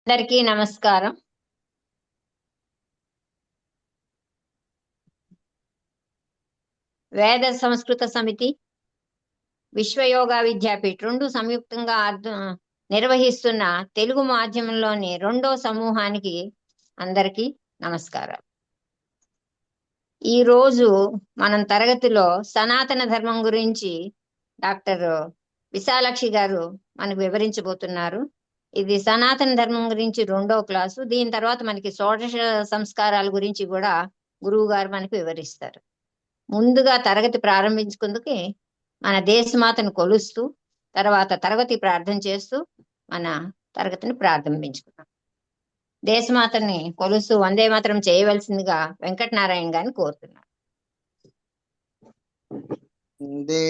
అందరికీ నమస్కారం. వేద సంస్కృత సమితి, విశ్వ యోగా విద్యాపీఠ్ రెండు సంయుక్తంగా నిర్వహిస్తున్న తెలుగు మాధ్యమంలోని రెండో సమూహానికి అందరికీ నమస్కారం. ఈరోజు మనం తరగతిలో సనాతన ధర్మం గురించి డాక్టర్ విశాలాక్షి గారు మనకు వివరించబోతున్నారు. ఇది సనాతన ధర్మం గురించి రెండో క్లాసు. దీని తర్వాత మనకి షోడశ సంస్కారాల గురించి కూడా గురువు గారు మనకు వివరిస్తారు. ముందుగా తరగతి ప్రారంభించుకుందుకు మన దేశమాతను కొలుస్తూ తర్వాత తరగతి ప్రార్థన చేస్తూ మన తరగతిని ప్రారంభించుకున్నాం. దేశమాతని కొలుస్తూ వందే మాతరం చేయవలసిందిగా వెంకటనారాయణ గారిని కోరుతున్నాను. వందే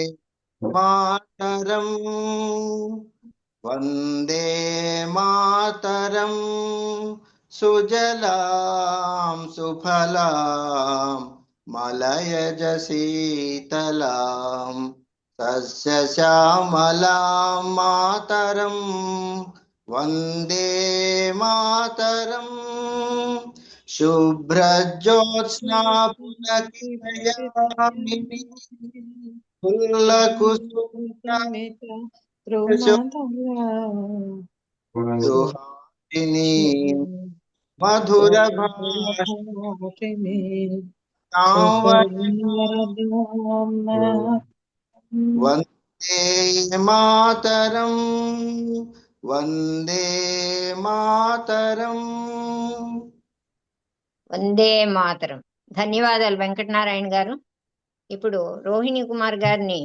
మాతరం వందే మాతరం సుజలాం సుఫలాం మలయజ శీతలాం సస్యశ్యామలాం మాతరం వందే మాతరం శుభ్రజ్యోత్స్నా పులకితయామిని పుల్లకుసుహాసిని మధుర భాషిణి వందే మాతరం వందే మాతరం వందే మాతరం. ధన్యవాదాలు వెంకటనారాయణ గారు. ఇప్పుడు రోహిణి కుమార్ గారిని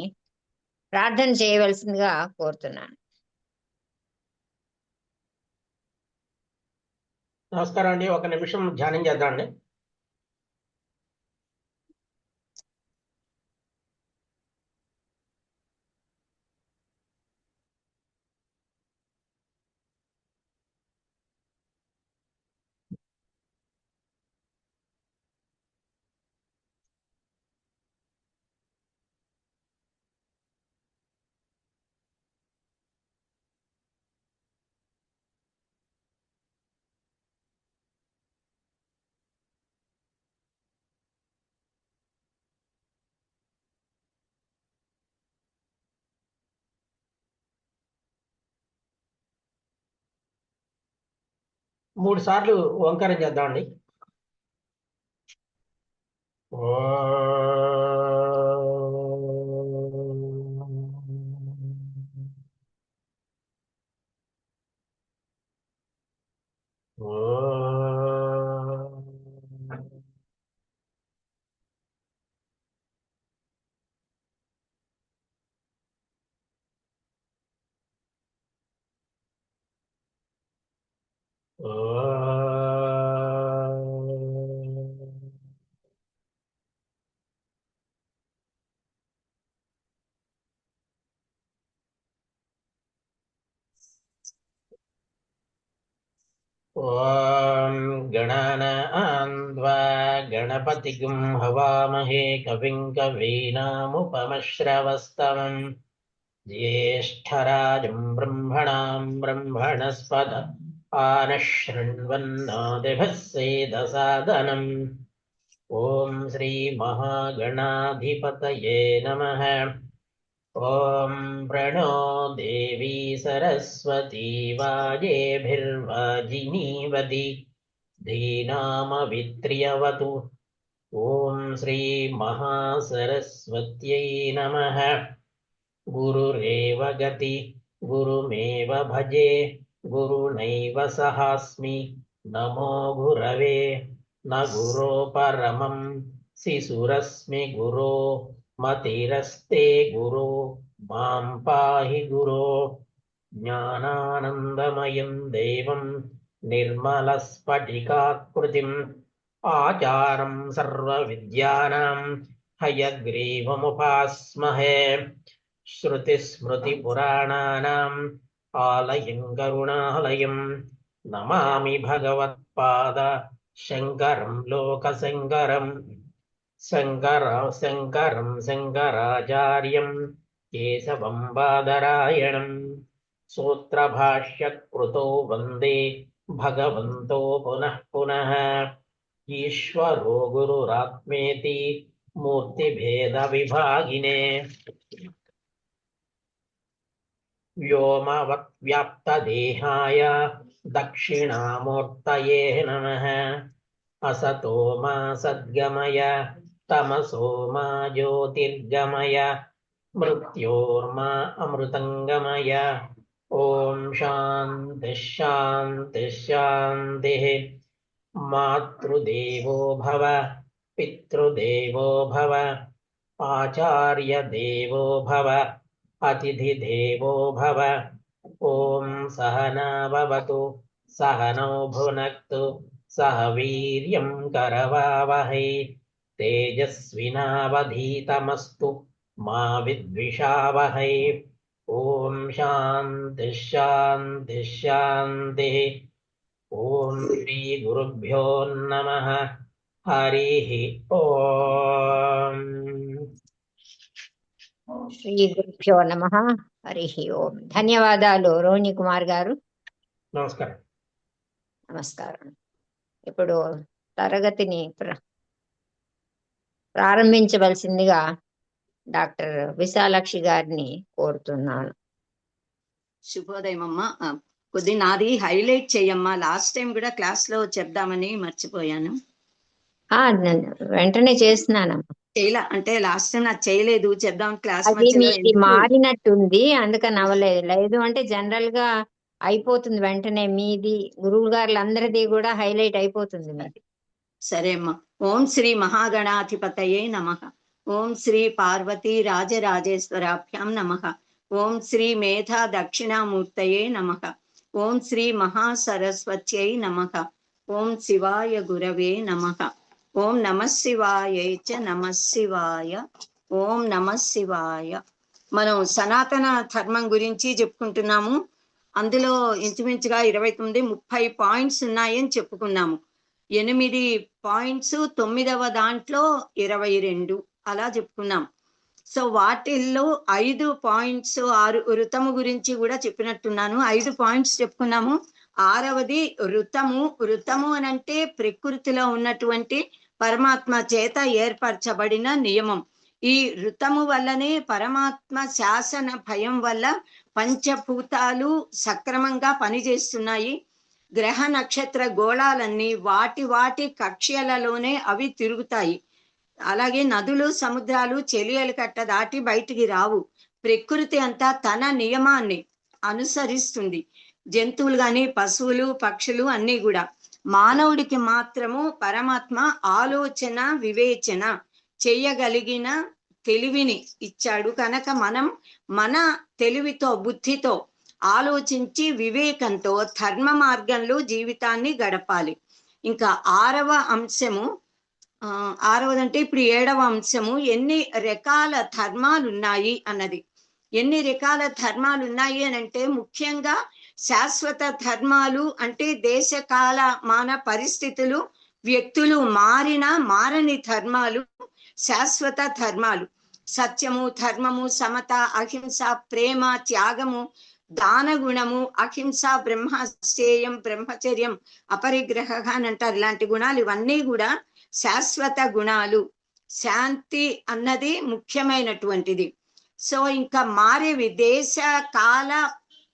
ప్రార్థన చేయవలసిందిగా కోరుతున్నాను. నమస్కారం అండి. ఒక నిమిషం ధ్యానం చేద్దామండి. మూడు సార్లు ఓంకారం చేద్దామండి. ఓం గణానాన్వా గణపతిగం హవామహే కవిం కవీనాముపమశ్రవస్తమం జ్యేష్ఠరాజం బ్రహ్మణాం బ్రహ్మణస్పద ఆనశృణ్వన్నోతిభిస్సేదసాదనం. ఓం శ్రీ మహాగణాధిపతయే నమః. ఓం ప్రణో దేవీ సరస్వతీ వాజేభిర్వాజినీవతి ధీనామవిత్ర్యవతు. ఓం శ్రీ మహాసరస్వత్యై నమః. గురురేవ గతి గురుమేవ భజే గురునైవ సహాస్మి. నమో గురవే న గురో పరమం శిశురస్మి గురో మతిరస్తే గురో మాం పాహి గురో. జ్ఞానానందమయం దేవం నిర్మలస్ఫటికాకృతిం ఆచారం సర్వవిద్యానాం హయగ్రీవముపాస్మహే. శృతిస్మృతిపురాణానాం ఆలయం కరుణాలయం నమామి భగవత్పాద శంకరం లోకశంకరం. శంకరం శంకరాచార్యం కేశవం బాదరాయణం. సూత్రభాష్యకృతో వందే భగవంతో పునః పునః ఈశ్వరో గురురాత్మేతి మూర్తిభేద విభాగినే వ్యోమవత్ వ్యాప్తదేహాయ దక్షిణామూర్తయే నమః అసతో మా సద్గమయ తమసో మా జ్యోతిర్గమయ మృత్యోర్మా అమృతంగమయ ఓం శాంతి శాంతి శాంతి మాతృదేవో భవ పితృదేవో భవ ఆచార్య దేవో భవ అతిథి దేవో భవ ఓం సహనా భవతు సహనౌ భునక్తు సహ వీర్యం కరవావహై తేజస్వినావధీతమస్తు మా విద్విషావహై ఓం శాంతి శాంతి శాంతి ఓం శ్రీ గురుభ్యో నమః హరి ఓం శ్రీ గురుభ్యో నమః హరి ఓం. ధన్యవాదాలు రోహిణి కుమార్ గారు. నమస్కారం. నమస్కారం. ఇప్పుడు తరగతిని ప్రారంభించవలసిందిగా డాక్టర్ విశాలాక్షి గారిని కోరుతున్నాను. శుభోదయం అమ్మా. కొద్ది నాది హైలైట్ చేయమ్మా. లాస్ట్ టైం కూడా క్లాస్ లో చెప్దామని మర్చిపోయాను. వెంటనే చేస్తున్నానమ్మా. చేయలా అంటే లాస్ట్ టైం నాకు చేయలేదు, చెప్దాం క్లాస్ అది మీది మారినట్టుంది, అందుకని అవ్వలేదు. లేదు అంటే జనరల్ గా అయిపోతుంది వెంటనే. మీది గురువు గారులందరిది కూడా హైలైట్ అయిపోతుంది మీది. సరే అమ్మా. ఓం శ్రీ మహాగణాధిపతయే నమః. ఓం శ్రీ పార్వతీ రాజరాజేశ్వరాభ్యాం నమః. ఓం శ్రీ మేధా దక్షిణామూర్తయే నమః. ఓం శ్రీ మహాసరస్వత్యై నమః. ఓం శివాయ గురవే నమః. ఓం నమః శివాయ చ నమః శివాయ. ఓం నమః శివాయ. మనం సనాతన ధర్మం గురించి చెప్పుకుంటున్నాము. అందులో ఇంచుమించుగా 29-30 పాయింట్స్ ఉన్నాయని చెప్పుకున్నాము. 8 పాయింట్స్ 9వ దాంట్లో 22 అలా చెప్పుకున్నాం. సో వాటిల్లో 5 పాయింట్స్ 6 ఋతము గురించి కూడా చెప్పినట్టున్నాను. 5 పాయింట్స్ చెప్పుకున్నాము. 6వది ఋతము. ఋతము అని అంటే ప్రకృతిలో ఉన్నటువంటి పరమాత్మ చేత ఏర్పరచబడిన నియమం. ఈ ఋతము వల్లనే పరమాత్మ శాసన భయం వల్ల పంచభూతాలు సక్రమంగా పనిచేస్తున్నాయి. గ్రహ నక్షత్ర గోళాలన్నీ వాటి కక్ష్యలలోనే అవి తిరుగుతాయి. అలాగే నదులు సముద్రాలు చెలియలు కట్ట దాటి బయటికి రావు. ప్రకృతి అంతా తన నియమాన్ని అనుసరిస్తుంది. జంతువులు గాని పశువులు పక్షులు అన్నీ కూడా. మానవుడికి మాత్రము పరమాత్మ ఆలోచన వివేచన చెయ్యగలిగిన తెలివిని ఇచ్చాడు. కనుక మనం మన తెలివితో బుద్ధితో ఆలోచించి వివేకంతో ధర్మ మార్గంలో జీవితాన్ని గడపాలి. ఇంకా 6వ అంశము, 6వదంటే ఇప్పుడు 7వ అంశము, ఎన్ని రకాల ధర్మాలు ఉన్నాయి అన్నది. ఎన్ని రకాల ధర్మాలు ఉన్నాయి అని అంటే ముఖ్యంగా శాశ్వత ధర్మాలు అంటే దేశకాల మాన పరిస్థితులు వ్యక్తులు మారని ధర్మాలు శాశ్వత ధర్మాలు. సత్యము ధర్మము సమత అహింస ప్రేమ త్యాగము దాన గుణము అహింస బ్రహ్మశ్రేయం బ్రహ్మచర్యం అపరిగ్రహ అని అంటారు. ఇలాంటి గుణాలు ఇవన్నీ కూడా శాశ్వత గుణాలు. శాంతి అన్నది ముఖ్యమైనటువంటిది. సో ఇంకా మారేవి దేశ కాల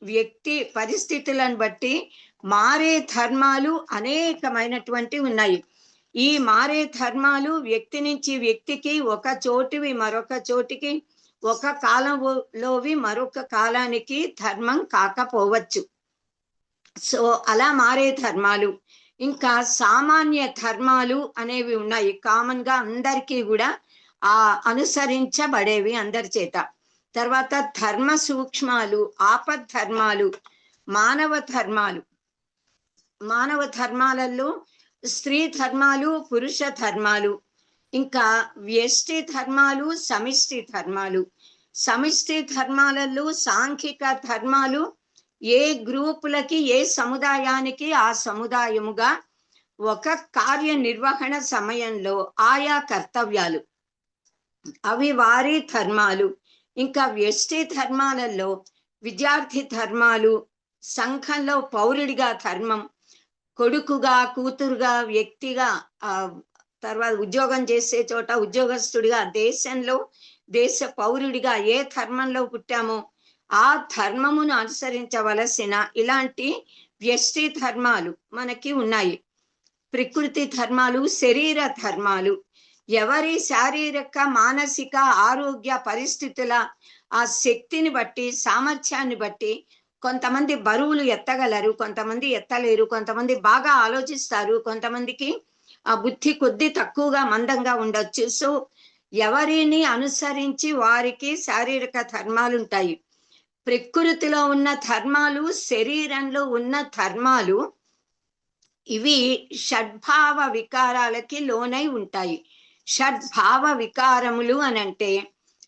వ్యక్తి పరిస్థితులను బట్టి మారే ధర్మాలు అనేకమైనటువంటి ఉన్నాయి. ఈ మారే ధర్మాలు వ్యక్తి నుంచి వ్యక్తికి, ఒక చోటివి మరొక చోటికి, ఒక కాలంలోవి మరొక కాలానికి ధర్మం కాకపోవచ్చు. సో అలా మారే ధర్మాలు. ఇంకా సామాన్య ధర్మాలు అనేవి ఉన్నాయి, కామన్ గా అందరికీ కూడా అనుసరించబడేవి అందరి చేత. తర్వాత ధర్మ సూక్ష్మాలు, ఆపద్ ధర్మాలు, మానవ ధర్మాలు. మానవ ధర్మాలలో స్త్రీ ధర్మాలు పురుష ధర్మాలు, ఇంకా వ్యష్టి ధర్మాలు సమిష్టి ధర్మాలు. సమిష్టి ధర్మాలలో సాంఘిక ధర్మాలు ఏ గ్రూపులకి ఏ సముదాయానికి ఆ సముదాయముగా ఒక కార్యనిర్వహణ సమయంలో ఆయా కర్తవ్యాలు, అవి వారి ధర్మాలు. ఇంకా వ్యష్టి ధర్మాలలో విద్యార్థి ధర్మాలు, సంఘంలో పౌరుడిగా ధర్మం, కొడుకుగా, కూతురుగా, వ్యక్తిగా, తర్వాత ఉద్యోగం చేసే చోట ఉద్యోగస్తుడిగా, దేశంలో దేశ పౌరుడిగా ఏ ధర్మంలో పుట్టామో ఆ ధర్మమును అనుసరించవలసిన ఇలాంటి వ్యష్టి ధర్మాలు మనకి ఉన్నాయి. ప్రకృతి ధర్మాలు, శరీర ధర్మాలు. ఎవరి శారీరక మానసిక ఆరోగ్య పరిస్థితుల ఆ శక్తిని బట్టి, సామర్థ్యాన్ని బట్టి కొంతమంది బరువులు ఎత్తగలరు, కొంతమంది ఎత్తలేరు, కొంతమంది బాగా ఆలోచిస్తారు, కొంతమందికి ఆ బుద్ధి కొద్ది తక్కువగా మందంగా ఉండొచ్చు. సో ఎవరిని అనుసరించి వారికి శారీరక ధర్మాలు ఉంటాయి. ప్రకృతిలో ఉన్న ధర్మాలు, శరీరంలో ఉన్న ధర్మాలు, ఇవి షడ్భావ వికారాలకి లోనై ఉంటాయి. షడ్భావ వికారములు అనంటే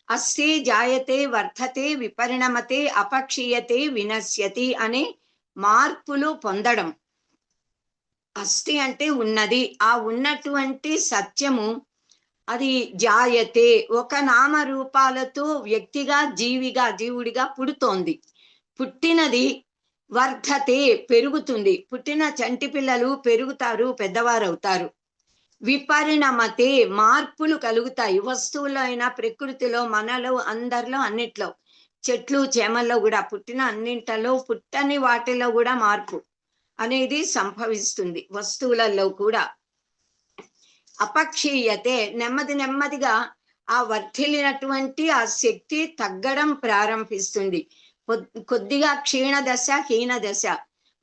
అస్తి, జాయతే, వర్ధతే, విపరిణమతే, అపక్షీయతే, వినశ్యతి అనే మార్పులు పొందడం. అస్తి అంటే ఉన్నది, ఆ ఉన్నటువంటి సత్యము అది జాయతే, ఒక నామరూపాలతో వ్యక్తిగా, జీవిగా, జీవుడిగా పుడుతోంది. పుట్టినది వర్ధతే, పెరుగుతుంది. పుట్టిన చంటి పిల్లలు పెరుగుతారు, పెద్దవారు అవుతారు. విపరిణమతే, మార్పులు కలుగుతాయి. వస్తువుల్లో అయినా, ప్రకృతిలో, మనలో, అందరిలో, అన్నిట్లో, చెట్లు చేమల్లో కూడా, పుట్టిన అన్నింటిలో, పుట్టని వాటిలో కూడా మార్పు అనేది సంభవిస్తుంది, వస్తువులలో కూడా. అపక్షీయతే, నెమ్మది నెమ్మదిగా ఆ వర్ధిల్లినటువంటి ఆ శక్తి తగ్గడం ప్రారంభిస్తుంది. కొద్దిగా క్షీణ దశ, హీన దశ.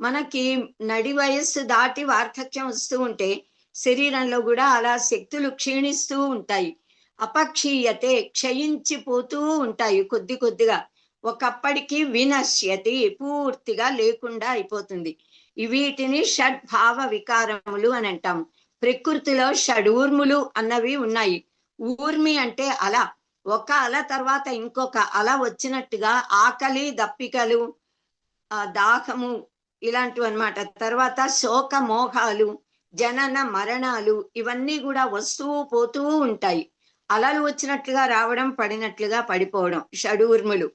మనకి నడి వయస్సు దాటి వార్ధక్యం వస్తూ ఉంటే శరీరంలో కూడా అలా శక్తులు క్షీణిస్తూ ఉంటాయి. అపక్షీయతే, క్షయించిపోతూ ఉంటాయి కొద్ది కొద్దిగా. ఒకప్పటికి వినశ్యతి, పూర్తిగా లేకుండా అయిపోతుంది. వీటిని షడ్భావ వికారములు అని అంటాము. ప్రకృతిలో షడూర్ములు అన్నవి ఉన్నాయి. ఊర్మి అంటే అల, ఒక అల తర్వాత ఇంకొక అల వచ్చినట్టుగా ఆకలి, దప్పికలు, దాహము ఇలాంటివి అన్నమాట. తర్వాత శోక మోహాలు, జనన మరణాలు, ఇవన్నీ కూడా వస్తూ పోతూ ఉంటాయి. అలలు వచ్చినట్లుగా రావడం, పడినట్లుగా పడిపోవడం, షడూర్ములు.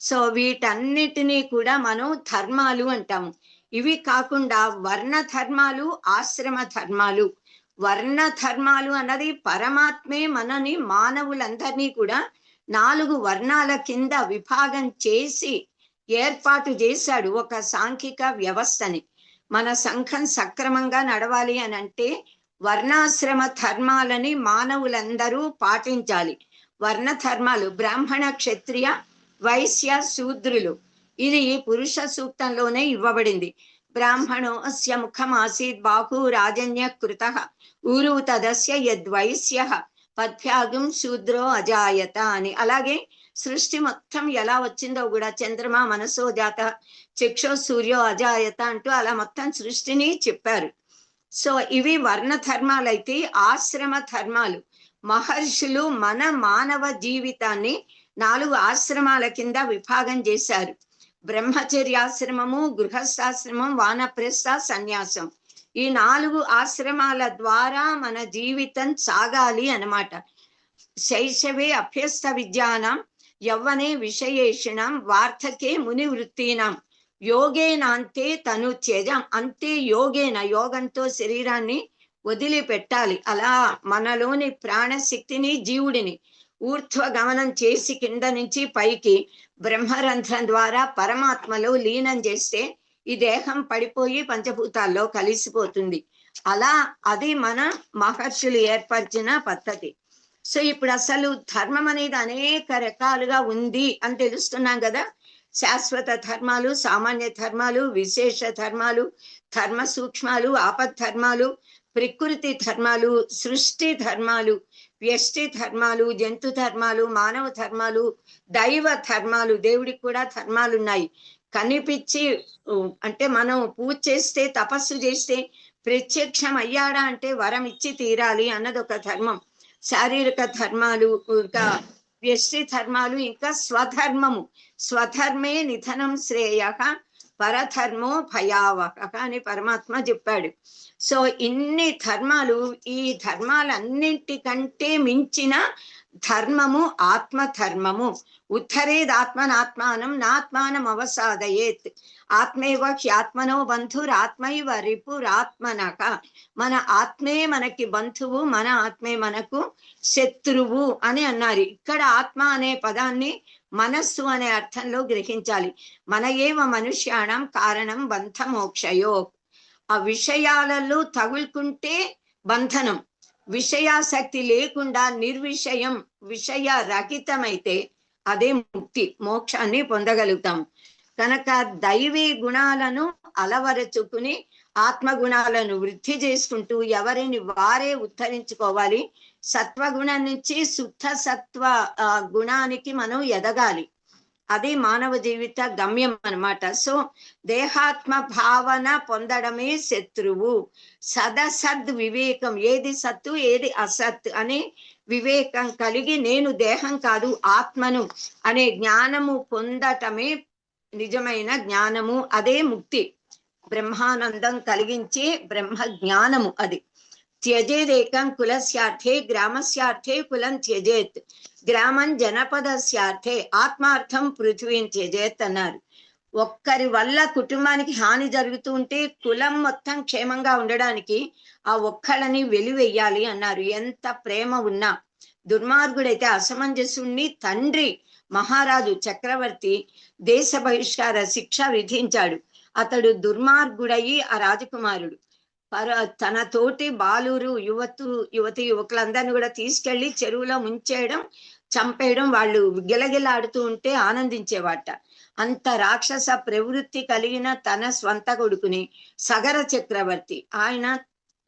సో వీటన్నిటినీ కూడా మనం ధర్మాలు అంటాము. ఇవి కాకుండా వర్ణ ధర్మాలు, ఆశ్రమ ధర్మాలు. వర్ణ ధర్మాలు అన్నది పరమాత్మే మనని, మానవులందరినీ కూడా 4 వర్ణాల కింద విభాగం చేసి ఏర్పాటు చేశాడు, ఒక సాంఘిక వ్యవస్థని. మన సంఘం సక్రమంగా నడవాలి అని అంటే వర్ణాశ్రమ ధర్మాలని మానవులందరూ పాటించాలి. వర్ణ ధర్మాలు బ్రాహ్మణ, క్షత్రియ, వైశ్య, శూద్రులు. ఇది పురుష సూక్తంలోనే ఇవ్వబడింది. బ్రాహ్మణో అస్య ముఖం ఆసీత్ బాహు రాజన్య కృత ఊరు తదస్య యద్వైశ్య పద్భ్యాగం శూద్రో అజాయత అని. అలాగే సృష్టి మొత్తం ఎలా వచ్చిందో కూడా, చంద్రమా మనసో జాత చక్షో సూర్యో అజాయత అంటూ అలా మొత్తం సృష్టిని చెప్పారు. సో ఇవి వర్ణ ధర్మాలైతే. ఆశ్రమ ధర్మాలు, మహర్షులు మన మానవ జీవితాన్ని 4 ఆశ్రమాల కింద విభాగం చేశారు. బ్రహ్మచర్యాశ్రమము, గృహస్థాశ్రమం, వానప్రస్థ, సన్యాసం. ఈ 4 ఆశ్రమాల ద్వారా మన జీవితం సాగాలి అన్నమాట. శైశవే అభ్యస్త విద్యానాం, యవ్వనే విషయేషిణం, వార్ధకే ముని వృత్తీనాం, యోగేనాంతే తను త్యజం. అంతే యోగేన, యోగంతో శరీరాన్ని వదిలిపెట్టాలి. అలా మనలోని ప్రాణశక్తిని, జీవుడిని ఊర్ధ్వ గమనం చేసి కింద నుంచి పైకి బ్రహ్మరంధ్రం ద్వారా పరమాత్మలో లీనం చేస్తే ఈ దేహం పడిపోయి పంచభూతాల్లో కలిసిపోతుంది. అలా అది మన మహర్షులు ఏర్పరిచిన పద్ధతి. సో ఇప్పుడు అసలు ధర్మం అనేది అనేక రకాలుగా ఉంది అని తెలుస్తున్నాం కదా. శాశ్వత ధర్మాలు, సామాన్య ధర్మాలు, విశేష ధర్మాలు, ధర్మ సూక్ష్మాలు, ఆపద్ధర్మాలు, ప్రకృతి ధర్మాలు, సృష్టి ధర్మాలు, వ్యష్టి ధర్మాలు, జంతు ధర్మాలు, మానవ ధర్మాలు, దైవ ధర్మాలు. దేవుడికి కూడా ధర్మాలు ఉన్నాయి. కనిపించి అంటే మనం పూజ చేస్తే, తపస్సు చేస్తే ప్రత్యక్షం అయ్యాడా అంటే వరం ఇచ్చి తీరాలి అన్నది ఒక ధర్మం. శారీరక ధర్మాలు, ఇంకా వ్యష్టి ధర్మాలు, ఇంకా స్వధర్మము. స్వధర్మే నిధనం శ్రేయ పరధర్మో భయావహ అని పరమాత్మ చెప్పాడు. సో ఇన్ని ధర్మాలు, ఈ ధర్మాలన్నింటికంటే మించిన ధర్మము ఆత్మధర్మము. ఉద్ధరేదాత్మనాత్మానం నాత్మానం అవసాదయేత్. ఆత్మైవ హ్యాత్మనో బంధురాత్మైవ రిపురాత్మనక. మన ఆత్మే మనకి బంధువు, మన ఆత్మే మనకు శత్రువు అని అన్నారు. ఇక్కడ ఆత్మ అనే పదాన్ని మనస్సు అనే అర్థంలో గ్రహించాలి. మన ఏవ మనుష్యాణం కారణం బంధమోక్షయో. ఆ విషయాలలో తగులుకుంటే బంధనం, విషయాసక్తి లేకుండా నిర్విషయం విషయ రహితమైతే అదే ముక్తి, మోక్షాన్ని పొందగలుగుతాం. కనుక దైవీ గుణాలను అలవరచుకుని ఆత్మ గుణాలను వృద్ధి చేసుకుంటూ ఎవరిని వారే ఉద్ధరించుకోవాలి. సత్వగుణం నుంచి శుద్ధ సత్వ గుణానికి మనం ఎదగాలి. అది మానవ జీవిత గమ్యం అన్నమాట. సో దేహాత్మ భావన పొందడమే శత్రువు. సదసద్ వివేకం, ఏది సత్తు ఏది అసత్ అనే వివేకం కలిగి నేను దేహం కాదు ఆత్మను అనే జ్ఞానము పొందటమే నిజమైన జ్ఞానము. అదే ముక్తి, బ్రహ్మానందం కలిగించే బ్రహ్మ జ్ఞానము అది. త్యజేదేకం కులస్యార్థే గ్రామస్యార్థే కులం త్యజేత్, గ్రామం జనపదస్యార్థే ఆత్మార్థం పృథ్వీని త్యజేత్ అన్నారు. ఒక్కరి వల్ల కుటుంబానికి హాని జరుగుతూ ఉంటే కులం మొత్తం క్షేమంగా ఉండడానికి ఆ ఒక్కళ్ళని వెలివెయ్యాలి అన్నారు. ఎంత ప్రేమ ఉన్నా. దుర్మార్గుడైతే అసమంజసుణ్ణి తండ్రి మహారాజు చక్రవర్తి దేశ బహిష్కార శిక్ష విధించాడు. అతడు దుర్మార్గుడయి ఆ రాజకుమారుడు తన తోటి బాలురు యువతి యువకులందరినీ కూడా తీసుకెళ్లి చెరువులో ముంచేయడం, చంపేయడం. వాళ్ళు గిలగిలాడుతూ ఉంటే ఆనందించేవాట. అంత రాక్షస ప్రవృత్తి కలిగిన తన స్వంత కొడుకుని సగర చక్రవర్తి ఆయన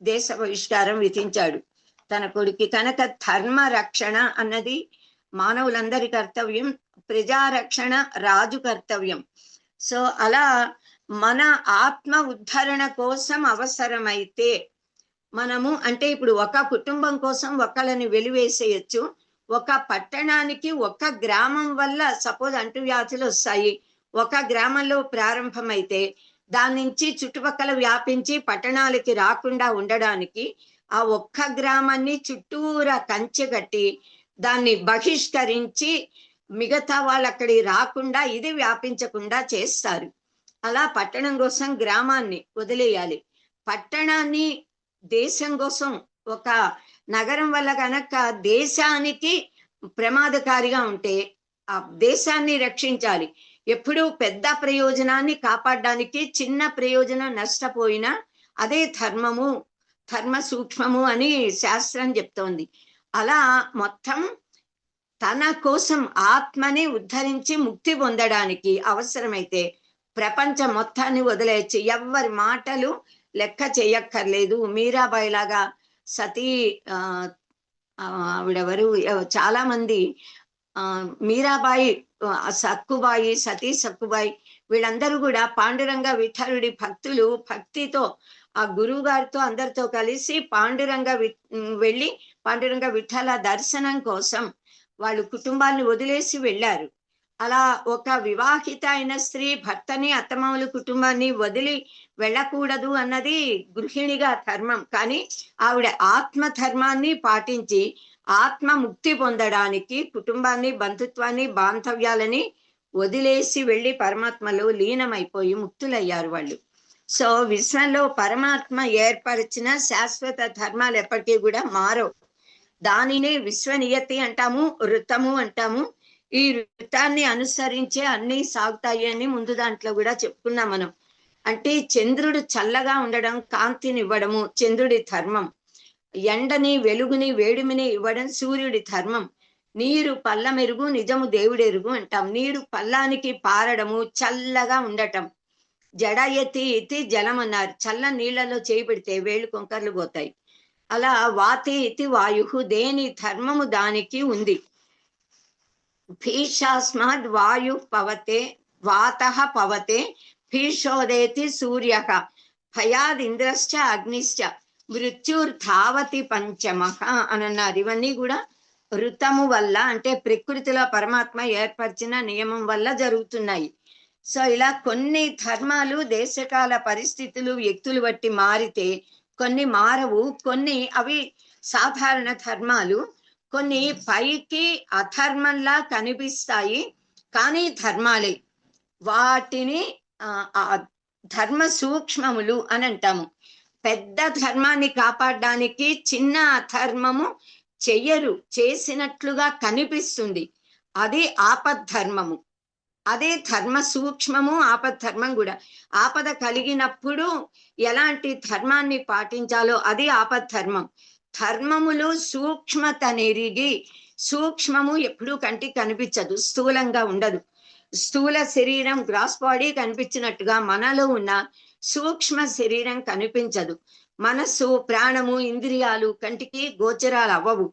దేశ బహిష్కారం విధించాడు తన కొడుకు. కనుక ధర్మ రక్షణ అన్నది మానవులందరి కర్తవ్యం, ప్రజారక్షణ రాజు కర్తవ్యం. సో అలా మన ఆత్మ ఉద్ధరణ కోసం అవసరమైతే మనము, అంటే ఇప్పుడు ఒక కుటుంబం కోసం ఒకళ్ళని వెలివేసేయచ్చు. ఒక పట్టణానికి ఒక గ్రామం వల్ల సపోజ్ అంటువ్యాధులు వస్తాయి, ఒక గ్రామంలో ప్రారంభమైతే దాని నుంచి చుట్టుపక్కల వ్యాపించి పట్టణాలకి రాకుండా ఉండడానికి ఆ ఒక్క గ్రామాన్ని చుట్టూరా కంచె కట్టి దాన్ని బహిష్కరించి మిగతా వాళ్ళు అక్కడికి రాకుండా ఇది వ్యాపించకుండా చేస్తారు. అలా పట్టణం కోసం గ్రామాన్ని వదిలేయాలి. పట్టణాన్ని దేశం కోసం, ఒక నగరం వల్ల కనుక దేశానికి ప్రమాదకారిగా ఉంటే ఆ దేశాన్ని రక్షించాలి. ఎప్పుడూ పెద్ద ప్రయోజనాన్ని కాపాడడానికి చిన్న ప్రయోజనం నష్టపోయినా అదే ధర్మము, ధర్మ సూక్ష్మము అని శాస్త్రం చెప్తోంది. అలా మొత్తం తన కోసం ఆత్మని ఉద్ధరించి ముక్తి పొందడానికి అవసరమైతే ప్రపంచం మొత్తాన్ని వదిలేయచ్చు. ఎవ్వరి మాటలు లెక్క చేయక్కర్లేదు. మీరాబాయి లాగా సతీ ఆవిడెవరు, చాలా మంది మీరాబాయి, సక్కుబాయి, సతీ సక్కుబాయి, వీళ్ళందరూ కూడా పాండురంగ విఠలుడి భక్తులు. భక్తితో ఆ గురువు గారితో అందరితో కలిసి వెళ్ళి పాండురంగ విఠల దర్శనం కోసం వాళ్ళు కుటుంబాన్ని వదిలేసి వెళ్ళారు. అలా ఒక వివాహిత అయిన స్త్రీ భర్తని, అత్తమామల కుటుంబాన్ని వదిలి వెళ్ళకూడదు అన్నది గృహిణిగా ధర్మం. కానీ ఆవిడ ఆత్మ ధర్మాన్ని పాటించి ఆత్మ ముక్తి పొందడానికి కుటుంబాన్ని, బంధుత్వాన్ని, బాంధవ్యాలని వదిలేసి వెళ్ళి పరమాత్మలో లీనమైపోయి ముక్తులయ్యారు వాళ్ళు. సో విశ్వంలో పరమాత్మ ఏర్పరిచిన శాశ్వత ధర్మాలు ఎప్పటికీ కూడా మారవు. దానినే విశ్వనియతి అంటాము, ఋతము అంటాము. ఈ ఋతాన్ని అనుసరించే అన్ని సాగుతాయి అని ముందు దాంట్లో కూడా చెప్పుకున్నాం మనం. అంటే చంద్రుడు చల్లగా ఉండడం, కాంతిని ఇవ్వడము చంద్రుడి ధర్మం. ఎండని, వెలుగుని, వేడిమిని ఇవ్వడం సూర్యుడి ధర్మం. నీరు పల్ల మెరుగు నిజము దేవుడెరుగు అంటాం. నీరు పల్లానికి పారడము, చల్లగా ఉండటం. జడయతి ఇతి జలం అన్నారు. చల్ల నీళ్లలో చేయి పెడితే వేళ్ళు కొంకర్లు పోతాయి. అలా వాతి ఇతి వాయు, దేని ధర్మము దానికి ఉంది. భీషాస్మాద్ వాయు పవతే వాతః పవతే భీషోదేతి సూర్య భయాద్ ఇంద్రశ్చ అగ్నిశ్చ మృత్యుర్ధావతి పంచమః అని అన్నారు. ఇవన్నీ కూడా ఋతము వల్ల, అంటే ప్రకృతిలో పరమాత్మ ఏర్పరిచిన నియమం వల్ల జరుగుతున్నాయి. సో ఇలా కొన్ని ధర్మాలు దేశకాల పరిస్థితులు వ్యక్తులు బట్టి మారితే కొన్ని మారవు, కొన్ని అవి సాధారణ ధర్మాలు, కొన్ని పైకి అధర్మంలా కనిపిస్తాయి కానీ ధర్మాలే. వాటిని ఆ ధర్మ సూక్ష్మములు అని అంటాము. పెద్ద ధర్మాన్ని కాపాడడానికి చిన్న అధర్మము చెయ్యరు, చేసినట్లుగా కనిపిస్తుంది, అది ఆపద్ధర్మము. అదే ధర్మ సూక్ష్మము, ఆపద్ధర్మం కూడా. ఆపద కలిగినప్పుడు ఎలాంటి ధర్మాన్ని పాటించాలో అది ఆపద్ధర్మం. ధర్మములు సూక్ష్మతనెరిగి, సూక్ష్మము ఎప్పుడూ కంటికి కనిపించదు, స్థూలంగా ఉండదు. స్థూల శరీరం గ్రాస్ బాడీ కనిపించినట్టుగా మనలో ఉన్న సూక్ష్మ శరీరం కనిపించదు. మనస్సు, ప్రాణము, ఇంద్రియాలు కంటికి గోచరాలు అవ్వవు.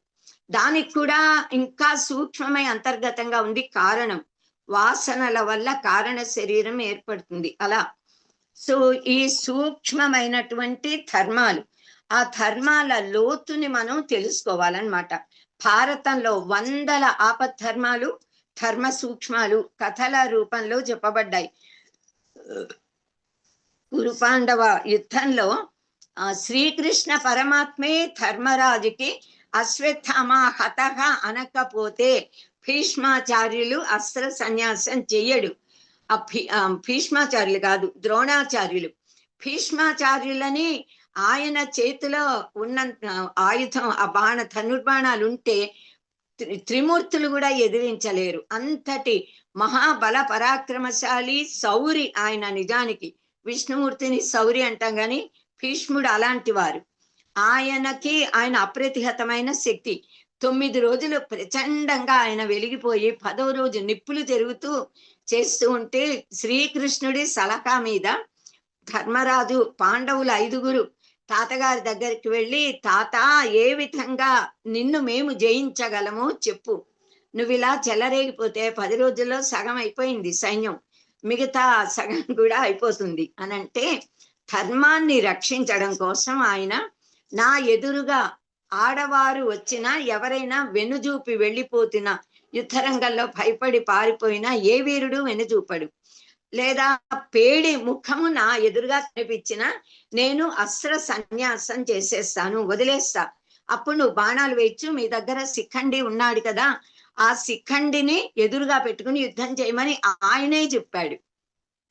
దానికి కూడా ఇంకా సూక్ష్మమై అంతర్గతంగా ఉంది కారణం. వాసనల వల్ల కారణ శరీరం ఏర్పడుతుంది అలా. సో ఈ సూక్ష్మమైనటువంటి ధర్మాలు, ఆ ధర్మాల లోతుని మనం తెలుసుకోవాలన్నమాట. భారతంలో వందల ఆపద్ధర్మాలు, ధర్మ సూక్ష్మాలు కథల రూపంలో చెప్పబడ్డాయి. కురుపాండవ యుద్ధంలో శ్రీకృష్ణ పరమాత్మే ధర్మరాజుకి అశ్వత్థామ హతహ అనకపోతే భీష్మాచార్యులు అస్త్ర సన్యాసం చెయ్యడు. భీష్మాచార్యులు కాదు, ద్రోణాచార్యులు. భీష్మాచార్యులని ఆయన చేతిలో ఉన్న ఆయుధం, ఆ ధనుర్బాణాలు ఉంటే త్రిమూర్తులు కూడా ఎదిరించలేరు. అంతటి మహాబల పరాక్రమశాలి శౌరి ఆయన. నిజానికి విష్ణుమూర్తిని శౌరి అంటాం గాని భీష్ముడు అలాంటి వారు. ఆయన అప్రతిహతమైన శక్తి. 9 రోజులు ప్రచండంగా ఆయన వెలిగిపోయి 10వ రోజు నిప్పులు తిరుగుతూ చేస్తూ ఉంటే శ్రీకృష్ణుడి సలహా మీద ధర్మరాజు, పాండవులు 5గురు తాతగారి దగ్గరికి వెళ్ళి, తాత ఏ విధంగా నిన్ను మేము జయించగలమో చెప్పు, నువ్వు ఇలా చెలరేగిపోతే 10 రోజుల్లో సగం అయిపోయింది సైన్యం, మిగతా సగం కూడా అయిపోతుంది అని అంటే, ధర్మాన్ని రక్షించడం కోసం ఆయన నా ఎదురుగా ఆడవారు వచ్చినా, ఎవరైనా వెనుజూపి వెళ్ళిపోతున్నా, యుద్ధరంగంలో భయపడి పారిపోయినా ఏ వీరుడు వెనుజూపడు. లేదా పేడి ముఖము నా ఎదురుగా కనిపించినా నేను అస్త్ర సన్యాసం చేసేస్తాను, వదిలేస్తా. అప్పుడు నువ్వు బాణాలు వేయచ్చు, మీ దగ్గర శిఖండి ఉన్నాడు కదా, ఆ శిఖండిని ఎదురుగా పెట్టుకుని యుద్ధం చేయమని ఆయనే చెప్పాడు.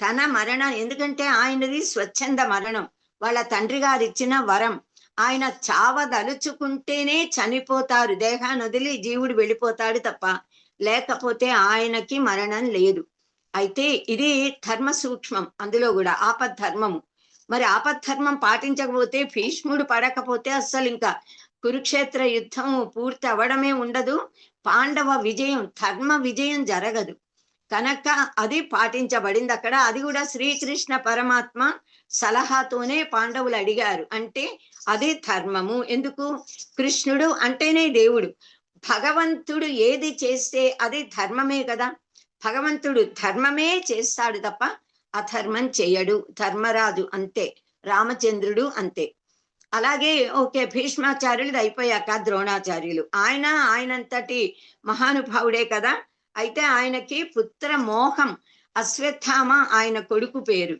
తన మరణం, ఎందుకంటే ఆయనది స్వచ్ఛంద మరణం, వాళ్ళ తండ్రి గారు ఇచ్చిన వరం. ఆయన చావదలుచుకుంటేనే చనిపోతారు, దేహాన్ని వదిలి జీవుడు వెళ్ళిపోతాడు తప్ప, లేకపోతే ఆయనకి మరణం లేదు. అయితే ఇది ధర్మ సూక్ష్మం, అందులో కూడా ఆపద్ధర్మము. మరి ఆపద్ధర్మం పాటించకపోతే, భీష్ముడు పడకపోతే అస్సలు ఇంకా కురుక్షేత్ర యుద్ధం పూర్తి అవ్వడమే ఉండదు, పాండవ విజయం, ధర్మ విజయం జరగదు. కనుక అది పాటించబడింది అక్కడ. అది కూడా శ్రీకృష్ణ పరమాత్మ సలహాతోనే పాండవులు అడిగారు. అంటే అది ధర్మము. ఎందుకు? కృష్ణుడు అంటేనే దేవుడు. భగవంతుడు ఏది చేస్తే అది ధర్మమే కదా. భగవంతుడు ధర్మమే చేస్తాడు తప్ప అధర్మం చేయడు. ధర్మరాజు అంతే, రామచంద్రుడు అంతే. అలాగే ఓకే, భీష్మాచార్యులు అయిపోయాక ద్రోణాచార్యులు, ఆయనంతటి మహానుభావుడే కదా. అయితే ఆయనకి పుత్ర మోహం. అశ్వత్థామ ఆయన కొడుకు పేరు.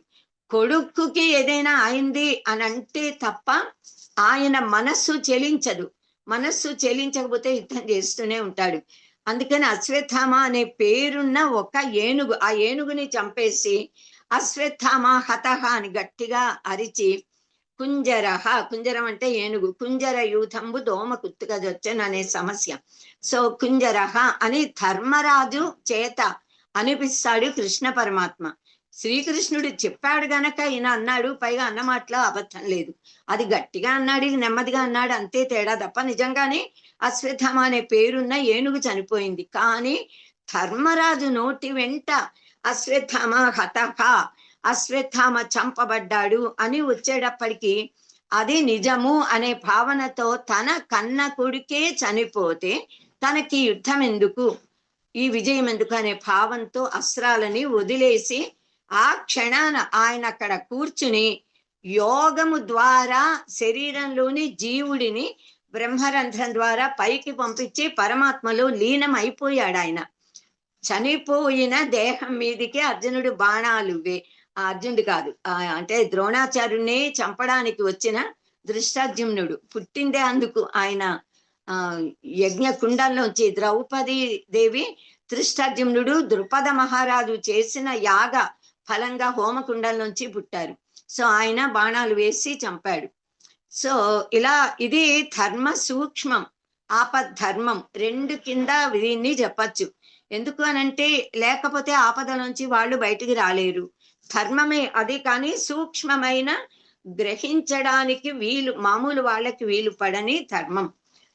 కొడుకుకి ఏదైనా అయింది అని అంటే తప్ప ఆయన మనస్సు చెలించదు. మనస్సు చెలించకపోతే యుద్ధం చేస్తూనే ఉంటాడు. అందుకని అశ్వత్థామ అనే పేరున్న ఒక ఏనుగు, ఆ ఏనుగుని చంపేసి అశ్వత్థామ హతహ అని గట్టిగా అరిచి, కుంజరహ, కుంజరం అంటే ఏనుగు, కుంజర యూథంబు దోమ కుత్తుకదొచ్చను అనే సమస్య. సో కుంజరహ అని ధర్మరాజు చేత అనిపిస్తాడు కృష్ణ పరమాత్మ. శ్రీకృష్ణుడు చెప్పాడు గనక ఈయన అన్నాడు. పైగా అన్న మాటలో అబద్ధం లేదు. అది గట్టిగా అన్నాడు, ఇది నెమ్మదిగా అన్నాడు, అంతే తేడా తప్ప నిజంగానే అశ్వత్థామ అనే పేరున్న ఏనుగు చనిపోయింది. కానీ ధర్మరాజు నోటి వెంట అశ్వత్థామ హతహ, అశ్వత్థామ చంపబడ్డాడు అని వచ్చేటప్పటికి అది నిజము అనే భావనతో, తన కన్న కొడుకే చనిపోతే తనకి యుద్ధం ఎందుకు, ఈ విజయం ఎందుకు అనే భావంతో అస్త్రాలని వదిలేసి ఆ క్షణాన ఆయన అక్కడ కూర్చుని యోగము ద్వారా శరీరంలోని జీవుడిని బ్రహ్మరంధ్రం ద్వారా పైకి పంపించి పరమాత్మలో లీనం అయిపోయాడు ఆయన. చనిపోయిన దేహం మీదికి అర్జునుడు బాణాలు అర్జునుడు కాదు, అంటే ద్రోణాచార్యుని చంపడానికి వచ్చిన ధృష్టద్యుమ్నుడు పుట్టిందే అందుకు. ఆయన యజ్ఞ కుండంలోంచి ద్రౌపది దేవి ధృష్టద్యుమ్నుడు ద్రుపద మహారాజు చేసిన యాగ ఫలంగా హోమకుండంలోంచి పుట్టారు. సో ఆయన బాణాలు వేసి చంపాడు. సో ఇలా ఇది ధర్మ సూక్ష్మం, ఆపద్ధర్మం రెండు కింద దీన్ని చెప్పచ్చు. ఎందుకు అనంటే లేకపోతే ఆపద నుంచి వాళ్ళు బయటికి రాలేరు. ధర్మమే అది, కానీ సూక్ష్మమైన గ్రహించడానికి వీలు, మామూలు వాళ్ళకి వీలు పడని ధర్మం.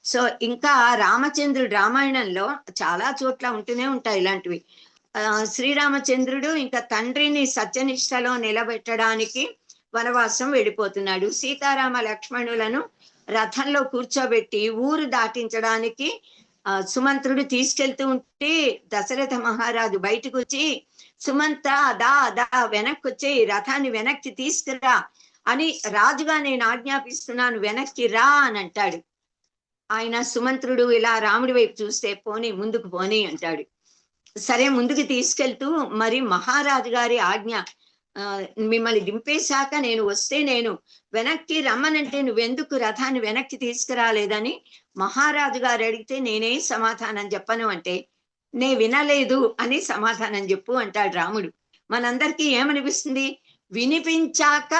సో ఇంకా రామచంద్రుడు రామాయణంలో చాలా చోట్ల ఉంటూనే ఉంటాయి ఇలాంటివి. శ్రీరామచంద్రుడు ఇంకా తండ్రిని సత్యనిష్టలో నిలబెట్టడానికి వనవాసం వెళ్ళిపోతున్నాడు. సీతారామ లక్ష్మణులను రథంలో కూర్చోబెట్టి ఊరు దాటించడానికి సుమంత్రుడు తీసుకెళ్తూ ఉంటే దశరథ మహారాజు బయటకు వచ్చి, సుమంత దా దా వెనక్కి వచ్చి రథాన్ని వెనక్కి తీసుకురా అని, రాజుగా నేను ఆజ్ఞాపిస్తున్నాను వెనక్కి రా అని అంటాడు. ఆయన సుమంత్రుడు ఇలా రాముడి వైపు చూస్తే పోనీ ముందుకు పోనీ అంటాడు. సరే ముందుకు తీసుకెళ్తూ, మరి మహారాజు గారి ఆజ్ఞ, మిమ్మల్ని దింపేశాక నేను వస్తే నేను వెనక్కి రమ్మనంటే నువ్వెందుకు రథాన్ని వెనక్కి తీసుకురాలేదని మహారాజు గారు అడిగితే నేనే సమాధానం చెప్పను అంటే, నే వినలేదు అని సమాధానం చెప్పు అంటాడు రాముడు. మనందరికీ ఏమనిపిస్తుంది? వినిపించాక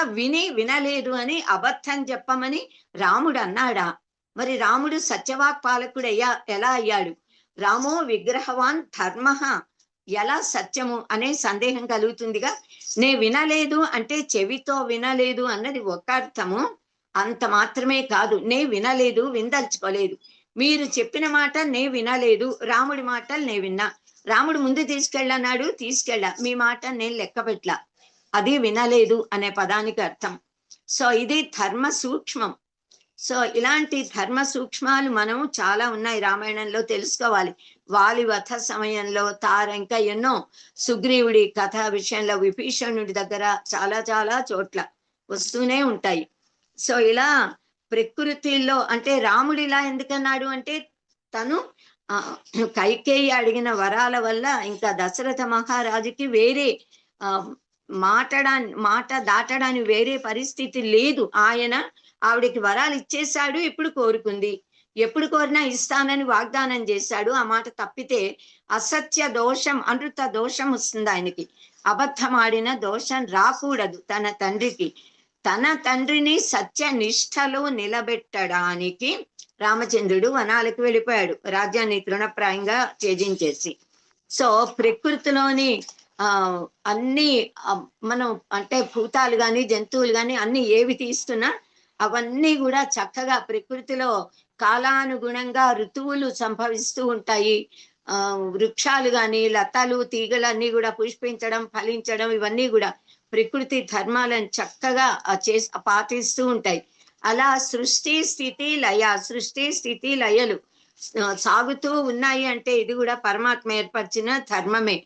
వినలేదు అని అబద్ధం చెప్పమని రాముడు అన్నాడా? మరి రాముడు సత్యవాక్ పాలకుడు ఎలా అయ్యాడు? రామో విగ్రహవాన్ ధర్మ ఎలా సత్యము అనే సందేహం కలుగుతుందిగా. నే వినలేదు అంటే చెవితో వినలేదు అన్నది ఒక అర్థము, అంత మాత్రమే కాదు. నే వినలేదు, వినదలుచుకోలేదు. మీరు చెప్పిన మాట నే వినలేదు, రాముడి మాటలు నే విన్నా. రాముడు ముందు తీసుకెళ్ళన్నాడు, తీసుకెళ్ళా. మీ మాట నేను లెక్క పెట్టలా, అది వినలేదు అనే పదానికి అర్థం. సో ఇది ధర్మ సూక్ష్మం. సో ఇలాంటి ధర్మ సూక్ష్మాలు మనం చాలా ఉన్నాయి రామాయణంలో, తెలుసుకోవాలి. వాలి వధ సమయంలో ఇంకా ఎన్నో, సుగ్రీవుడి కథ విషయంలో విభీషణుడి దగ్గర చాలా చాలా చోట్ల వస్తూనే ఉంటాయి. సో ఇలా ప్రకృతిలో అంటే రాముడు ఇలా ఎందుకన్నాడు అంటే, తను కైకేయి అడిగిన వరాల వల్ల ఇంకా దశరథ మహారాజుకి వేరే మాట దాటడానికి వేరే పరిస్థితి లేదు. ఆయన ఆవిడికి వరాలు ఇచ్చేశాడు, ఇప్పుడు కోరుకుంది. ఎప్పుడు కోరినా ఇస్తానని వాగ్దానం చేశాడు. ఆ మాట తప్పితే అసత్య దోషం, అనృత దోషం వస్తుంది ఆయనకి. అబద్ధమాడిన దోషం రాకూడదు తన తండ్రికి. తన తండ్రిని సత్య నిష్ఠలో నిలబెట్టడానికి రామచంద్రుడు వనాలకు వెళ్ళిపోయాడు, రాజ్యాన్ని తృణప్రాయంగా త్యజించేసి. సో ప్రకృతిలోని అన్ని మనం అంటే భూతాలు గాని జంతువులు గాని అన్ని ఏవి తీస్తున్నా అవన్నీ కూడా చక్కగా ప్రకృతిలో కాలానుగుణంగా ఋతువులు సంభవిస్తూ ఉంటాయి. వృక్షాలు గాని లతలు తీగలన్నీ కూడా పుష్పించడం, ఫలించడం, ఇవన్నీ కూడా ప్రకృతి ధర్మాలను చక్కగా పాటిస్తూ ఉంటాయి. అలా సృష్టి స్థితి లయలు సాగుతూ ఉన్నాయి అంటే ఇది కూడా పరమాత్మ ఏర్పరిచిన ధర్మమే.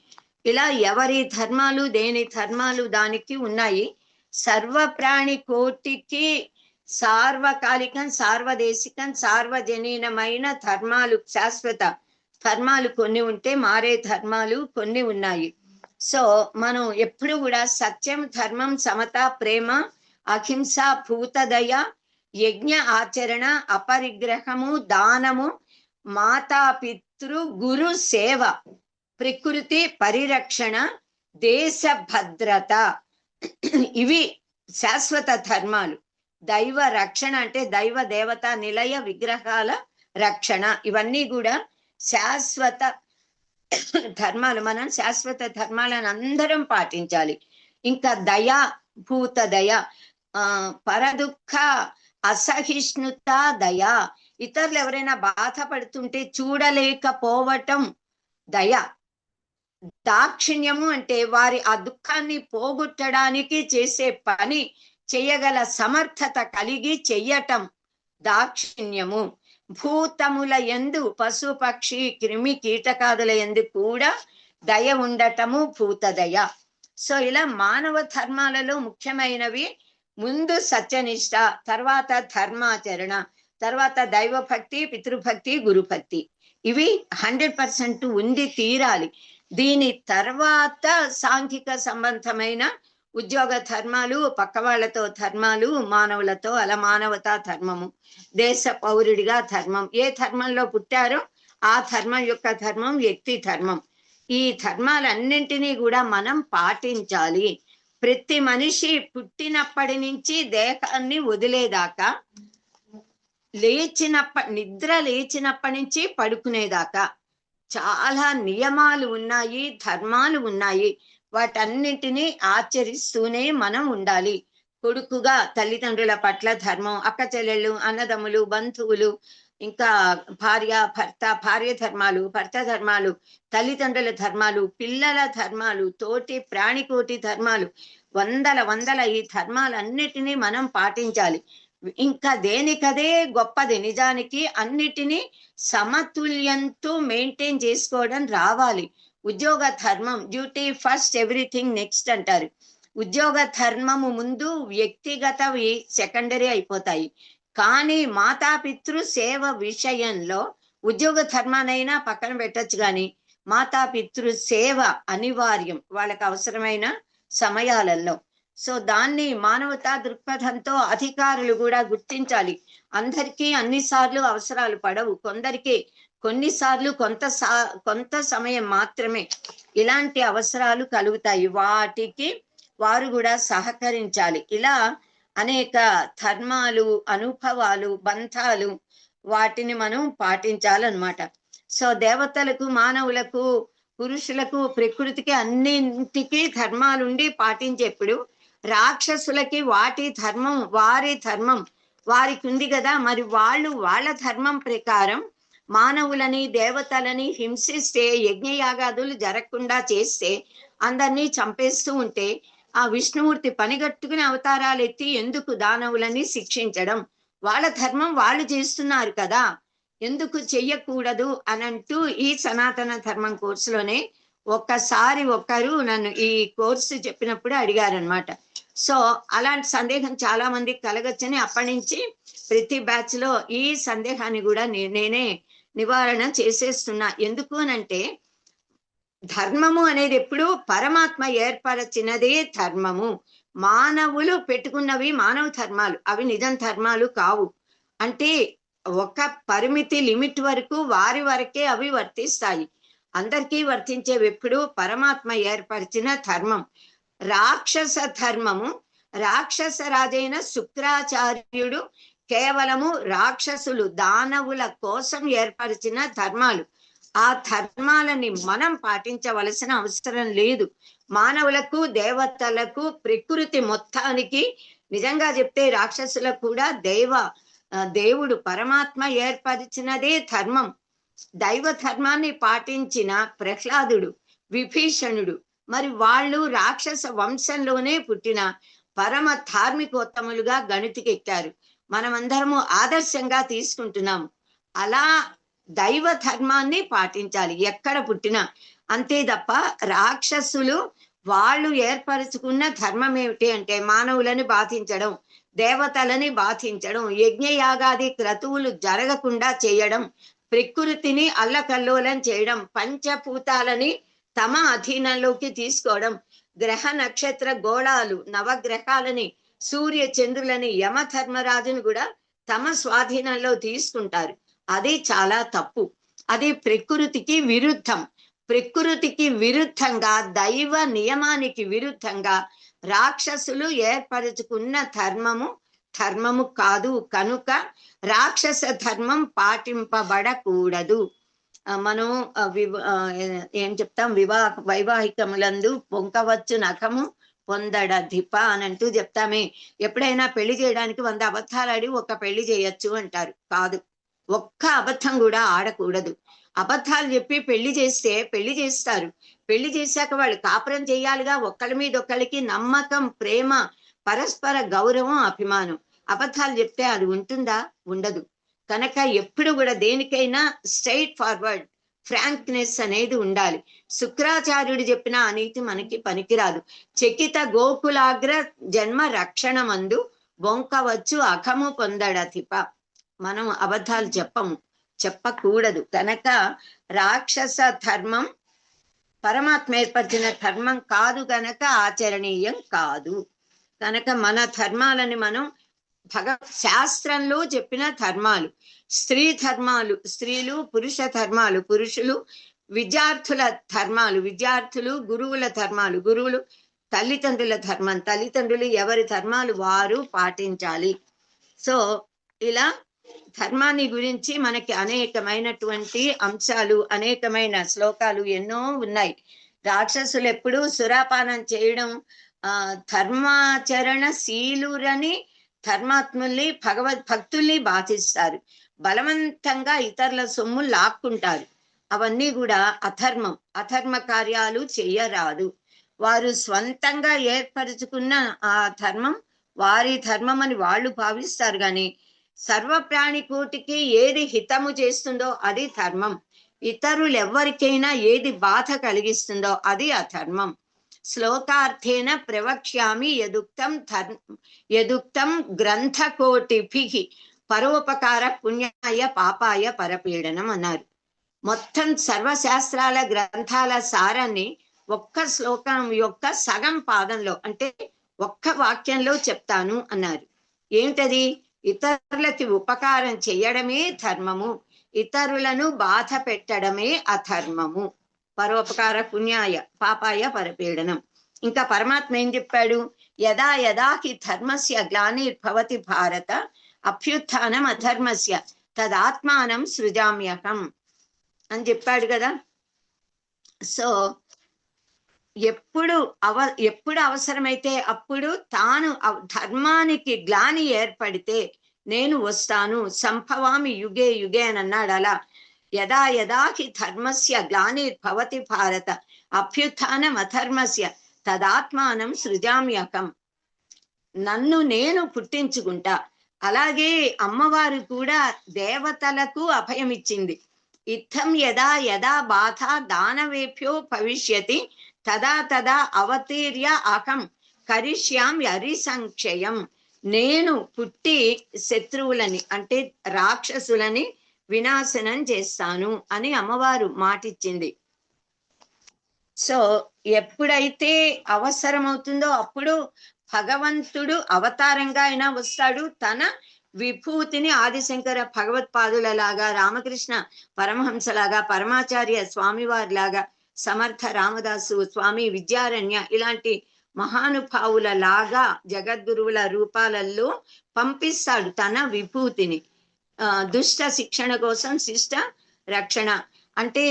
ఇలా ఎవరి ధర్మాలు దేని ధర్మాలు దానికి ఉన్నాయి. సర్వప్రాణి కోటికి సార్వకాలికం, సార్వదేశికం, సార్వజనీనమైన ధర్మాలు, శాశ్వత ధర్మాలు కొన్ని ఉంటే మారే ధర్మాలు కొన్ని ఉన్నాయి. సో మనం ఎప్పుడు కూడా సత్యం, ధర్మం, సమత, ప్రేమ, అహింస, భూతదయ, యజ్ఞ ఆచరణ, అపరిగ్రహము, దానము, మాతాపితృ గురు సేవ, ప్రకృతి పరిరక్షణ, దేశ భద్రత, ఇవి శాశ్వత ధర్మాలు. దైవ రక్షణ అంటే దైవ దేవత నిలయ విగ్రహాల రక్షణ, ఇవన్నీ కూడా శాశ్వత ధర్మాలు. మనం శాశ్వత ధర్మాలను అందరం పాటించాలి. ఇంకా దయ, భూత దయ, పరదుఃఖ అసహిష్ణుత దయ, ఇతరులు ఎవరైనా బాధపడుతుంటే చూడలేకపోవటం దయ. దాక్షిణ్యము అంటే వారి ఆ దుఃఖాన్ని పోగొట్టడానికి చేసే పని చేయగల సమర్థత కలిగి చెయ్యటం దాక్షిణ్యము. భూతముల యందు పశు పక్షి క్రిమి కీటకాదుల యందు కూడా దయ ఉండటము భూతదయ. సో ఇలా మానవ ధర్మాలలో ముఖ్యమైనవి ముందు సత్యనిష్ట, తర్వాత ధర్మాచరణ, తర్వాత దైవభక్తి, పితృభక్తి, గురుభక్తి. ఇవి 100% ఉండి తీరాలి. దీని తర్వాత సాంఘిక సంబంధమైన ఉద్యోగ ధర్మాలు, పక్క వాళ్ళతో ధర్మాలు, మానవులతో అలా మానవతా ధర్మము, దేశ పౌరుడిగా ధర్మం, ఏ ధర్మంలో పుట్టారో ఆ ధర్మం యొక్క ధర్మం వ్యక్తి ధర్మం. ఈ ధర్మాలన్నింటినీ కూడా మనం పాటించాలి. ప్రతి మనిషి పుట్టినప్పటి నుంచి దేహాన్ని వదిలేదాకా, నిద్ర లేచినప్పటి నుంచి పడుకునేదాకా చాలా నియమాలు ఉన్నాయి, ధర్మాలు ఉన్నాయి. వాటన్నింటినీ ఆచరిస్తూనే మనం ఉండాలి. కొడుకుగా తల్లిదండ్రుల పట్ల ధర్మం, అక్క చెల్లెళ్ళు, అన్నదమ్ములు, బంధువులు, ఇంకా భార్య ధర్మాలు, భర్త ధర్మాలు, తల్లిదండ్రుల ధర్మాలు, పిల్లల ధర్మాలు, తోటి ప్రాణికోటి ధర్మాలు, వందల ఈ ధర్మాలన్నిటినీ మనం పాటించాలి. ఇంకా దేనికదే గొప్పది. నిజానికి అన్నిటినీ సమతుల్యంతో మెయింటైన్ చేసుకోవడం రావాలి. ఉద్యోగ ధర్మం, డ్యూటీ ఫస్ట్, ఎవ్రీథింగ్ నెక్స్ట్ అంటారు. ఉద్యోగ ధర్మము ముందు, వ్యక్తిగతవి సెకండరీ అయిపోతాయి. కానీ మాతాపితృ సేవ విషయంలో ఉద్యోగ ధర్మానైనా పక్కన పెట్టచ్చు, కానీ మాతాపితృ సేవ అనివార్యం వాళ్ళకి అవసరమైన సమయాలలో. సో దాన్ని మానవతా దృక్పథంతో అధికారులు కూడా గుర్తించాలి. అందరికీ అన్నిసార్లు అవసరాలు పడవు, కొందరికి కొన్నిసార్లు కొంత సమయం మాత్రమే ఇలాంటి అవసరాలు కలుగుతాయి. వాటికి వారు కూడా సహకరించాలి. ఇలా అనేక ధర్మాలు, అనుభవాలు, బంధాలు, వాటిని మనం పాటించాలన్నమాట. సో దేవతలకు, మానవులకు, పురుషులకు, ప్రకృతికి అన్నింటికి ధర్మాలుండి పాటించేప్పుడు రాక్షసులకి వారి ధర్మం వారికి ఉంది కదా, మరి వాళ్ళ ధర్మం ప్రకారం మానవులని, దేవతలని హింసిస్తే, యజ్ఞయాగాదులు జరగకుండా చేస్తే, అందరినీ చంపేస్తూ ఉంటే ఆ విష్ణుమూర్తి పనిగట్టుకుని అవతారాలు ఎత్తి ఎందుకు దానవులని శిక్షించడం? వాళ్ళ ధర్మం వాళ్ళు చేస్తున్నారు కదా, ఎందుకు చెయ్యకూడదు అనంటూ ఈ సనాతన ధర్మం కోర్సులోనే ఒక్కసారి ఒకరు నన్ను ఈ కోర్సు చెప్పినప్పుడు అడిగారనమాట. సో అలాంటి సందేహం చాలా మందికి కలగచ్చని అప్పటి నుంచి ప్రతి బ్యాచ్ లో ఈ సందేహాన్ని కూడా నేనే నివారణ చేసేస్తున్నా. ఎందుకు అనంటే ధర్మము అనేది ఎప్పుడు పరమాత్మ ఏర్పరచినదే ధర్మము. మానవులు పెట్టుకున్నవి మానవ ధర్మాలు, అవి నిజం ధర్మాలు కావు. అంటే ఒక పరిమితి లిమిట్ వరకు వారి వరకే అవి వర్తిస్తాయి. అందరికీ వర్తించేవి ఎప్పుడు పరమాత్మ ఏర్పరిచిన ధర్మం. రాక్షస ధర్మము, రాక్షస రాజైన శుక్రాచార్యుడు కేవలము రాక్షసులు, దానవుల కోసం ఏర్పరిచిన ధర్మాలు. ఆ ధర్మాలని మనం పాటించవలసిన అవసరం లేదు. మానవులకు, దేవతలకు, ప్రకృతి మొత్తానికి, నిజంగా చెప్తే రాక్షసులకు కూడా దేవుడు పరమాత్మ ఏర్పరిచినదే ధర్మం. దైవ ధర్మాన్ని పాటించిన ప్రహ్లాదుడు, విభీషణుడు, మరి వాళ్ళు రాక్షస వంశంలోనే పుట్టిన పరమ ధార్మికోత్తములుగా గణితికెక్కారు. మనమందరము ఆదర్శంగా తీసుకుంటున్నాము. అలా దైవ ధర్మాన్ని పాటించాలి ఎక్కడ పుట్టినా. అంతే తప్ప రాక్షసులు వాళ్ళు ఏర్పరచుకున్న ధర్మం ఏమిటి అంటే మానవులని బాధించడం, దేవతలని బాధించడం, యజ్ఞయాగాది క్రతువులు జరగకుండా చేయడం, ప్రకృతిని అల్లకల్లోలం చేయడం, పంచభూతాలని తమ అధీనంలోకి తీసుకోవడం, గ్రహ నక్షత్ర గోళాలు, నవగ్రహాలని, సూర్య చంద్రులని, యమధర్మరాజును కూడా తమ స్వాధీనంలో తీసుకుంటారు. అది చాలా తప్పు. అది ప్రకృతికి విరుద్ధం. ప్రకృతికి విరుద్ధంగా, దైవ నియమానికి విరుద్ధంగా రాక్షసులు ఏర్పరచుకున్న ధర్మము కాదు. కనుక రాక్షస ధర్మం పాటింపబడకూడదు. మనం ఏం చెప్తాం, వైవాహికములందు పొంకవచ్చు నఖము పొందడ ధిప అని అంటూ చెప్తామే. ఎప్పుడైనా పెళ్లి చేయడానికి 100 అబద్ధాలు ఆడి ఒక పెళ్లి చేయొచ్చు అంటారు. కాదు, ఒక్క అబద్ధం కూడా ఆడకూడదు. అబద్ధాలు చెప్పి పెళ్లి చేస్తే పెళ్లి చేస్తారు. పెళ్లి చేశాక వాళ్ళు కాపురం చేయాలిగా. ఒకళ్ళ మీద ఒకళ్ళకి నమ్మకం, ప్రేమ, పరస్పర గౌరవం, అభిమానం. అబద్ధాలు చెప్తే అది ఉంటుందా? ఉండదు. కనుక ఎప్పుడు కూడా దేనికైనా స్ట్రైట్ ఫార్వర్డ్, ఫ్రాంక్నెస్ అనేది ఉండాలి. శుక్రాచార్యుడు చెప్పిన అనీతి మనకి పనికిరాదు. చకిత గోకులాగ్ర జన్మ రక్షణమందు బొంకవచ్చు అఖము పొందడతిప. మనం అబద్ధాలు చెప్పకూడదు. కనుక రాక్షస ధర్మం పరమాత్మ ఏర్పరిచిన ధర్మం కాదు గనక ఆచరణీయం కాదు. కనుక మన ధర్మాలని మనం శాస్త్రంలో చెప్పిన ధర్మాలు, స్త్రీ ధర్మాలు స్త్రీలు, పురుష ధర్మాలు పురుషులు, విద్యార్థుల ధర్మాలు విద్యార్థులు, గురువుల ధర్మాలు గురువులు, తల్లిదండ్రుల ధర్మం తల్లిదండ్రులు, ఎవరి ధర్మాలు వారు పాటించాలి. సో ఇలా ధర్మాన్ని గురించి మనకి అనేకమైనటువంటి అంశాలు, అనేకమైన శ్లోకాలు ఎన్నో ఉన్నాయి. రాక్షసులు ఎప్పుడూ సురాపానం చేయడం, ధర్మాచరణ శీలురని ధర్మాత్ముల్ని భక్తుల్ని బాధిస్తారు, బలవంతంగా ఇతరుల సొమ్ము లాక్కుంటారు. అవన్నీ కూడా అధర్మం. అధర్మ కార్యాలు చెయ్యరాదు. వారు స్వంతంగా ఏర్పరచుకున్న ఆ ధర్మం వారి ధర్మం అని వాళ్ళు భావిస్తారు. కానీ సర్వప్రాణి కోటికి ఏది హితము చేస్తుందో అది ధర్మం. ఇతరులు ఎవరికైనా ఏది బాధ కలిగిస్తుందో అది అధర్మం. శ్లోకార్థేన ప్రవక్ష్యామి యదుక్తం గ్రంథకోటిభిః పరోపకార పుణ్యాయ పాపాయ పరపీడనం అన్నారు. మొత్తం సర్వశాస్త్రాల గ్రంథాల సారాన్ని ఒక్క శ్లోకం యొక్క సగం పాదంలో, అంటే ఒక్క వాక్యంలో చెప్తాను అన్నారు. ఏంటది? ఇతరులకి ఉపకారం చేయడమే ధర్మము, ఇతరులను బాధ పెట్టడమే అధర్మము. పరోపకార పుణ్యాయ పాపాయ పరపీడనం. ఇంకా పరమాత్మ ఏం చెప్పాడు? యదా యదా హి ధర్మస్య గ్లానిర్భవతి భారత అభ్యుత్థానం అధర్మస్య తదాత్మానం సృజామ్యహం అని చెప్పాడు కదా. సో ఎప్పుడు అవసరమైతే అప్పుడు తాను ధర్మానికి గ్లాని ఏర్పడితే నేను వస్తాను, సంభవామి యుగే యుగే అని అన్నాడు. అలా యదా యదా హి ధర్మస్య గ్లానిర్భవతి భారత అభ్యుత్థానం అధర్మస్య తదాత్మానం సృజామ్యహం. నన్ను నేను పుట్టించుకుంటా. అలాగే అమ్మవారు కూడా దేవతలకు అభయం ఇచ్చింది. ఇత్థం యదా యదా బాధ దానవేభ్యో భవిష్యతి తదా తదా అవతీర్య అహం కరిష్యామి హరిసంక్షయం. నేను పుట్టి శత్రువులని అంటే రాక్షసులని వినాశనం చేస్తాను అని అమ్మవారు మాటిచ్చింది. సో ఎప్పుడైతే అవసరమవుతుందో అప్పుడు భగవంతుడు అవతారంగా అయినా వస్తాడు. తన విభూతిని ఆదిశంకర భగవత్పాదులలాగా, రామకృష్ణ పరమహంసలాగా, పరమాచార్య స్వామివారి లాగా, సమర్థ రామదాసు, స్వామి విద్యారణ్య ఇలాంటి మహానుభావుల లాగా జగద్గురువుల రూపాలలో పంపిస్తాడు తన విభూతిని. దుష్ట శిక్షణ కోసం శిష్ట రక్షణ. అంటే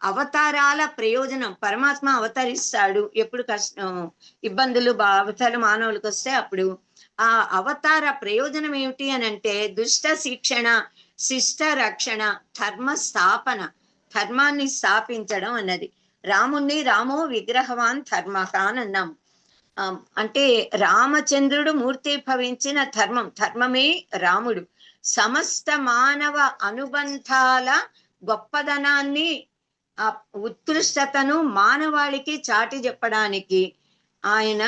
అవతారాల ప్రయోజనం, పరమాత్మ అవతరిస్తాడు ఎప్పుడు ఇబ్బందులు బాధలు మానవులకు వస్తే అప్పుడు ఆ అవతార ప్రయోజనం ఏమిటి అని అంటే దుష్ట శిక్షణ, శిష్ట రక్షణ, ధర్మ స్థాపన, ధర్మాన్ని స్థాపించడం అన్నది. రాముణ్ణి రామో విగ్రహవాన్ ధర్మః అని అన్నాం. అంటే రామచంద్రుడు మూర్తి భవించిన ధర్మం, ధర్మమే రాముడు. సమస్త మానవ అనుబంధాల గొప్పదనాన్ని, ఆ ఉత్కృష్టతను మానవాళికి చాటి చెప్పడానికి ఆయన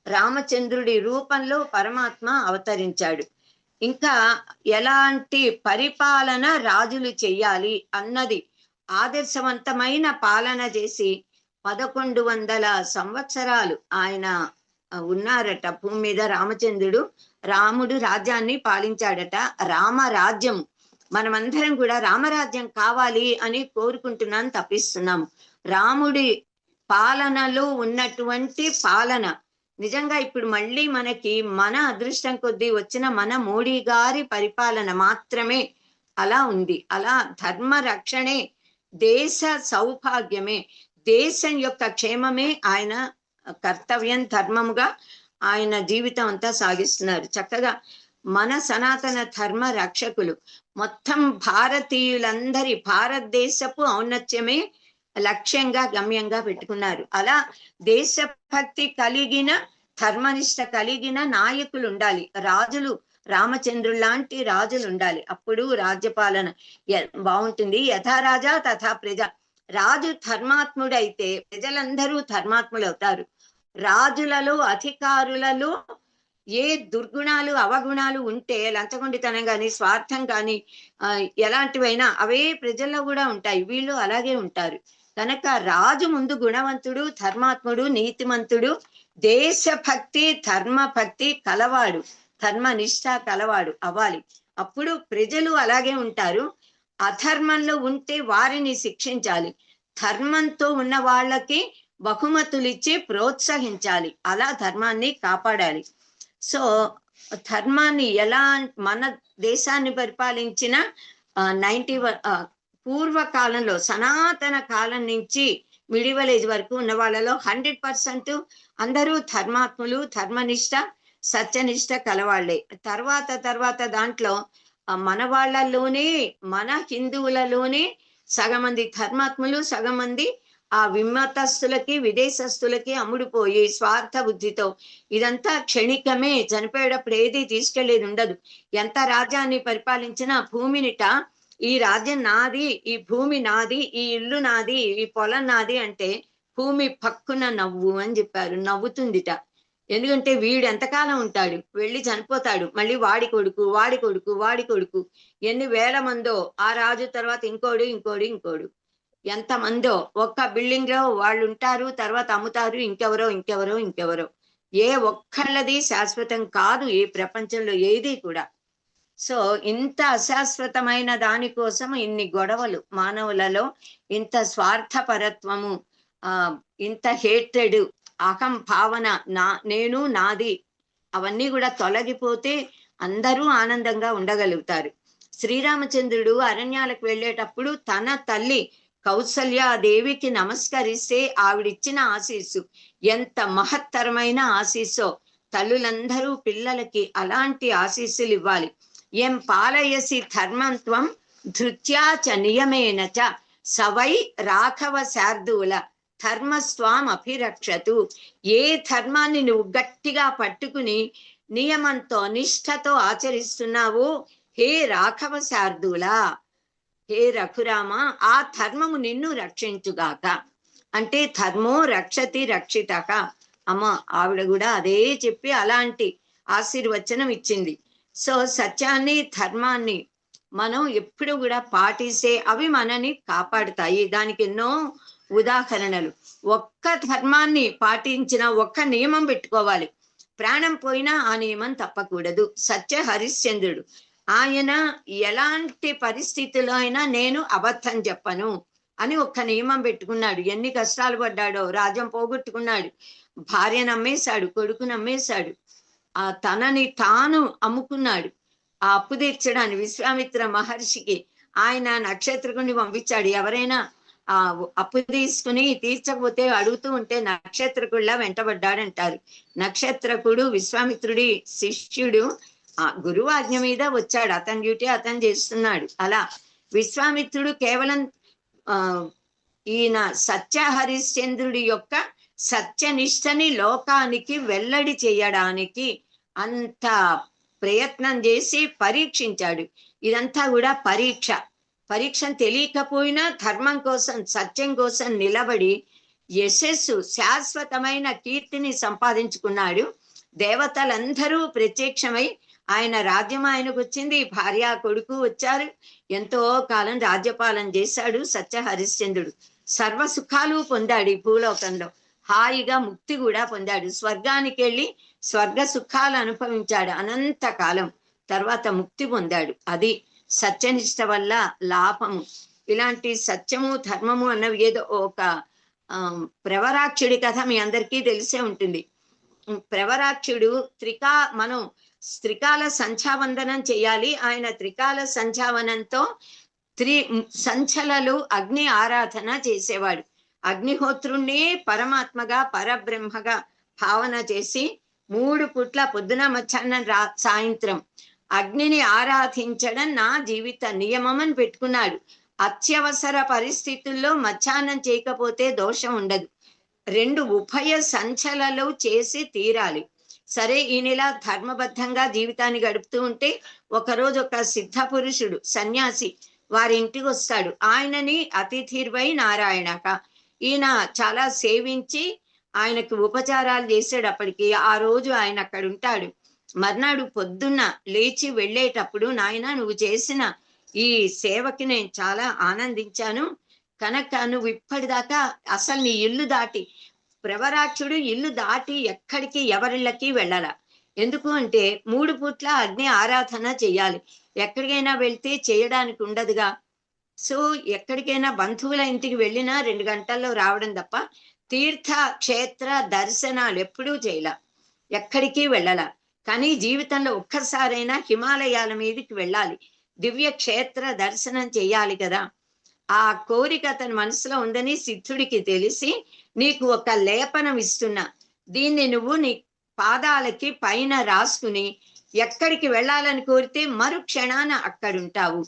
రామచంద్రుడి రూపంలో పరమాత్మ అవతరించాడు. ఇంకా ఎలాంటి పరిపాలన రాజులు చెయ్యాలి అన్నది ఆదర్శవంతమైన పాలన చేసి 1100 సంవత్సరాలు ఆయన ఉన్నారట భూమి మీద. రాముడు రాజ్యాన్ని పాలించాడట. రామరాజ్యం. మనమందరం కూడా రామరాజ్యం కావాలి అని కోరుకుంటున్నాం, తప్పిస్తున్నాం. రాముడి పాలనలో ఉన్నటువంటి పాలన నిజంగా ఇప్పుడు మళ్ళీ మనకి మన అదృష్టం కొద్దీ వచ్చిన మన మోడీ గారి పరిపాలన మాత్రమే అలా ఉంది. అలా ధర్మ రక్షణే, దేశ సౌభాగ్యమే, దేశం యొక్క క్షేమమే ఆయన కర్తవ్యం, ధర్మముగా ఆయన జీవితం అంతా సాగిస్తున్నారు. చక్కగా మన సనాతన ధర్మ రక్షకులు మొత్తం భారతీయులందరి భారతదేశపు ఔన్నత్యమే లక్ష్యంగా గమ్యంగా పెట్టుకున్నారు. అలా దేశభక్తి కలిగిన, ధర్మనిష్ట కలిగిన నాయకులు ఉండాలి. రాజులు, రామచంద్రుడు లాంటి రాజులు ఉండాలి. అప్పుడు రాజ్యపాలన బాగుంటుంది. యథా రాజా తథా ప్రజ. రాజు ధర్మాత్ముడైతే ప్రజలందరూ ధర్మాత్ములు అవుతారు. రాజులలో, అధికారులలో ఏ దుర్గుణాలు, అవగుణాలు ఉంటే, లంచగొండితనం కానీ, స్వార్థం కానీ, ఎలాంటివైనా అవే ప్రజల్లో కూడా ఉంటాయి. వీళ్ళు అలాగే ఉంటారు. కనుక రాజు ముందు గుణవంతుడు, ధర్మాత్ముడు, నీతిమంతుడు, దేశభక్తి ధర్మభక్తి కలవాడు, ధర్మనిష్ట కలవాడు అవ్వాలి. అప్పుడు ప్రజలు అలాగే ఉంటారు. అధర్మంలో ఉంటే వారిని శిక్షించాలి, ధర్మంతో ఉన్న వాళ్ళకి బహుమతులు ఇచ్చి ప్రోత్సహించాలి, అలా ధర్మాన్ని కాపాడాలి. సో ధర్మాన్ని ఎలా మన దేశాన్ని పరిపాలించిన 91 పూర్వకాలంలో సనాతన కాలం నుంచి మిడివల్ ఏజ్ వరకు ఉన్న వాళ్ళలో 100% అందరూ ధర్మాత్ములు, ధర్మనిష్ట, సత్యనిష్ట కలవాళ్లే. తర్వాత దాంట్లో మన వాళ్ళలోనే, మన హిందువులలోనే సగం మంది ధర్మాత్ములు, సగం మంది ఆ విమతస్తులకి, విదేశస్తులకి అమ్ముడుపోయి స్వార్థ బుద్ధితో. ఇదంతా క్షణికమే, చనిపోయేటప్పుడు ఏది తీసుకెళ్లేది ఉండదు. ఎంత రాజ్యాన్ని పరిపాలించినా భూమినిట ఈ రాజ్యం నాది, ఈ భూమి నాది, ఈ ఇల్లు నాది, ఈ పొలం నాది అంటే భూమి పక్కున నవ్వు అని చెప్పారు, నవ్వుతుందిట. ఎందుకంటే వీడు ఎంతకాలం ఉంటాడు, వెళ్ళి చనిపోతాడు, మళ్ళీ వాడి కొడుకు, వాడి కొడుకు, వాడి కొడుకు, ఎన్ని వేల మందో, ఆ రాజు తర్వాత ఇంకోడు ఎంతమందో ఒక్క బిల్డింగ్ లో వాళ్ళు ఉంటారు, తర్వాత అమ్ముతారు, ఇంకెవరో. ఏ ఒక్కళ్ళది శాశ్వతం కాదు ఈ ప్రపంచంలో ఏది కూడా. సో ఇంత అశాశ్వతమైన దానికోసం ఇన్ని గొడవలు మానవులలో, ఇంత స్వార్థపరత్వము, ఇంత హేట్రెడ్, అహం భావన, నేను నాది, అవన్నీ కూడా తొలగిపోతే అందరూ ఆనందంగా ఉండగలుగుతారు. శ్రీరామచంద్రుడు అరణ్యాలకు వెళ్ళేటప్పుడు తన తల్లి కౌసల్యాదేవికి నమస్కరిస్తే ఆవిడిచ్చిన ఆశీస్సు ఎంత మహత్తరమైన ఆశీస్సో. తల్లులందరూ పిల్లలకి అలాంటి ఆశీస్సులు ఇవ్వాలి. ఎం పాలయసి ధర్మంత్వం ధృత్యా చ నియమేన చ సవై రాఘవ శార్దూల ధర్మస్వాం అభిరక్షతు. ఏ ధర్మాన్ని నువ్వు గట్టిగా పట్టుకుని నియమంతో నిష్ఠతో ఆచరిస్తున్నావో, హే రాఘవ శార్దూల, హే రఘురామ, ఆ ధర్మము నిన్ను రక్షించుగాక. అంటే ధర్మో రక్షతి రక్షితః. అమ్మ ఆవిడ కూడా అదే చెప్పి అలాంటి ఆశీర్వచనం ఇచ్చింది. సో సత్యాన్ని, ధర్మాన్ని మనం ఎప్పుడు కూడా పాటిస్తే అవి మనని కాపాడుతాయి. దానికి ఎన్నో ఉదాహరణలు. ఒక్క ధర్మాన్ని పాటించిన ఒక్క నియమం పెట్టుకోవాలి, ప్రాణం పోయినా ఆ నియమం తప్పకూడదు. సత్య హరిశ్చంద్రుడు ఆయన ఎలాంటి పరిస్థితుల్లో అయినా నేను అబద్ధం చెప్పను అని ఒక్క నియమం పెట్టుకున్నాడు. ఎన్ని కష్టాలు పడ్డాడో, రాజ్యం పోగొట్టుకున్నాడు, భార్యను అమ్మేశాడు, కొడుకును అమ్మేశాడు, తనని తాను అమ్ముకున్నాడు. ఆ అప్పు తీర్చడానికి విశ్వామిత్ర మహర్షికి ఆయన నక్షత్రకుని పంపించాడు. ఎవరైనా ఆ అప్పు తీసుకుని తీర్చకపోతే అడుగుతూ ఉంటే నక్షత్రకుడిలా వెంటబడ్డాడంటారు. నక్షత్రకుడు విశ్వామిత్రుడి శిష్యుడు, ఆ గురువు ఆజ్ఞ మీద వచ్చాడు, అతని డ్యూటీ అతను చేస్తున్నాడు. అలా విశ్వామిత్రుడు కేవలం ఈయన సత్య హరిశ్చంద్రుడి యొక్క సత్యనిష్టని లోకానికి వెల్లడి చేయడానికి అంత ప్రయత్నం చేసి పరీక్షించాడు. ఇదంతా కూడా పరీక్ష తెలియకపోయినా ధర్మం కోసం, సత్యం కోసం నిలబడి యశస్సు, శాశ్వతమైన కీర్తిని సంపాదించుకున్నాడు. దేవతలందరూ ప్రత్యక్షమై ఆయన రాజ్యం ఆయనకు వచ్చింది, భార్య కొడుకు వచ్చారు, ఎంతో కాలం రాజ్యపాలన చేశాడు సత్య హరిశ్చంద్రుడు. సర్వ సుఖాలు పొందాడు ఈ భూలోకంలో, హాయిగా ముక్తి కూడా పొందాడు. స్వర్గానికి వెళ్ళి స్వర్గ సుఖాలు అనుభవించాడు అనంతకాలం, తర్వాత ముక్తి పొందాడు. అది సత్యనిష్ట వల్ల లాభము. ఇలాంటి సత్యము, ధర్మము అన్నవి ఏదో ఒక ప్రవరాక్షుడి కథ మీ అందరికీ తెలిసే ఉంటుంది. ప్రవరాక్షుడు మనం త్రికాల సంధ్యావందనం చేయాలి. ఆయన త్రికాల సంధ్యావనంతో సంచలలు అగ్ని ఆరాధన చేసేవాడు. అగ్నిహోత్రుణ్ణి పరమాత్మగా, పరబ్రహ్మగా భావన చేసి 3 పూట్ల పొద్దున, మధ్యాహ్నం, సాయంత్రం అగ్నిని ఆరాధించడం నా జీవిత నియమం అని పెట్టుకున్నాడు. అత్యవసర పరిస్థితుల్లో మధ్యాహ్నం చేయకపోతే దోషం ఉండదు. 2 ఉభయ సంచలలో చేసి తీరాలి. సరే ఈయనలా ధర్మబద్ధంగా జీవితాన్ని గడుపుతూ ఉంటే ఒకరోజు ఒక సిద్ధ పురుషుడు సన్యాసి వారి ఇంటికి వస్తాడు. ఆయనని అతిథిర్వై నారాయణక, ఈయన చాలా సేవించి ఆయనకు ఉపచారాలు చేసేటప్పటికి ఆ రోజు ఆయన అక్కడ ఉంటాడు. మర్నాడు పొద్దున్న లేచి వెళ్ళేటప్పుడు, నాయన నువ్వు చేసిన ఈ సేవకి నేను చాలా ఆనందించాను, కనుక నువ్వు ఇప్పటిదాకా అసలు నీ ఇల్లు దాటి, ప్రవరాక్షుడు ఇల్లు దాటి ఎక్కడికి ఎవరిళ్ళకి వెళ్ళాల. ఎందుకు అంటే 3 పూట్ల అగ్ని ఆరాధన చెయ్యాలి. ఎక్కడికైనా వెళ్తే చేయడానికి ఉండదుగా. సో ఎక్కడికైనా బంధువుల ఇంటికి వెళ్ళినా 2 గంటల్లో రావడం తప్ప తీర్థ క్షేత్ర దర్శనాలు ఎప్పుడూ చేయలా, ఎక్కడికి వెళ్ళాల. కానీ జీవితంలో ఒక్కసారైనా హిమాలయాల మీదకి వెళ్ళాలి, దివ్య క్షేత్ర దర్శనం చెయ్యాలి కదా. ఆ కోరిక అతని మనసులో ఉందని సిద్ధుడికి తెలిసి, నీకు ఒక లేపనం ఇస్తున్నా, దీన్ని నువ్వు నీ పాదాలకి పైన రాసుకుని ఎక్కడికి వెళ్ళాలని కోరితే మరుక్షణాన అక్కడుంటావు.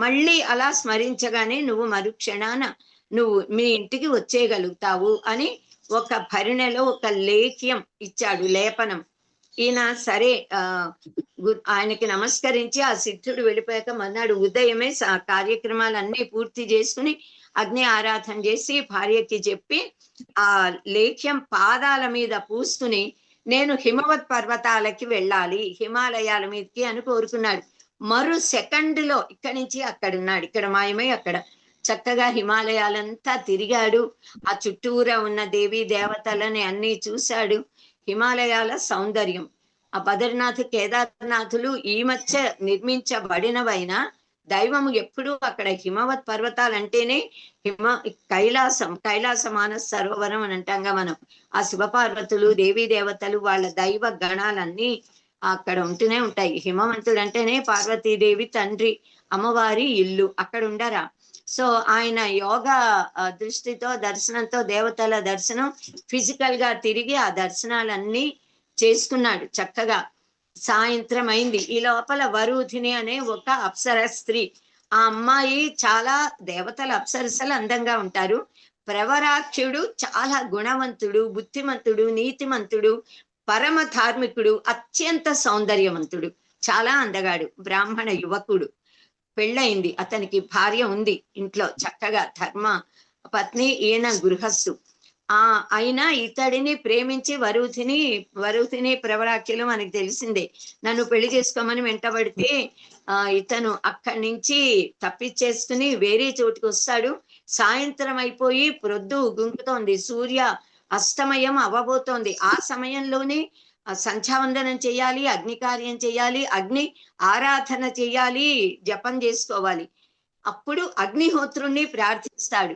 మళ్ళీ అలా స్మరించగానే నువ్వు మరుక్షణాన నువ్వు మీ ఇంటికి వచ్చేయగలుగుతావు అని ఒక భరిణెలో ఒక లేఖ్యం ఇచ్చాడు, లేపనం. ఈయన సరే ఆయనకి నమస్కరించి ఆ సిద్ధుడు వెళ్ళిపోయాక మన్నాడు ఉదయమే కార్యక్రమాలన్నీ పూర్తి చేసుకుని అగ్ని ఆరాధన చేసి భార్యకి చెప్పి ఆ లేఖ్యం పాదాల మీద పూసుకుని నేను హిమవత్ పర్వతాలకి వెళ్ళాలి, హిమాలయాల మీదకి అని కోరుకున్నాడు. మరో సెకండ్ లో ఇక్కడి నుంచి అక్కడున్నాడు, ఇక్కడ మాయమై అక్కడ చక్కగా హిమాలయాలంతా తిరిగాడు. ఆ చుట్టూరా ఉన్న దేవీ దేవతలని అన్ని చూశాడు. హిమాలయాల సౌందర్యం, ఆ బద్రీనాథ్ కేదార్నాథులు ఈ మధ్య నిర్మించబడినవైనా దైవము ఎప్పుడూ అక్కడ హిమవత్ పర్వతాలంటేనే కైలాస మానస సరోవరం అని అంటాంగా మనం. ఆ శివపార్వతులు దేవీ దేవతలు వాళ్ళ దైవ గణాలన్నీ అక్కడ ఉంటూనే ఉంటాయి. హిమవంతుడు అంటేనే పార్వతీదేవి తండ్రి అమ్మవారి ఇల్లు, అక్కడ ఉండరా. సో ఆయన యోగా దృష్టితో దర్శనంతో దేవతల దర్శనం ఫిజికల్ గా తిరిగి ఆ దర్శనాలన్నీ చేసుకున్నాడు చక్కగా. సాయంత్రం అయింది. ఈ లోపల వరూధిని అనే ఒక అప్సర స్త్రీ, ఆ అమ్మాయి చాలా దేవతల అప్సరసలు అందంగా ఉంటారు. ప్రవరాక్షుడు చాలా గుణవంతుడు, బుద్ధిమంతుడు, నీతిమంతుడు, పరమ ధార్మికుడు, అత్యంత సౌందర్యవంతుడు, చాలా అందగాడు, బ్రాహ్మణ యువకుడు. పెళ్ళయింది, అతనికి భార్య ఉంది ఇంట్లో చక్కగా, ధర్మ పత్ని, ఈయన గృహస్థు. అయినా ఇతడిని ప్రేమించి వరూధిని ప్రవరాఖ్యులు మనకి తెలిసిందే, నన్ను పెళ్లి చేసుకోమని వెంటబడితే ఇతను అక్కడి నుంచి తప్పించేసుకుని వేరే చోటుకు వస్తాడు. సాయంత్రం అయిపోయి ప్రొద్దు గుంకుతోంది, సూర్య అస్తమయం అవ్వబోతోంది. ఆ సమయంలోనే సంధ్యావందనం చేయాలి, అగ్ని కార్యం చేయాలి, అగ్ని ఆరాధన చేయాలి, జపం చేసుకోవాలి. అప్పుడు అగ్నిహోత్రుణ్ణి ప్రార్థిస్తాడు.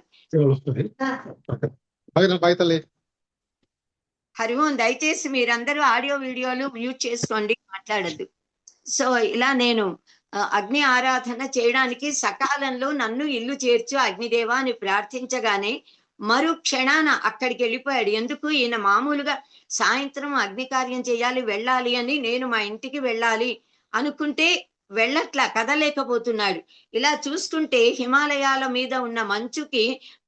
హరి ఓం. దయచేసి మీరందరూ ఆడియో వీడియోలు మ్యూట్ చేసుకోండి, మాట్లాడద్దు. సో ఇలా నేను అగ్ని ఆరాధన చేయడానికి సకాలంలో నన్ను ఇల్లు చేర్చు అగ్నిదేవా అని ప్రార్థించగానే మరు క్షణాన అక్కడికి వెళ్ళిపోయాడు. ఎందుకు, ఈయన మామూలుగా సాయంత్రం అగ్ని కార్యం చేయాలి, వెళ్ళాలి అని, నేను మా ఇంటికి వెళ్ళాలి అనుకుంటే వెళ్ళట్లా, కదలేకపోతున్నాడు. ఇలా చూసుకుంటే హిమాలయాల మీద ఉన్న మంచుకి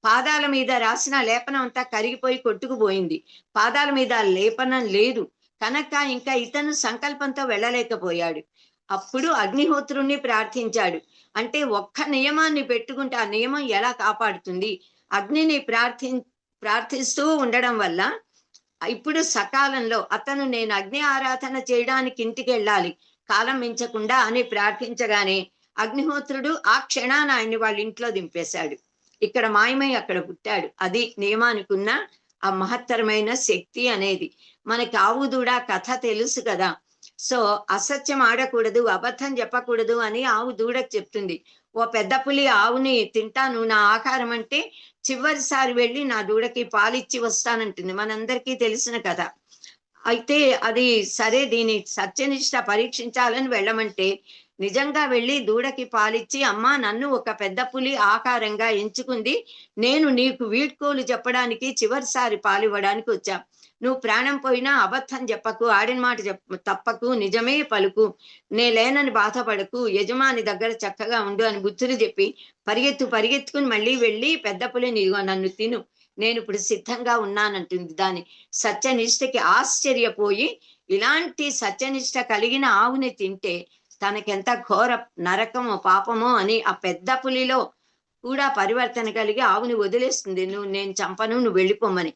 పాదాల మీద రాసిన లేపనం అంతా కరిగిపోయి కొట్టుకుపోయింది. పాదాల మీద లేపనం లేదు కనుక ఇంకా ఇతను సంకల్పంతో వెళ్ళలేకపోయాడు. అప్పుడు అగ్నిహోత్రుణ్ణి ప్రార్థించాడు. అంటే ఒక్క నియమాన్ని పెట్టుకుంటే ఆ నియమం ఎలా కాపాడుతుంది? అగ్నిని ప్రార్థిస్తూ ఉండడం వల్ల ఇప్పుడు సకాలంలో అతను నేను అగ్ని ఆరాధన చేయడానికి ఇంటికి వెళ్ళాలి కాలం మించకుండా అని ప్రార్థించగానే అగ్నిహోత్రుడు ఆ క్షణాన ఆయన్ని వాళ్ళ ఇంట్లో దింపేశాడు. ఇక్కడ మాయమై అక్కడ పుట్టాడు. అది నియమానికి ఉన్న ఆ మహత్తరమైన శక్తి అనేది. మనకి ఆవు దూడ కథ తెలుసు కదా. సో అసత్యం ఆడకూడదు, అబద్ధం చెప్పకూడదు అని ఆవు దూడకు చెప్తుంది. ఓ పెద్ద పులి ఆవుని తింటాను నా ఆహారం అంటే చివరిసారి వెళ్ళి నా దూడకి పాలిచ్చి వస్తానంటుంది, మనందరికీ తెలిసిన కథ. అయితే అది సరే, దీని సత్యనిష్ట పరీక్షించాలని వెళ్ళమంటే నిజంగా వెళ్ళి దూడకి పాలిచ్చి, అమ్మా నన్ను ఒక పెద్ద పులి ఆకారంగా ఎంచుకుంది, నేను నీకు వీడ్కోలు చెప్పడానికి చివరిసారి పాలివ్వడానికి వచ్చా, నువ్వు ప్రాణం పోయినా అబద్ధం చెప్పకు, ఆడిన మాట తప్పకు, నిజమే పలుకు, నే లేనని బాధపడకు, యజమాని దగ్గర చక్కగా ఉండు అని బుద్ధులు చెప్పి పరిగెత్తుకుని మళ్ళీ వెళ్ళి పెద్ద పులిని నన్ను తిను, నేను ఇప్పుడు సిద్ధంగా ఉన్నానంటుంది. దాని సత్యనిష్టకి ఆశ్చర్యపోయి ఇలాంటి సత్యనిష్ట కలిగిన ఆవుని తింటే తనకెంత ఘోర నరకమో పాపమో అని ఆ పెద్ద పులిలో కూడా పరివర్తన కలిగి ఆవుని వదిలేస్తుంది. నేను చంపను, నువ్వు వెళ్ళిపోమని.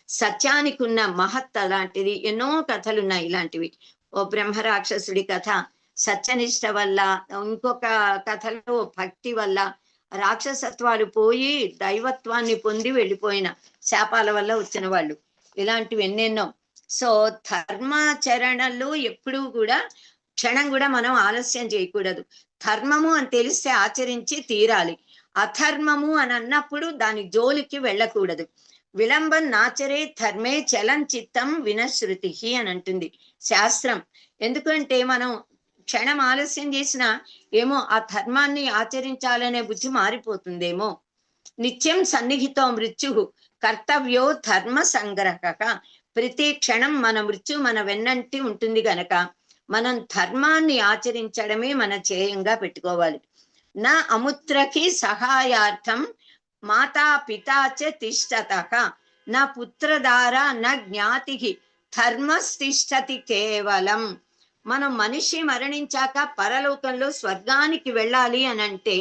సత్యానికి ఉన్న మహత్త లాంటిది. ఎన్నో కథలున్నాయి ఇలాంటివి. ఓ బ్రహ్మరాక్షసుడి కథ సత్యనిష్ట వల్ల, ఇంకొక కథలో భక్తి వల్ల రాక్షసత్వాలు పోయి దైవత్వాన్ని పొంది వెళ్ళిపోయిన శాపాల వల్ల వచ్చిన వాళ్ళు, ఇలాంటివి ఎన్నెన్నో. సో ధర్మాచరణలు ఎప్పుడూ కూడా క్షణం కూడా మనం ఆలస్యం చేయకూడదు. ధర్మము అని తెలిస్తే ఆచరించి తీరాలి. అధర్మము అని అన్నప్పుడు దాని జోలికి వెళ్ళకూడదు. విలంబం నాచరే ధర్మే చలం చిత్తం వినశ్రుతి అని అంటుంది శాస్త్రం. ఎందుకంటే మనం క్షణం ఆలస్యం చేసినా ఏమో ఆ ధర్మాన్ని ఆచరించాలనే బుద్ధి మారిపోతుందేమో. నిత్యం సన్నిహితో మృత్యు కర్తవ్యో ధర్మ సంగ్రహక. ప్రతి క్షణం మన మృత్యు మన వెన్నంటి ఉంటుంది గనక మనం ధర్మాన్ని ఆచరించడమే మన ధ్యేయంగా పెట్టుకోవాలి. నా అముత్రకి సహాయార్థం మాతా పితాచ తిష్టతః నా పుత్రధార నా జ్ఞాతికి ధర్మస్తిష్టతి కేవలం. మనం మనిషి మరణించాక పరలోకంలో స్వర్గానికి వెళ్ళాలి అని అంటే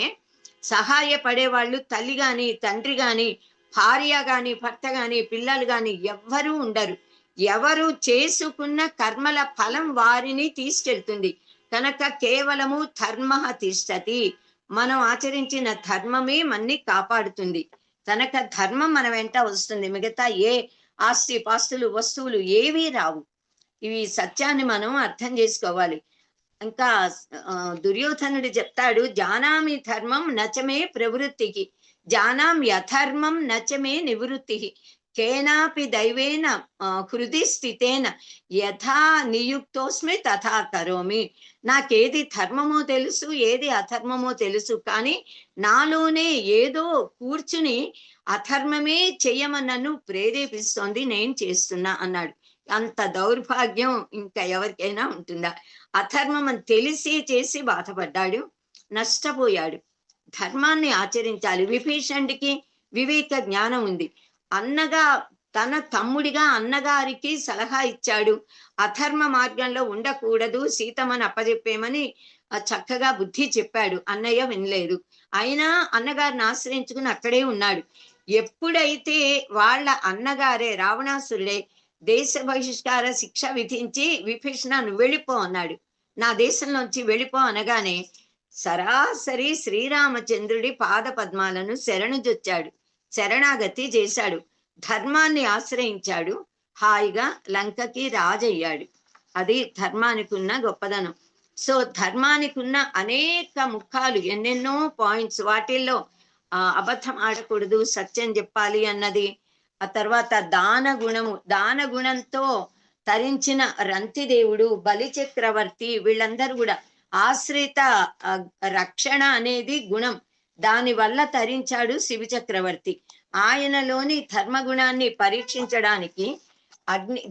సహాయపడే వాళ్ళు తల్లి గాని తండ్రి గాని భార్య గాని భర్త గాని పిల్లలు గాని ఎవ్వరూ ఉండరు. ఎవరు చేసుకున్న కర్మల ఫలం వారిని తీసుకెళ్తుంది కనుక కేవలము ధర్మ తిష్టతి. మనం ఆచరించిన ధర్మమే మన్ని కాపాడుతుంది కనుక ధర్మం మన వెంట వస్తుంది. మిగతా ఏ ఆస్తి పాస్తులు వస్తువులు ఏవీ రావు. ఇవి సత్యాన్ని మనం అర్థం చేసుకోవాలి. ఇంకా దుర్యోధనుడు చెప్తాడు, జానామి ధర్మం నచమే ప్రవృత్తికి జానామి అధర్మం నచమే నివృత్తి కేనాపి దైవేన హృది స్థితేన యథా నియుక్తోస్మి తథా కరోమి. నాకేది ధర్మమో తెలుసు ఏది అధర్మమో తెలుసు, కానీ నాలోనే ఏదో కూర్చుని అధర్మమే చెయ్యమని నన్ను ప్రేరేపిస్తోంది, నేను చేస్తున్నా అన్నాడు. అంత దౌర్భాగ్యం ఇంకా ఎవరికైనా ఉంటుందా? అధర్మం అని తెలిసి చేసి బాధపడ్డాడు, నష్టపోయాడు. ధర్మాన్ని ఆచరించాలి. విభీషణుడికి వివేక జ్ఞానం ఉంది. అన్నగా తన తమ్ముడిగా అన్నగారికి సలహా ఇచ్చాడు, అధర్మ మార్గంలో ఉండకూడదు, సీతమ్మని అప్పచెప్పేమని చక్కగా బుద్ధి చెప్పాడు. అన్నయ్య వినలేదు. అయినా అన్నగారిని ఆశ్రయించుకుని అక్కడే ఉన్నాడు. ఎప్పుడైతే వాళ్ళ అన్నగారే రావణాసురుడే దేశ బహిష్కార శిక్ష విధించి విభీషణ నువ్వు వెళ్ళిపో అన్నాడు, నా దేశంలోంచి వెళ్ళిపో అనగానే సరాసరి శ్రీరామచంద్రుడి పాద పద్మాలను శరణుజొచ్చాడు, శరణాగతి చేశాడు, ధర్మాన్ని ఆశ్రయించాడు, హాయిగా లంకకి రాజయ్యాడు. అది ధర్మానికి ఉన్న గొప్పదనం. సో ధర్మానికి ఉన్న అనేక ముఖాలు, ఎన్నెన్నో పాయింట్స్. వాటిల్లో అబద్ధం ఆడకూడదు, సత్యం చెప్పాలి అన్నది. ఆ తర్వాత దాన గుణము, దాన గుణంతో తరించిన రంతిదేవుడు, బలి చక్రవర్తి, వీళ్ళందరూ కూడా ఆశ్రిత రక్షణ అనేది గుణం, దాని వల్ల తరించాడు శివ చక్రవర్తి. ఆయనలోని ధర్మగుణాన్ని పరీక్షించడానికి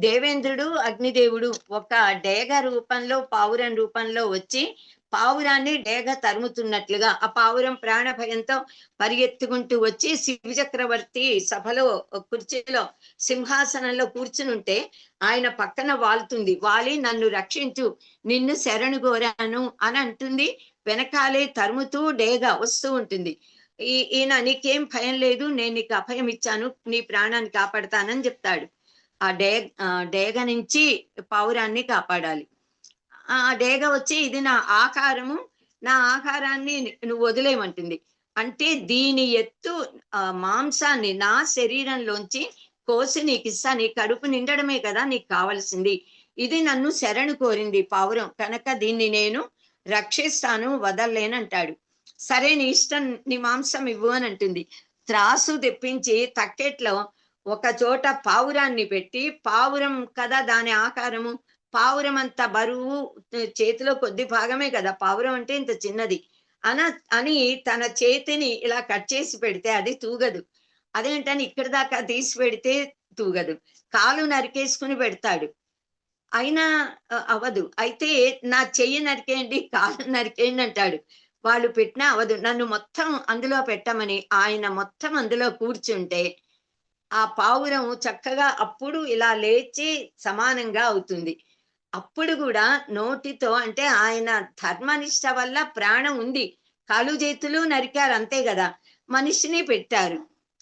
దేవేంద్రుడు అగ్నిదేవుడు ఒక డేగ రూపంలో పావురం రూపంలో వచ్చి పావురాన్ని డేగ తరుముతున్నట్లుగా ఆ పావురం ప్రాణ భయంతో పరిగెత్తుకుంటూ వచ్చి శివ చక్రవర్తి సభలో కుర్చీలో సింహాసనంలో కూర్చునుంటే ఆయన పక్కన వాలుతుంది. వాలి నన్ను రక్షించు, నిన్ను శరణు కోరాను అని అంటుంది. వెనకాలే తరుముతూ డేగ వస్తూ ఉంటుంది. ఈయన నీకేం భయం లేదు, నేను నీకు అభయం ఇచ్చాను, నీ ప్రాణాన్ని కాపాడతానని చెప్తాడు. ఆ డేగ నుంచి పావురాన్ని కాపాడాలి. ఆ డేగ వచ్చి ఇది నా ఆహారము, నా ఆహారాన్ని నువ్వు వదిలేయమంటుంది. అంటే దీని ఎత్తు మాంసాన్ని నా శరీరంలోంచి కోసి నీకు ఇస్తా, నీ కడుపు నిండడమే కదా నీకు కావలసింది. ఇది నన్ను శరణు కోరింది పావురం కనుక దీన్ని నేను రక్షిస్తాను, వదల్లేనంటాడు. సరే నీ ఇష్టం, నీ మాంసం ఇవ్వు అని అంటుంది. త్రాసు తెప్పించి తక్కెట్లో ఒక చోట పావురాన్ని పెట్టి, పావురం కదా దాని ఆకారము, పావురం అంత బరువు, చేతిలో కొద్ది భాగమే కదా పావురం అంటే ఇంత చిన్నది అని తన చేతిని ఇలా కట్ చేసి పెడితే అది తూగదు. అదేంటని ఇక్కడ దాకా తీసి పెడితే తూగదు. కాలు నరికేసుకుని పెడతాడు, అయినా అవదు. అయితే నా చెయ్యి నరికేయండి, కాలు నరికేయండి అంటాడు. వాళ్ళు పెట్టినా అవదు. నన్ను మొత్తం అందులో పెట్టమని ఆయన మొత్తం అందులో కూర్చుంటే ఆ పావురం చక్కగా అప్పుడు ఇలా లేచి సమానంగా అవుతుంది. అప్పుడు కూడా నోటితో, అంటే ఆయన ధర్మనిష్ట వల్ల ప్రాణం ఉంది, కాలు చేతులు నరికారు అంతే కదా, మనిషిని పెట్టారు.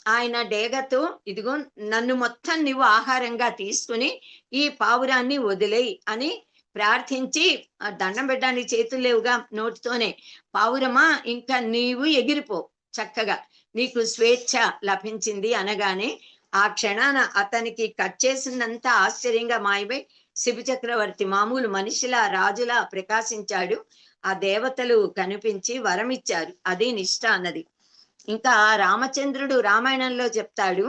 ఆయన డేగతో ఇదిగో నన్ను మొత్తం నువ్వు ఆహారంగా తీసుకుని ఈ పావురాన్ని వదిలేయి అని ప్రార్థించి, దండం పెట్టడానికి చేతులు లేవుగా, నోటితోనే పావురమా ఇంకా నీవు ఎగిరిపో, చక్కగా నీకు స్వేచ్ఛ లభించింది అనగానే ఆ క్షణాన అతనికి కట్ చేసిందంత ఆశ్చర్యంగా మాయమై శివ చక్రవర్తి మామూలు మనిషిలా రాజులా ప్రకాశించాడు. ఆ దేవతలు కనిపించి వరమిచ్చారు. అది నిష్ఠ అన్నది. ఇంకా రామచంద్రుడు రామాయణంలో చెప్తాడు,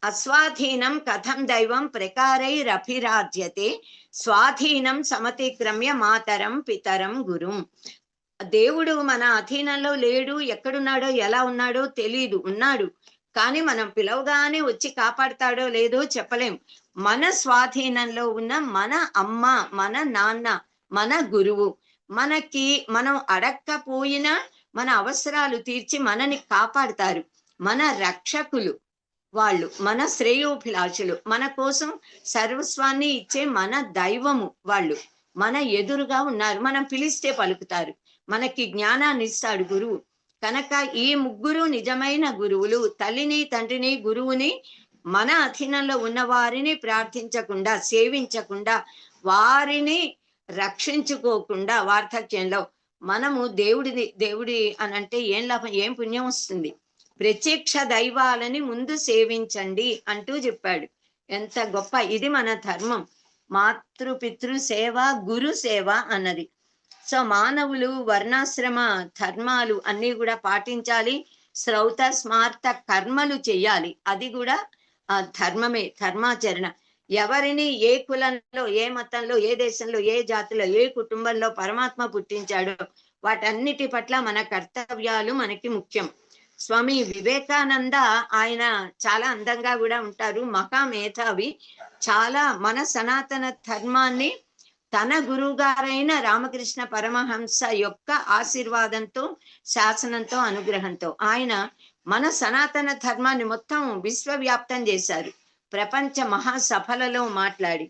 అస్వాధీనం కథం దైవం ప్రకారైరభిరాజ్యతే స్వాధీనం సమతిక్రమ్య మాతరం పితరం గురుం. దేవుడు మన అధీనంలో లేడు, ఎక్కడున్నాడో ఎలా ఉన్నాడో తెలియదు, ఉన్నాడు కానీ మనం పిలవగానే వచ్చి కాపాడతాడో లేదో చెప్పలేం. మన స్వాధీనంలో ఉన్న మన అమ్మ, మన నాన్న, మన గురువు మనకి మనం అడక్కపోయినా మన అవసరాలు తీర్చి మనని కాపాడతారు. మన రక్షకులు వాళ్ళు, మన శ్రేయోభిలాషులు, మన కోసం సర్వస్వాన్ని ఇచ్చే మన దైవము వాళ్ళు మన ఎదురుగా ఉన్నారు. మనం పిలిస్తే పలుకుతారు. మనకి జ్ఞానాన్ని ఇస్తాడు గురువు. కనుక ఈ ముగ్గురు నిజమైన గురువులు. తల్లిని, తండ్రిని, గురువుని మన అధీనంలో ఉన్న వారిని ప్రార్థించకుండా, సేవించకుండా, వారిని రక్షించుకోకుండా వార్ధక్యంలో మనము దేవుడి అని అంటే ఏం లాభం, ఏం పుణ్యం వస్తుంది? ప్రత్యక్ష దైవాలని ముందు సేవించండి అంటూ చెప్పాడు. ఎంత గొప్ప! ఇది మన ధర్మం. మాతృపితృ సేవ, గురు సేవ అన్నది. సో మానవులు వర్ణాశ్రమ ధర్మాలు అన్ని కూడా పాటించాలి. శ్రౌత స్మార్త కర్మలు చెయ్యాలి. అది కూడా ధర్మమే, ధర్మాచరణ. ఎవరిని ఏ కులంలో, ఏ మతంలో, ఏ దేశంలో, ఏ జాతిలో, ఏ కుటుంబంలో పరమాత్మ పుట్టించాడో వాటన్నిటి పట్ల మన కర్తవ్యాలు మనకి ముఖ్యం. స్వామి వివేకానంద ఆయన చాలా అందంగా కూడా ఉంటారు, మహామేధావి. చాలా మన సనాతన ధర్మాన్ని తన గురువు గారైన రామకృష్ణ పరమహంస యొక్క ఆశీర్వాదంతో, శాసనంతో, అనుగ్రహంతో ఆయన మన సనాతన ధర్మాన్ని మొత్తం విశ్వవ్యాప్తం చేశారు. ప్రపంచ మహాసభలలో మాట్లాడి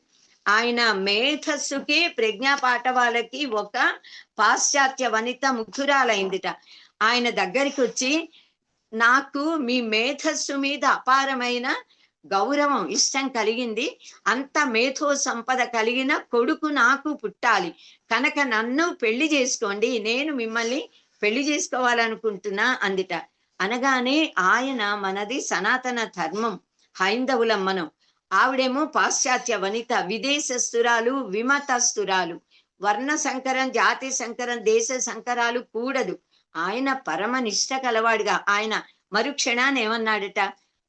ఆయన మేధస్సుకి, ప్రజ్ఞా పాఠవాలకి ఒక పాశ్చాత్య వనిత ముగ్ధురాలైందిట. ఆయన దగ్గరికి వచ్చి, నాకు మీ మేధస్సు మీద అపారమైన గౌరవం, ఇష్టం కలిగింది. అంత మేధో సంపద కలిగిన కొడుకు నాకు పుట్టాలి, కనుక నన్ను పెళ్లి చేసుకోండి, నేను మిమ్మల్ని పెళ్లి చేసుకోవాలనుకుంటున్నా అందిట. అనగానే ఆయన మనది సనాతన ధర్మం, హైందవులం మనం. ఆవిడేమో పాశ్చాత్య వనిత, విదేశస్తురాలు, విమతస్తురాలు. వర్ణ సంకరం, జాతి సంకరం, దేశ సంకరాలు కూడదు. ఆయన పరమ నిష్ట కలవాడిగా ఆయన మరుక్షణాన్ని ఏమన్నాడట,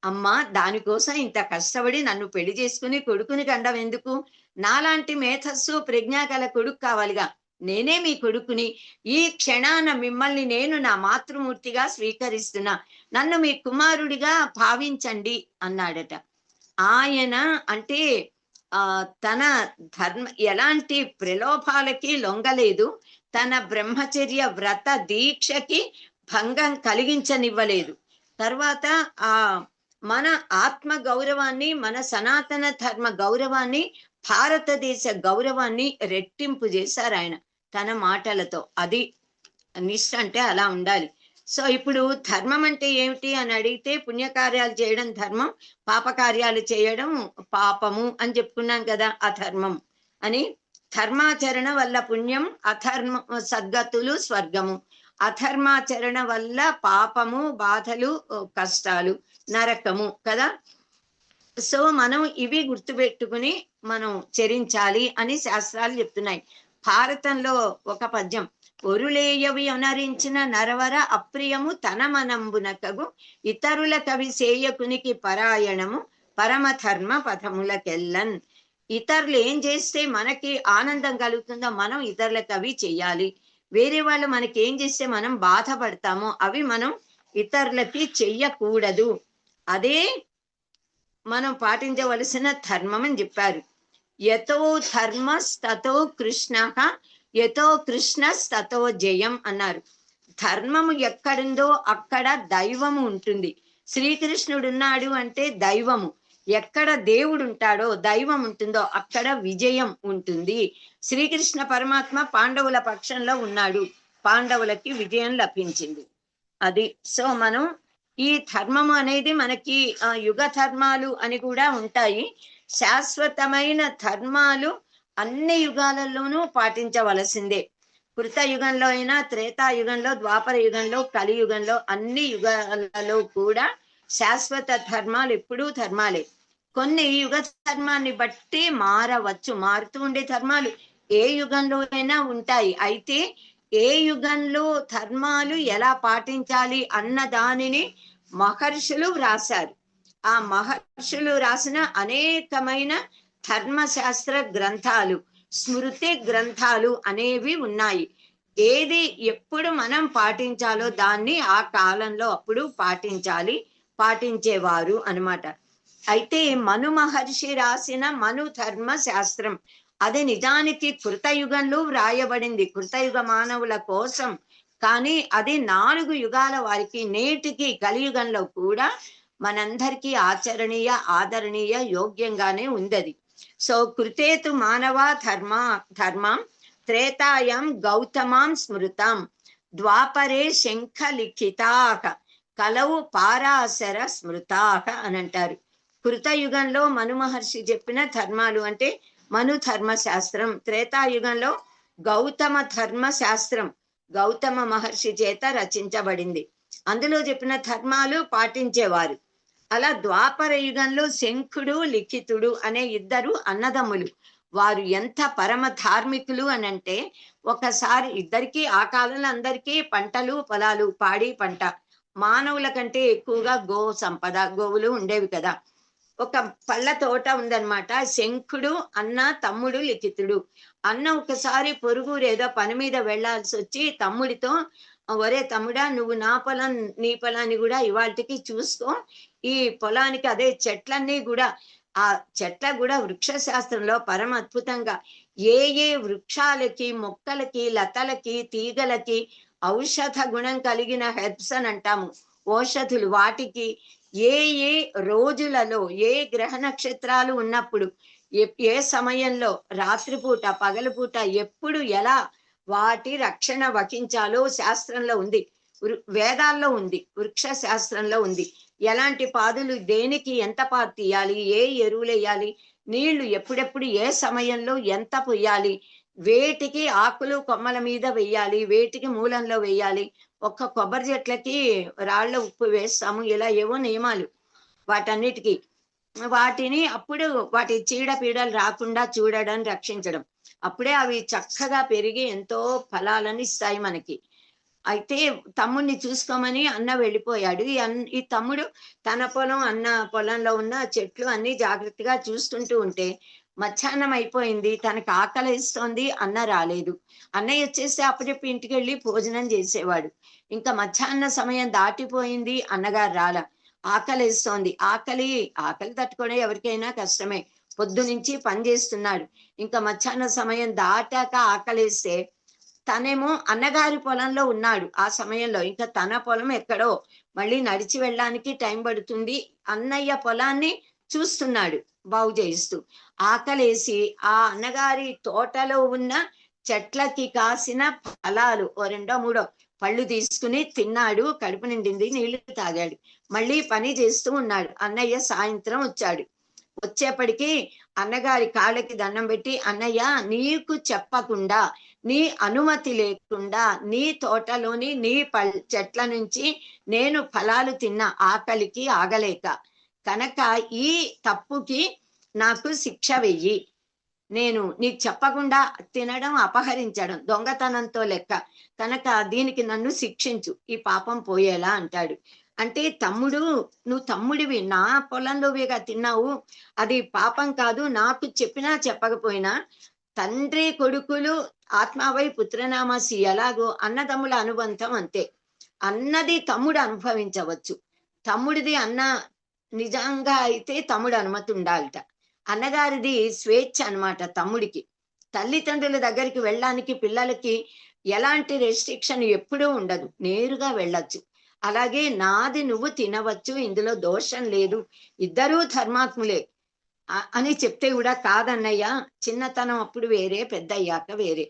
అమ్మా దానికోసం ఇంత కష్టపడి నన్ను పెళ్లి చేసుకుని కొడుకుని కండం ఎందుకు? నాలాంటి మేధస్సు ప్రజ్ఞా గల కొడుకు కావాలిగా. నేనే మీ కొడుకుని. ఈ క్షణాన మిమ్మల్ని నేను నా మాతృమూర్తిగా స్వీకరిస్తున్నా, నన్ను మీ కుమారుడిగా భావించండి అన్నాడట. ఆయన అంటే తన ధర్మ ఎలాంటి ప్రలోభాలకి లొంగలేదు. తన బ్రహ్మచర్య వ్రత దీక్షకి భంగం కలిగించనివ్వలేదు. తర్వాత మన ఆత్మ గౌరవాన్ని, మన సనాతన ధర్మ గౌరవాన్ని, భారతదేశ గౌరవాన్ని రెట్టింపు చేశారు ఆయన తన మాటలతో. అది నిష్ఠ అంటే అలా ఉండాలి. సో ఇప్పుడు ధర్మం అంటే ఏమిటి అని అడిగితే, పుణ్యకార్యాలు చేయడం ధర్మం, పాపకార్యాలు చేయడం పాపము అని చెప్పుకున్నాం కదా, అధర్మం అని. ధర్మాచరణ వల్ల పుణ్యం, అధర్మ సద్గతులు స్వర్గము. అధర్మాచరణ వల్ల పాపము, బాధలు, కష్టాలు, నరకము కదా. సో మనం ఇవి గుర్తుపెట్టుకుని మనం చరించాలి అని శాస్త్రాలు చెప్తున్నాయి. భారతంలో ఒక పద్యం, ఒరులేయవి అనరించిన నరవర అప్రియము తన మనంబునకగు ఇతరుల కవి సేయకునికి పరాయణము పరమధర్మ పథములకెల్లన్. ఇతరులు ఏం చేస్తే మనకి ఆనందం కలుగుతుందో మనం ఇతరులకు అవి చెయ్యాలి. వేరే వాళ్ళు మనకి ఏం చేస్తే మనం బాధపడతామో అవి మనం ఇతరులకి చెయ్యకూడదు. అదే మనం పాటించవలసిన ధర్మం అని చెప్పారు. యతో ధర్మస్తతో కృష్ణ, యతో కృష్ణస్తతో జయం అన్నారు. ధర్మము ఎక్కడుందో అక్కడ దైవము ఉంటుంది. శ్రీకృష్ణుడు ఉన్నాడు అంటే దైవము. ఎక్కడ దేవుడు ఉంటాడో, దైవం ఉంటుందో అక్కడ విజయం ఉంటుంది. శ్రీకృష్ణ పరమాత్మ పాండవుల పక్షంలో ఉన్నాడు, పాండవులకి విజయం లభించింది. అది. సో మనం ఈ ధర్మము అనేది మనకి యుగ ధర్మాలు అని కూడా ఉంటాయి. శాశ్వతమైన ధర్మాలు అన్ని యుగాలలోనూ పాటించవలసిందే. కృతయుగంలో అయినా, త్రేతాయుగంలో, ద్వాపర యుగంలో, కలియుగంలో, అన్ని యుగాలలో కూడా శాశ్వత ధర్మాలు ఎప్పుడూ ధర్మాలే. కొన్ని యుగ ధర్మాన్ని బట్టి మారవచ్చు, మారుతూ ఉండే ధర్మాలు ఏ యుగంలో అయినా ఉంటాయి. అయితే ఏ యుగంలో ధర్మాలు ఎలా పాటించాలి అన్న దానిని మహర్షులు వ్రాసారు. ఆ మహర్షులు రాసిన అనేకమైన ధర్మశాస్త్ర గ్రంథాలు, స్మృతి గ్రంథాలు అనేవి ఉన్నాయి. ఏది ఎప్పుడు మనం పాటించాలో దాన్ని ఆ కాలంలో అప్పుడు పాటించాలి, పాటించేవారు అన్నమాట. అయితే మను మహర్షి రాసిన మను ధర్మ శాస్త్రం అది నిజానికి కృతయుగంలో వ్రాయబడింది, కృతయుగ మానవుల కోసం. కానీ అది 4 యుగాల వారికి, నేటికి కలియుగంలో కూడా మనందరికీ ఆచరణీయ, ఆదరణీయ, యోగ్యంగానే ఉంది అది. సో కృతేతు మానవ ధర్మం త్రేతాయం గౌతమాం స్మృతం ద్వాపరే శంఖ లిఖితాః కలవు పారాశర స్మృతాః అని అంటారు. కృతయుగంలో మను మహర్షి చెప్పిన ధర్మాలు అంటే మను ధర్మ శాస్త్రం, త్రేతాయుగంలో గౌతమ ధర్మ శాస్త్రం గౌతమ మహర్షి చేత రచించబడింది. అందులో చెప్పిన ధర్మాలు పాటించేవారు. అలా ద్వాపర యుగంలో శంఖుడు లిఖితుడు అనే 2 అన్నదమ్ములు. వారు ఎంత పరమ ధార్మికులు అని అంటే, ఒకసారి ఇద్దరికి ఆ కాలంలో అందరికీ పంటలు పొలాలు, పాడి పంట, మానవుల కంటే ఎక్కువగా గో సంపద, గోవులు ఉండేవి కదా. ఒక పళ్ళ తోట ఉందన్నమాట. శంఖుడు అన్న, తమ్ముడు లిఖితుడు. అన్న ఒకసారి పొరుగురు ఏదో పని మీద వెళ్లాల్సి వచ్చి తమ్ముడితో, ఒరే తమ్ముడా, నువ్వు నా పొలం నీ పొలాన్ని కూడా ఇవాళకి చూసుకో, ఈ పొలానికి అదే చెట్లన్నీ కూడా, ఆ చెట్ల కూడా వృక్ష శాస్త్రంలో పరమ అద్భుతంగా ఏ ఏ వృక్షాలకి, మొక్కలకి, లతలకి, తీగలకి ఔషధ గుణం కలిగిన హెర్బ్స్ అని అంటాము, ఔషధులు, వాటికి ఏ ఏ రోజులలో ఏ గ్రహ నక్షత్రాలు ఉన్నప్పుడు, ఏ సమయంలో, రాత్రిపూట పగలుపూట ఎప్పుడు ఎలా వాటి రక్షణ వహించాలో శాస్త్రంలో ఉంది, వేదాల్లో ఉంది, వృక్ష శాస్త్రంలో ఉంది. ఎలాంటి పాదులు దేనికి ఎంత పాదు తీయాలి, ఏ ఎరువులు వేయాలి, నీళ్లు ఎప్పుడెప్పుడు ఏ సమయంలో ఎంత పొయ్యాలి, వేటికి ఆకులు కొమ్మల మీద వెయ్యాలి, వేటికి మూలంలో వెయ్యాలి, ఒక్క కొబ్బరి చెట్లకి రాళ్ళ ఉప్పు వేస్తాము, ఇలా ఏవో నియమాలు. వాటన్నిటికీ వాటిని అప్పుడు వాటి చీడపీడలు రాకుండా చూడడం, రక్షించడం, అప్పుడే అవి చక్కగా పెరిగి ఎంతో ఫలాలను ఇస్తాయి మనకి. అయితే తమ్ముడిని చూసుకోమని అన్న వెళ్ళిపోయాడు. ఈ తమ్ముడు తన పొలం, అన్న పొలంలో ఉన్న చెట్లు అన్ని జాగ్రత్తగా చూస్తుంటూ ఉంటే మధ్యాహ్నం అయిపోయింది, తనకు ఆకలిస్తోంది, అన్న రాలేదు. అన్నయ్య వచ్చేస్తే అప్పటిప్పుడు ఇంటికి వెళ్ళి భోజనం చేసేవాడు. ఇంకా మధ్యాహ్న సమయం దాటిపోయింది, అన్నగారు రాల. ఆకలిస్తోంది. ఆకలి తట్టుకోవడం ఎవరికైనా కష్టమే, పొద్దు నుంచి పని చేస్తున్నాడు. ఇంకా మధ్యాహ్న సమయం దాటాక ఆకలిస్తే తనేమో అన్నగారి పొలంలో ఉన్నాడు ఆ సమయంలో, ఇంకా తన పొలం ఎక్కడో, మళ్ళీ నడిచి వెళ్ళడానికి టైం పడుతుంది. అన్నయ్య పొలాన్ని చూస్తున్నాడు బాగు చేయిస్తూ. ఆకలేసి ఆ అన్నగారి తోటలో ఉన్న చెట్లకి కాసిన ఫలాలు ఓ 2-3 పళ్ళు తీసుకుని తిన్నాడు, కడుపు నిండింది, నీళ్లు తాగాడు, మళ్ళీ పని చేస్తూ ఉన్నాడు. అన్నయ్య సాయంత్రం వచ్చాడు. వచ్చేప్పటికి అన్నగారి కాళ్ళకి దండం పెట్టి, అన్నయ్య, నీకు చెప్పకుండా, నీ అనుమతి లేకుండా నీ తోటలోని నీ చెట్ల నుంచి నేను ఫలాలు తిన్న, ఆకలికి ఆగలేక, కనుక ఈ తప్పుకి నాకు శిక్ష వెయ్యి. నేను నీకు చెప్పకుండా తినడం అపహరించడం దొంగతనంతో లెక్క, కనుక దీనికి నన్ను శిక్షించు, ఈ పాపం పోయేలా అంటాడు. అంటే తమ్ముడు, నువ్వు తమ్ముడివి, నా పొలంలోవిగా తిన్నావు, అది పాపం కాదు. నాకు చెప్పినా చెప్పకపోయినా తండ్రి కొడుకులు ఆత్మావై పుత్రనామాసి ఎలాగో అన్నదమ్ముల అనుబంధం అంతే. అన్నది తమ్ముడు అనుభవించవచ్చు, తమ్ముడిది అన్న నిజంగా అయితే తమ్ముడు అనుమతి ఉండాలట. అన్నగారిది స్వేచ్ఛ అన్నమాట తమ్ముడికి. తల్లిదండ్రుల దగ్గరికి వెళ్ళడానికి పిల్లలకి ఎలాంటి రెస్ట్రిక్షన్ ఎప్పుడూ ఉండదు, నేరుగా వెళ్ళొచ్చు. అలాగే నాది నువ్వు తినవచ్చు, ఇందులో దోషం లేదు, ఇద్దరూ ధర్మాత్ములే అని చెప్తే కూడా కాదన్నయ్య, చిన్నతనం అప్పుడు వేరే, పెద్ద అయ్యాక వేరే.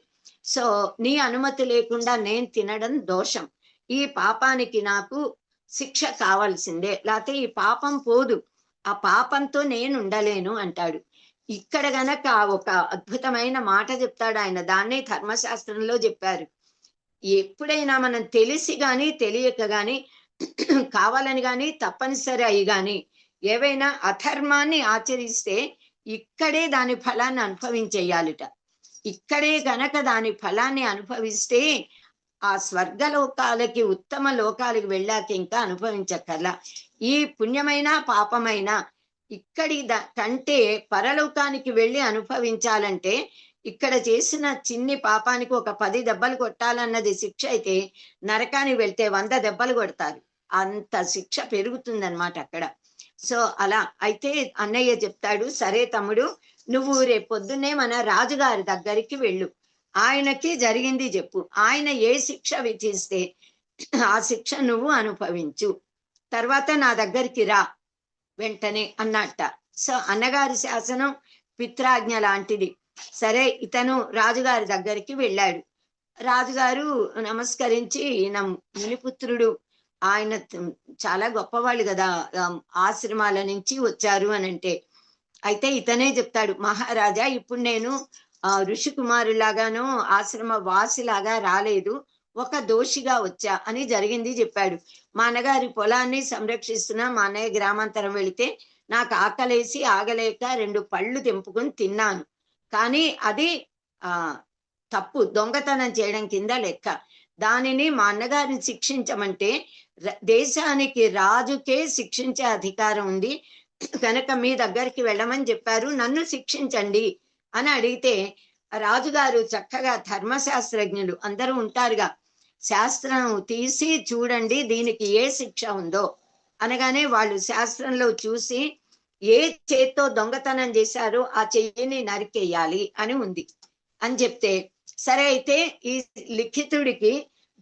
సో నీ అనుమతి లేకుండా నేను తినడం దోషం, ఈ పాపానికి నాకు శిక్ష కావాల్సిందే, లేకపోతే ఈ పాపం పోదు, ఆ పాపంతో నేను ఉండలేను అంటాడు. ఇక్కడ గనక ఒక అద్భుతమైన మాట చెప్తాడు ఆయన, దాన్నే ధర్మశాస్త్రంలో చెప్పారు. ఎప్పుడైనా మనం తెలిసి గాని తెలియక గాని కావాలని గాని తప్పనిసరి అయి గాని ఏవైనా అధర్మాన్ని ఆచరిస్తే ఇక్కడే దాని ఫలాన్ని అనుభవించేయాలిట. ఇక్కడే గనక దాని ఫలాన్ని అనుభవిస్తే ఆ స్వర్గలోకాలకి ఉత్తమ లోకాలకి వెళ్ళాక ఇంకా అనుభవించక్కర్లా. ఈ పుణ్యమైన పాపమైన ఇక్కడి కంటే పరలోకానికి వెళ్ళి అనుభవించాలంటే ఇక్కడ చేసిన చిన్ని పాపానికి ఒక 10 దెబ్బలు కొట్టాలన్నది శిక్ష అయితే నరకానికి వెళ్తే 100 దెబ్బలు కొడతారు. అంత శిక్ష పెరుగుతుందన్నమాట అక్కడ. సో అలా అయితే అన్నయ్య చెప్తాడు, సరే తమ్ముడు, నువ్వు రేపు పొద్దున్నే మన రాజుగారి దగ్గరికి వెళ్ళు, ఆయనకి జరిగింది చెప్పు, ఆయన ఏ శిక్ష విధిస్తే ఆ శిక్ష నువ్వు అనుభవించు, తర్వాత నా దగ్గరికి రా వెంటనే అన్నట్ట. సో అన్నగారి శాసనం పిత్రాజ్ఞ లాంటిది. సరే ఇతను రాజుగారి దగ్గరికి వెళ్ళాడు. రాజుగారు నమస్కరించి, ఈయన మునిపుత్రుడు, ఆయన చాలా గొప్పవాళ్ళు కదా, ఆశ్రమాల నుంచి వచ్చారు అని అంటే, అయితే ఇతనే చెప్తాడు, మహారాజా ఇప్పుడు నేను ఋషి కుమారులాగానో ఆశ్రమ వాసిలాగా రాలేదు, ఒక దోషిగా వచ్చా అని జరిగింది చెప్పాడు. మా అన్నగారి పొలాన్ని సంరక్షిస్తున్నా, మా అన్నయ్య గ్రామాంతరం వెళితే నాకు ఆకలేసి ఆగలేక 2 పళ్ళు తెంపుకుని తిన్నాను, కానీ అది తప్పు, దొంగతనం చేయడం కింద లెక్క. దానిని మా అన్నగారిని శిక్షించమంటే దేశానికి రాజుకే శిక్షించే అధికారం ఉంది కనుక మీ దగ్గరికి వెళ్ళమని చెప్పారు, నన్ను శిక్షించండి అని అడిగితే రాజుగారు చక్కగా ధర్మశాస్త్రజ్ఞులు అందరూ ఉంటారుగా, శాస్త్రం తీసి చూడండి దీనికి ఏ శిక్ష ఉందో అనగానే వాళ్ళు శాస్త్రంలో చూసి ఏ చేత్తో దొంగతనం చేశారో ఆ చెయ్యిని నరికేయాలి అని ఉంది అని చెప్తే, సరే అయితే ఈ లిఖితుడికి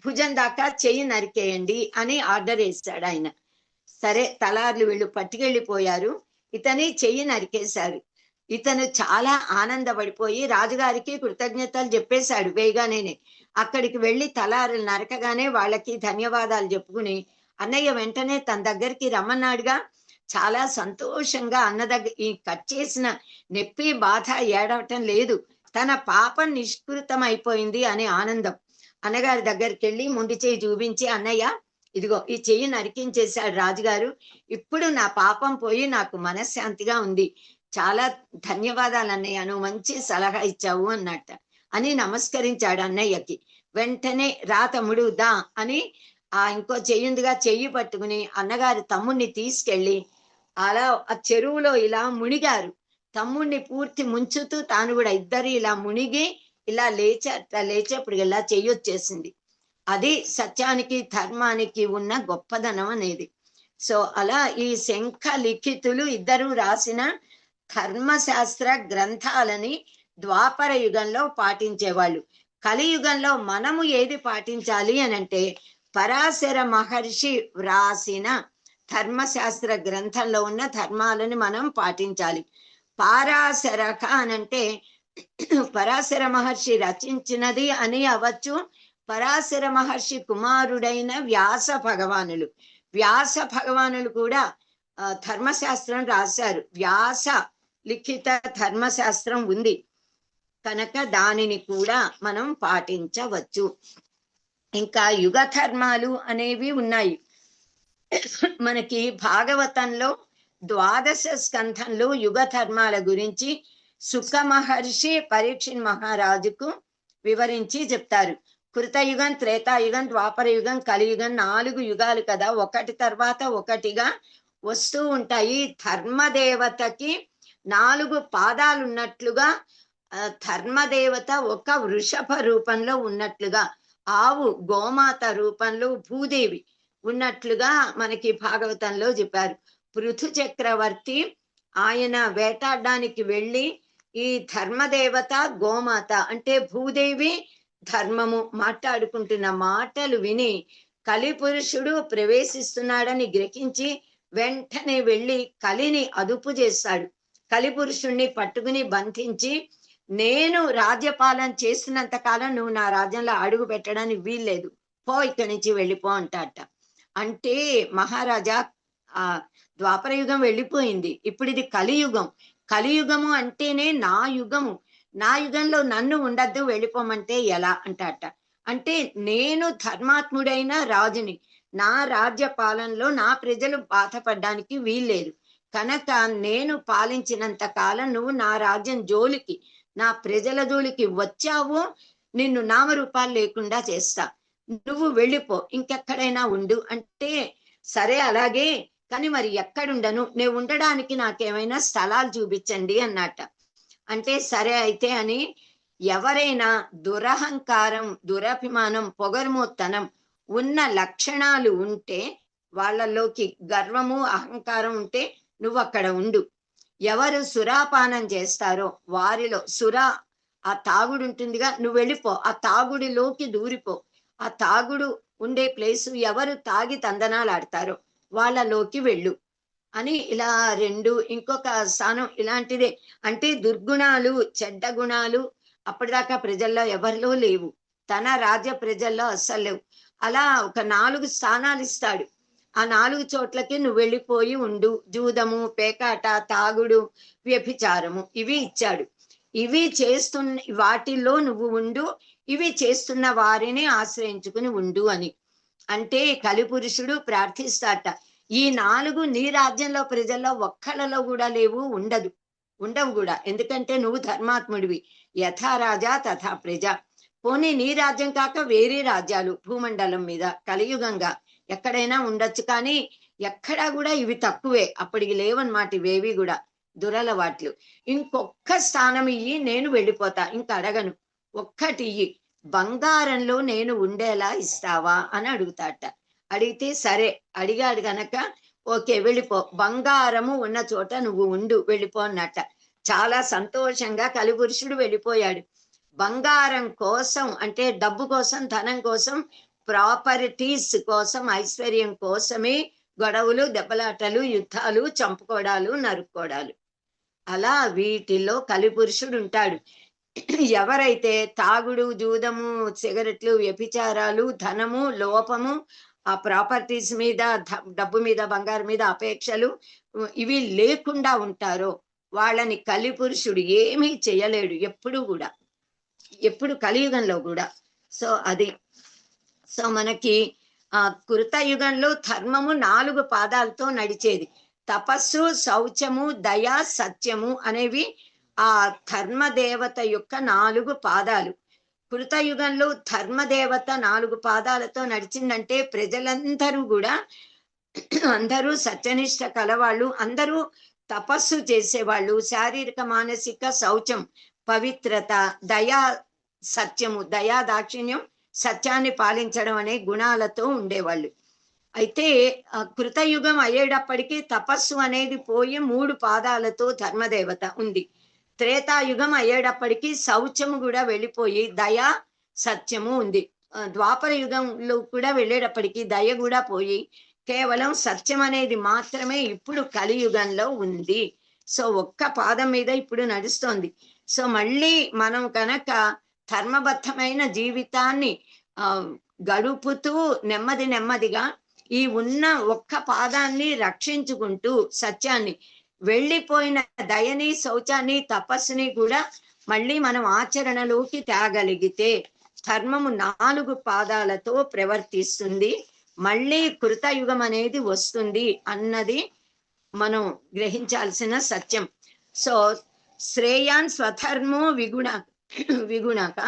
భుజం దాకా చెయ్యి నరికేయండి అని ఆర్డర్ వేశాడు ఆయన. సరే తలార్లు వీళ్ళు పట్టుకెళ్ళిపోయారు, ఇతని చెయ్యి నరికేశారు. ఇతను చాలా ఆనందపడిపోయి రాజుగారికి కృతజ్ఞతలు చెప్పేశాడు వేగానే. అక్కడికి వెళ్ళి తలారులు నరకగానే వాళ్ళకి ధన్యవాదాలు చెప్పుకుని అన్నయ్య వెంటనే తన దగ్గరికి రమ్మన్నాడుగా. చాలా సంతోషంగా అన్న దగ్గర ఈ కట్ చేసిన నొప్పి బాధ ఏడవటం లేదు, తన పాపం నిష్కృతం అయిపోయింది అనే ఆనందం. అన్నగారి దగ్గరికి వెళ్ళి మొండి చెయ్యి చూపించి, అన్నయ్య ఇదిగో ఈ చెయ్యి నరికించేశాడు రాజుగారు, ఇప్పుడు నా పాపం పోయి నాకు మనశ్శాంతిగా ఉంది, చాలా ధన్యవాదాలు అన్నయ్య, నువ్వు మంచి సలహా ఇచ్చావు అన్నట్ట అని నమస్కరించాడు అన్నయ్యకి. వెంటనే రా తమ్ముడు దా అని ఇంకో చెయ్యుందిగా చెయ్యి పట్టుకుని అన్నగారి తమ్ముడిని తీసుకెళ్ళి అలా ఆ చెరువులో ఇలా మునిగారు. తమ్ముడిని పూర్తి ముంచుతూ తాను కూడా ఇద్దరు ఇలా మునిగి ఇలా లేచేప్పుడు ఇలా చెయ్యొచ్చేసింది. అది సత్యానికి ధర్మానికి ఉన్న గొప్పదనం అనేది. సో అలా ఈ శంఖ లిఖితులు ఇద్దరు రాసిన ధర్మశాస్త్ర గ్రంథాలని ద్వాపర యుగంలో పాటించేవాళ్ళు. కలియుగంలో మనము ఏది పాటించాలి అని అంటే పరాశర మహర్షి వ్రాసిన ధర్మశాస్త్ర గ్రంథంలో ఉన్న ధర్మాలని మనం పాటించాలి. పారాశరక అనంటే పరాశర మహర్షి రచించినది అని అవచ్చు, పరాశర మహర్షి కుమారుడైన వ్యాస భగవానులు. వ్యాస భగవానులు కూడా ధర్మశాస్త్రం రాశారు. వ్యాస లిఖిత ధర్మశాస్త్రం ఉంది కనుక దానిని కూడా మనం పాటించవచ్చు. ఇంకా యుగ ధర్మాలు అనేవి ఉన్నాయి మనకి. భాగవతంలో 12వ స్కంధంలో యుగ ధర్మాల గురించి సుఖ మహర్షి పరీక్షిత్ మహారాజుకు వివరించి చెప్తారు. కృతయుగం, త్రేతాయుగం, ద్వాపర యుగం, కలియుగం 4 యుగాలు కదా, ఒకటి తర్వాత ఒకటిగా వస్తూ ఉంటాయి. ధర్మదేవతకి 4 పాదాలు ఉన్నట్లుగా ధర్మదేవత ఒక వృషభ రూపంలో ఉన్నట్లుగా, ఆవు గోమాత రూపంలో భూదేవి ఉన్నట్లుగా మనకి భాగవతంలో చెప్పారు. పృథు చక్రవర్తి ఆయన వేటాడడానికి వెళ్ళి ఈ ధర్మదేవత గోమాత అంటే భూదేవి ధర్మము మాట్లాడుకుంటున్న మాటలు విని కలిపురుషుడు ప్రవేశిస్తున్నాడని గ్రహించి వెంటనే వెళ్ళి కలిని అదుపు చేస్తాడు. కలిపురుషుణ్ణి పట్టుకుని బంధించి, నేను రాజ్యపాలన చేసినంత కాలం నువ్వు నా రాజ్యంలో అడుగు పెట్టడానికి వీల్లేదు, పో ఇక్కడి నుంచి వెళ్ళిపో అంటాట. అంటే మహారాజా ద్వాపర యుగం వెళ్ళిపోయింది, ఇప్పుడు ఇది కలియుగం. కలియుగము అంటేనే నా యుగము, నా యుగంలో నన్ను ఉండద్దు వెళ్ళిపోమంటే ఎలా అంటాట. అంటే నేను ధర్మాత్ముడైన రాజుని, నా రాజ్య పాలనలో నా ప్రజలు బాధపడడానికి వీల్లేదు కనుక నేను పాలించినంత కాలం నువ్వు నా రాజ్యం జోలికి, నా ప్రజల జోలికి వచ్చావు, నిన్ను నామరూపాలు లేకుండా చేస్తా, నువ్వు వెళ్ళిపో, ఇంకెక్కడైనా ఉండు అంటే, సరే అలాగే, కానీ మరి ఎక్కడుండను, నేను ఉండడానికి నాకేమైనా స్థలాలు చూపించండి అన్నట. అంటే సరే అయితే అని, ఎవరైనా దురహంకారం, దురభిమానం, పొగరుమోత్తనం ఉన్న లక్షణాలు ఉంటే, వాళ్ళలోకి గర్వము అహంకారం ఉంటే నువ్వు అక్కడ ఉండు. ఎవరు సురాపానం చేస్తారో వారిలో ఆ తాగుడు ఉంటుందిగా, నువ్వు వెళ్ళిపో, ఆ తాగుడిలోకి దూరిపో, ఆ తాగుడు ఉండే ప్లేసు ఎవరు తాగి తందనాలు ఆడతారో వాళ్ళలోకి వెళ్ళు అని. ఇలా ఇంకొక స్థానం ఇలాంటిదే. అంటే దుర్గుణాలు, చెడ్డ గుణాలు అప్పటిదాకా ప్రజల్లో ఎవరిలో లేవు, తన రాజ్య ప్రజల్లో అస్సలు లేవు. అలా ఒక 4 స్థానాలు ఇస్తాడు. ఆ 4 చోట్లకి నువ్వు వెళ్ళిపోయి ఉండు. జూదము, పేకాట, తాగుడు, వ్యభిచారము ఇవి ఇచ్చాడు. ఇవి వాటిల్లో నువ్వు ఉండు, ఇవి చేస్తున్న వారిని ఆశ్రయించుకుని ఉండు అని. అంటే కలిపురుషుడు ప్రార్థిస్తాట, ఈ 4 నీ రాజ్యంలో ప్రజల్లో ఒక్కళ్ళలో కూడా లేవు, ఉండవు కూడా. ఎందుకంటే నువ్వు ధర్మాత్ముడివి. యథా రాజా తథా ప్రజ. పోనీ నీ రాజ్యం కాక వేరే రాజ్యాలు భూమండలం మీద కలియుగంగా ఎక్కడైనా ఉండొచ్చు, కానీ ఎక్కడా కూడా ఇవి తక్కువే, అప్పటికి లేవన్నమాట ఇవేవి కూడా, దురలవాట్లు. ఇంకొక్క స్థానం ఇయ్యి, నేను వెళ్ళిపోతా, ఇంకా అడగను, ఒక్కటి ఇయ్యి, బంగారంలో నేను ఉండేలా ఇస్తావా అని అడుగుతాట. అడిగితే సరే, అడిగాడు గనక ఓకే వెళ్ళిపో, బంగారము ఉన్న చోట నువ్వు ఉండు, వెళ్ళిపో అన్నట్ట. చాలా సంతోషంగా కలిపురుషుడు వెళ్ళిపోయాడు. బంగారం కోసం, అంటే డబ్బు కోసం, ధనం కోసం, ప్రాపర్టీస్ కోసం, ఐశ్వర్యం కోసమే గొడవలు, దెబ్బలాటలు, యుద్ధాలు, చంపుకోవడాలు, నరుక్కోవడాలు. అలా వీటిల్లో కలిపురుషుడు ఉంటాడు. ఎవరైతే తాగుడు, జూదము, సిగరెట్లు, వ్యభిచారాలు, ధనము, లోపము, ఆ ప్రాపర్టీస్ మీద, డబ్బు మీద, బంగారం మీద అపేక్షలు ఇవి లేకుండా ఉంటారో వాళ్ళని కలిపురుషుడు ఏమీ చేయలేడు, ఎప్పుడు కలియుగంలో కూడా. సో అది. సో మనకి కృతయుగంలో ధర్మము 4 పాదాలతో నడిచేది. తపస్సు, శౌచము, దయ, సత్యము అనేవి ఆ ధర్మదేవత యొక్క 4 పాదాలు. కృతయుగంలో ధర్మదేవత 4 పాదాలతో నడిచిందంటే ప్రజలందరూ కూడా, అందరూ సత్యనిష్ట కలవాళ్ళు, అందరూ తపస్సు చేసేవాళ్ళు, శారీరక మానసిక శౌచం, పవిత్రత, దయా, సత్యము, దయా దాక్షిణ్యం, సత్యాన్ని పాలించడం అనే గుణాలతో ఉండేవాళ్ళు. అయితే కృతయుగం అయ్యేటప్పటికీ తపస్సు అనేది పోయి 3 పాదాలతో ధర్మదేవత ఉంది. త్రేతాయుగం అయ్యేటప్పటికీ శౌచము కూడా వెళ్ళిపోయి దయా, సత్యము ఉంది. ద్వాపర యుగంలో కూడా వెళ్ళేటప్పటికీ దయ కూడా పోయి కేవలం సత్యం అనేది మాత్రమే ఇప్పుడు కలియుగంలో ఉంది. సో ఒక్క పాదం మీద ఇప్పుడు నడుస్తోంది. సో మళ్ళీ మనం కనుక ధర్మబద్ధమైన జీవితాన్ని గడుపుతూ నెమ్మదిగా ఈ ఉన్న ఒక్క పాదాన్ని రక్షించుకుంటూ సత్యాన్ని, వెళ్ళిపోయిన దయని, శౌచాన్ని, తపస్సుని కూడా మళ్ళీ మనం ఆచరణలోకి తేగలిగితే ధర్మము 4 పాదాలతో ప్రవర్తిస్తుంది, మళ్ళీ కృతయుగం అనేది వస్తుంది అన్నది మనం గ్రహించాల్సిన సత్యం. సో శ్రేయాన్ స్వధర్మో విగుణక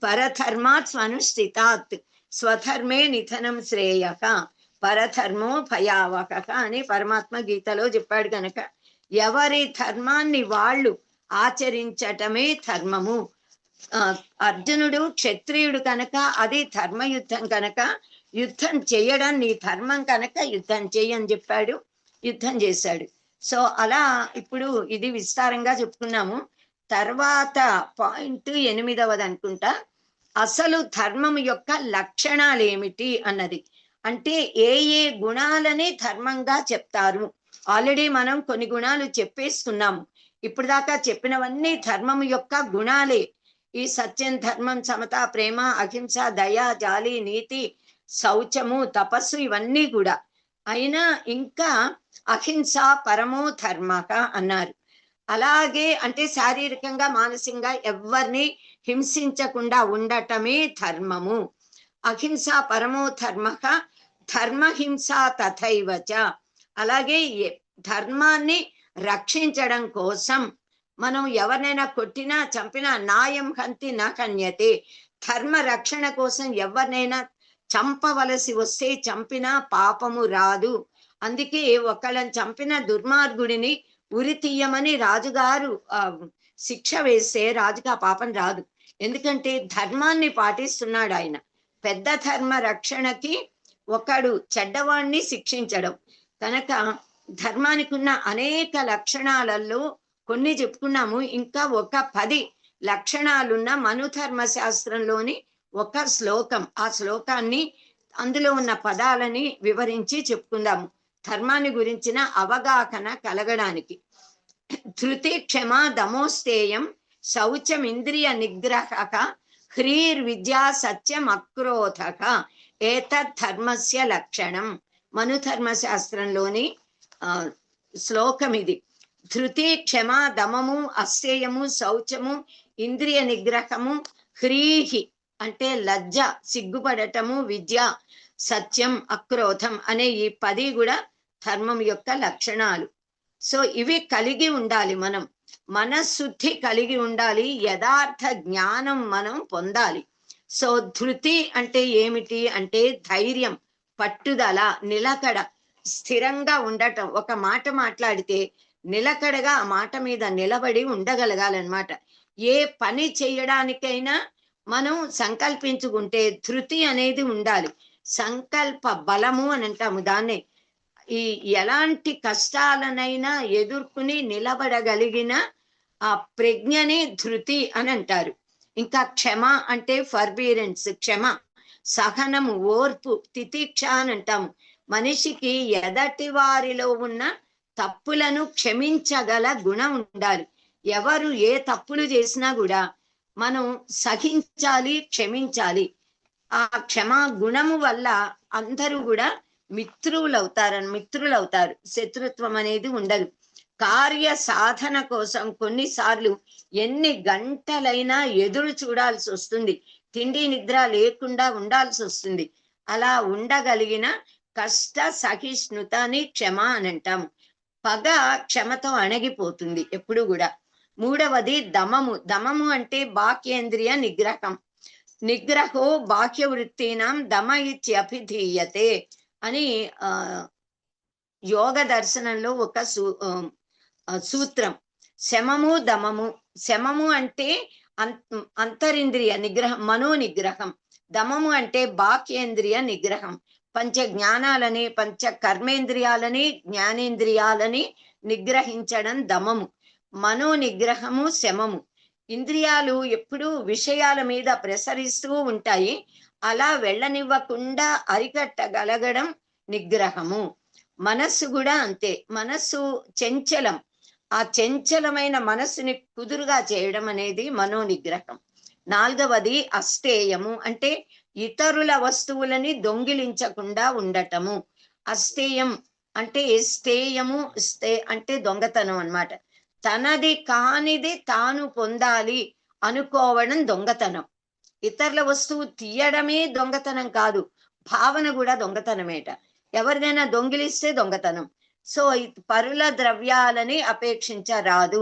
పరధర్మాత్ స్వనుష్ఠితాత్ స్వధర్మే నిధనం శ్రేయక పరధర్మో భయావక అని పరమాత్మ గీతలో చెప్పాడు. కనుక ఎవరి ధర్మాన్ని వాళ్ళు ఆచరించటమే ధర్మము. అర్జునుడు క్షత్రియుడు కనుక అది ధర్మయుద్ధం కనుక యుద్ధం చేయడం నీ ధర్మం కనుక యుద్ధం చేయని చెప్పాడు, యుద్ధం చేశాడు. సో అలా ఇప్పుడు ఇది విస్తారంగా చెప్పుకున్నాము. తర్వాత పాయింట్ 8వ అనుకుంటా, అసలు ధర్మం యొక్క లక్షణాలు ఏమిటి అన్నది. అంటే ఏ గుణాలని ధర్మంగా చెప్తారు. ఆల్రెడీ మనం కొన్ని గుణాలు చెప్పేసుకున్నాము. ఇప్పుడు దాకా చెప్పినవన్నీ ధర్మం యొక్క గుణాలే. ఈ సత్యం, ధర్మం, సమత, ప్రేమ, అహింస, దయ, జాలి, నీతి, శౌచము, తపస్సు ఇవన్నీ కూడా. అయినా ఇంకా అహింస పరమో ధర్మక అన్నారు. అలాగే అంటే శారీరకంగా మానసికంగా ఎవరిని హింసించకుండా ఉండటమే ధర్మము. అహింస పరమో ధర్మ, ధర్మహింస తథైవచ. అలాగే ధర్మాన్ని రక్షించడం కోసం మనం ఎవరినైనా కొట్టినా చంపినా న్యాయం హంతి న హన్యతే. ధర్మ రక్షణ కోసం ఎవరినైనా చంపవలసి వస్తే చంపినా పాపము రాదు. అందుకే ఒకళ్ళని చంపిన దుర్మార్గుడిని ఉరి తీయమని రాజుగారు శిక్ష వేస్తే రాజుకి ఆ పాపం రాదు. ఎందుకంటే ధర్మాన్ని పాటిస్తున్నాడు ఆయన. పెద్ద ధర్మ రక్షణకి ఒకడు చెడ్డవాణ్ణి శిక్షించడం. కనుక ధర్మానికి ఉన్న అనేక లక్షణాలలో కొన్ని చెప్పుకున్నాము. ఇంకా ఒక 10 లక్షణాలున్న మనుధర్మ శాస్త్రంలోని ఒక శ్లోకం, ఆ శ్లోకాన్ని అందులో ఉన్న పదాలని వివరించి చెప్పుకుందాము ధర్మాన్ని గురించిన అవగాహన కలగడానికి. ధృతి క్షమ దమోస్తేయం శౌచం ఇంద్రియ నిగ్రహక హ్రీర్విద్యా సత్యం అక్రోధక ఏతత్ ధర్మస్య లక్షణం. మనుధర్మ శాస్త్రంలోని శ్లోకం ఇది. ధృతి క్షమ దమము అస్తేయము శౌచము ఇంద్రియ నిగ్రహము హ్రీహి అంటే లజ్జ సిగ్గుపడటము విద్య సత్యం అక్రోధం అనే ఈ 10 కూడా ధర్మం యొక్క లక్షణాలు. సో ఇవి కలిగి ఉండాలి. మనం మనశుద్ధి కలిగి ఉండాలి, యథార్థ జ్ఞానం మనం పొందాలి. సో ధృతి అంటే ఏమిటి అంటే ధైర్యం, పట్టుదల, నిలకడ, స్థిరంగా ఉండటం. ఒక మాట మాట్లాడితే నిలకడగా ఆ మాట మీద నిలబడి ఉండగలగాలన్నమాట. ఏ పని చేయడానికైనా మనం సంకల్పించుకుంటే ధృతి అనేది ఉండాలి. సంకల్ప బలము అని అంటాము దాన్నే. ఈ ఎలాంటి కష్టాలనైనా ఎదుర్కొని నిలబడగలిగిన ఆ ప్రజ్ఞని ధృతి అని అంటారు. ఇంకా క్షమ అంటే ఫర్బీరెన్స్, క్షమ, సహనము, ఓర్పు, తితిక్ష అని అంటాము. మనిషికి ఎదటి వారిలో ఉన్న తప్పులను క్షమించగల గుణం ఉండాలి. ఎవరు ఏ తప్పులు చేసినా కూడా మనం సహించాలి, క్షమించాలి. ఆ క్షమా గుణము వల్ల అందరూ కూడా మిత్రులవుతారు. శత్రుత్వం అనేది ఉండదు. కార్య సాధన కోసం కొన్నిసార్లు ఎన్ని గంటలైనా ఎదురు చూడాల్సి వస్తుంది, తిండి నిద్ర లేకుండా ఉండాల్సి వస్తుంది. అలా ఉండగలిగిన కష్ట సహిష్ణుతని క్షమ అని అంటాము. పగ క్షమతో అణగిపోతుంది ఎప్పుడు కూడా. 3వది దమము. దమము అంటే బాహ్యేంద్రియ నిగ్రహం. నిగ్రహో బాహ్య వృత్తినాం దమ ఇత్యభిధీయతే అని యోగ దర్శనంలో ఒక సూత్రం. శమము దమము. శమము అంటే అంతరింద్రియ నిగ్రహం, మనో నిగ్రహం. దమము అంటే బాహ్యేంద్రియ నిగ్రహం. పంచ జ్ఞానాలని, పంచ కర్మేంద్రియాలని, జ్ఞానేంద్రియాలని నిగ్రహించడం దమము. మనో నిగ్రహము శమము. ఇంద్రియాలు ఎప్పుడూ విషయాల మీద ప్రసరిస్తూ ఉంటాయి, అలా వెళ్ళనివ్వకుండా అరికట్టగలగడం నిగ్రహము. మనస్సు కూడా అంతే. మనస్సు చంచలం. ఆ చంచలమైన మనస్సుని కుదురుగా చేయడం అనేది మనో నిగ్రహం. 4వది అస్తేయము అంటే ఇతరుల వస్తువులని దొంగిలించకుండా ఉండటము. అస్తేయం అంటే స్థేయము, అంటే దొంగతనం అన్నమాట. తనది కానిది తాను పొందాలి అనుకోవడం దొంగతనం. ఇతరుల వస్తువు తీయడమే దొంగతనం కాదు, భావన కూడా దొంగతనమేట. ఎవరిదైనా దొంగిలిస్తే దొంగతనం. సో పరుల ద్రవ్యాలని అపేక్షించరాదు.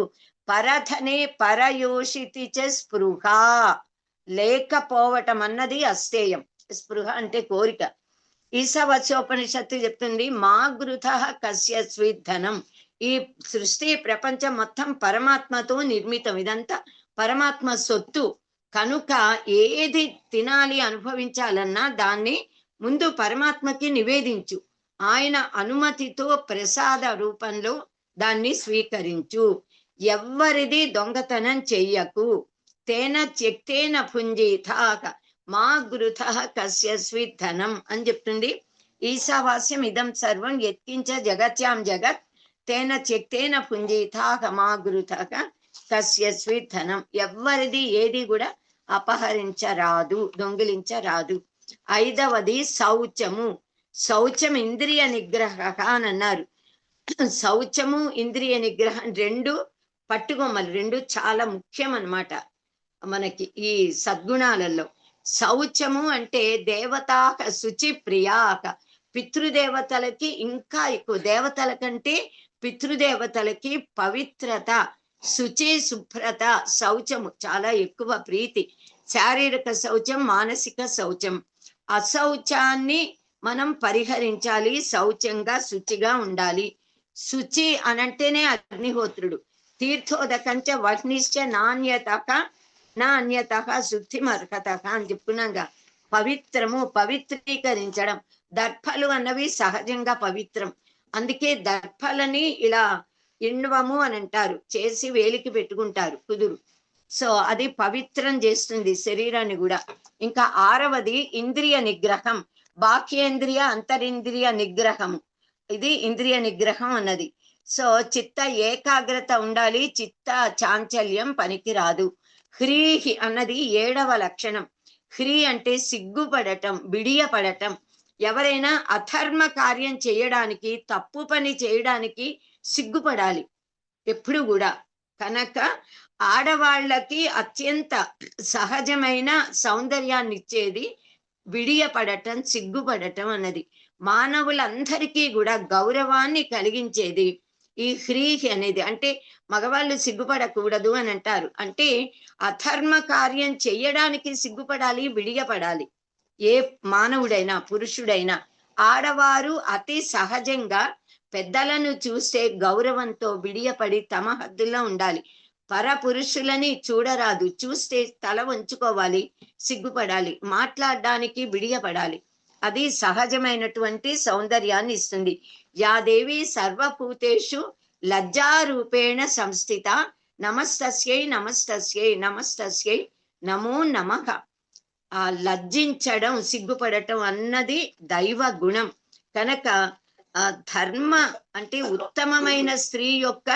పరధనే పరయోషితి చ స్పృహ లేకపోవటం అన్నది అస్తేయం. స్పృహ అంటే కోరిక. ఈశావాస్యోపనిషత్తు చెప్తుంది, మా గృత కస్య స్విద్ధనం. ఈ సృష్టి ప్రపంచం మొత్తం పరమాత్మతో నిర్మితం. ఇదంతా పరమాత్మ సొత్తు. కనుక ఏది తినాలి, అనుభవించాలన్నా దాన్ని ముందు పరమాత్మకి నివేదించు. ఆయన అనుమతితో ప్రసాద రూపంలో దాన్ని స్వీకరించు. ఎవ్వరిది దొంగతనం చెయ్యకు. తేన త్యక్తేన భుంజీతాక మా గృత కస్య స్విద్ధనం అని చెప్తుంది ఈశావాస్యం. ఇదం సర్వం యత్కించ జగత్యాం జగత్ తేన త్యక్తేన భుంజీతాక మా గృత కస్య స్విద్ధనం. ఎవ్వరిది ఏది కూడా అపహరించరాదు, దొంగిలించరాదు. 5వది శౌచము. శౌచం ఇంద్రియ నిగ్రహ అని అన్నారు. శౌచము ఇంద్రియ నిగ్రహం 2 పట్టుకొమ్మలు రెండు చాలా ముఖ్యం అన్నమాట మనకి ఈ సద్గుణాలలో. శౌచము అంటే దేవతా శుచి ప్రియాక, పితృదేవతలకి ఇంకా ఎక్కువ, దేవతల కంటే పితృదేవతలకి పవిత్రత, శుచి శుభ్రత, శౌచము చాలా ఎక్కువ ప్రీతి. శారీరక శౌచం, మానసిక శౌచం. అశౌచాన్ని మనం పరిహరించాలి, శౌచంగా శుచిగా ఉండాలి. శుచి అనంటేనే అగ్నిహోత్రుడు. తీర్థోదకంచ వహ్నిశ్చ నాణ్యత శుద్ధిమర్హత అని చెప్పుకున్నాగా. పవిత్రము, పవిత్రీకరించడం. దర్భలు అన్నవి సహజంగా పవిత్రం. అందుకే దర్భలని ఇలా ఇండవము అని అంటారు, చేసి వేలికి పెట్టుకుంటారు కుదురు. సో అది పవిత్రం చేస్తుంది శరీరాన్ని కూడా. ఇంకా 6వది ఇంద్రియ నిగ్రహం, బాహ్యేంద్రియ అంతరింద్రియ నిగ్రహము. ఇది ఇంద్రియ నిగ్రహం అన్నది. సో చిత్త ఏకాగ్రత ఉండాలి, చిత్త చాంచల్యం పనికిరాదు. హ్రీహి అన్నది 7వ లక్షణం. హ్రీ అంటే సిగ్గుపడటం, బిడియపడటం. ఎవరైనా అధర్మ కార్యం చేయడానికి, తప్పు పని చేయడానికి సిగ్గుపడాలి ఎప్పుడు కూడా. కనుక ఆడవాళ్ళకి అత్యంత సహజమైన సౌందర్యాన్ని ఇచ్చేది బిడియపడటం, సిగ్గుపడటం అన్నది. మానవులందరికీ కూడా గౌరవాన్ని కలిగించేది ఈ హ్రీహి అనేది. అంటే మగవాళ్ళు సిగ్గుపడకూడదు అని అంటారు. అంటే అధర్మ కార్యం చెయ్యడానికి సిగ్గుపడాలి, బిడియపడాలి ఏ మానవుడైనా పురుషుడైనా. ఆడవారు అతి సహజంగా పెద్దలను చూస్తే గౌరవంతో బిడియపడి తమ హద్దుల్లో ఉండాలి. పరపురుషులని చూడరాదు, చూస్తే తల వంచుకోవాలి, సిగ్గుపడాలి, మాట్లాడడానికి బిడియపడాలి. అది సహజమైనటువంటి సౌందర్యాన్ని ఇస్తుంది. యాదేవి సర్వభూతేషు లజ్జారూపేణ సంస్థిత నమస్తస్యై నమస్తస్యై నమస్తస్యై నమో నమః. ఆ లజ్జించడం, సిగ్గుపడటం అన్నది దైవ గుణం. కనుక ఆ ధర్మ అంటే ఉత్తమమైన స్త్రీ యొక్క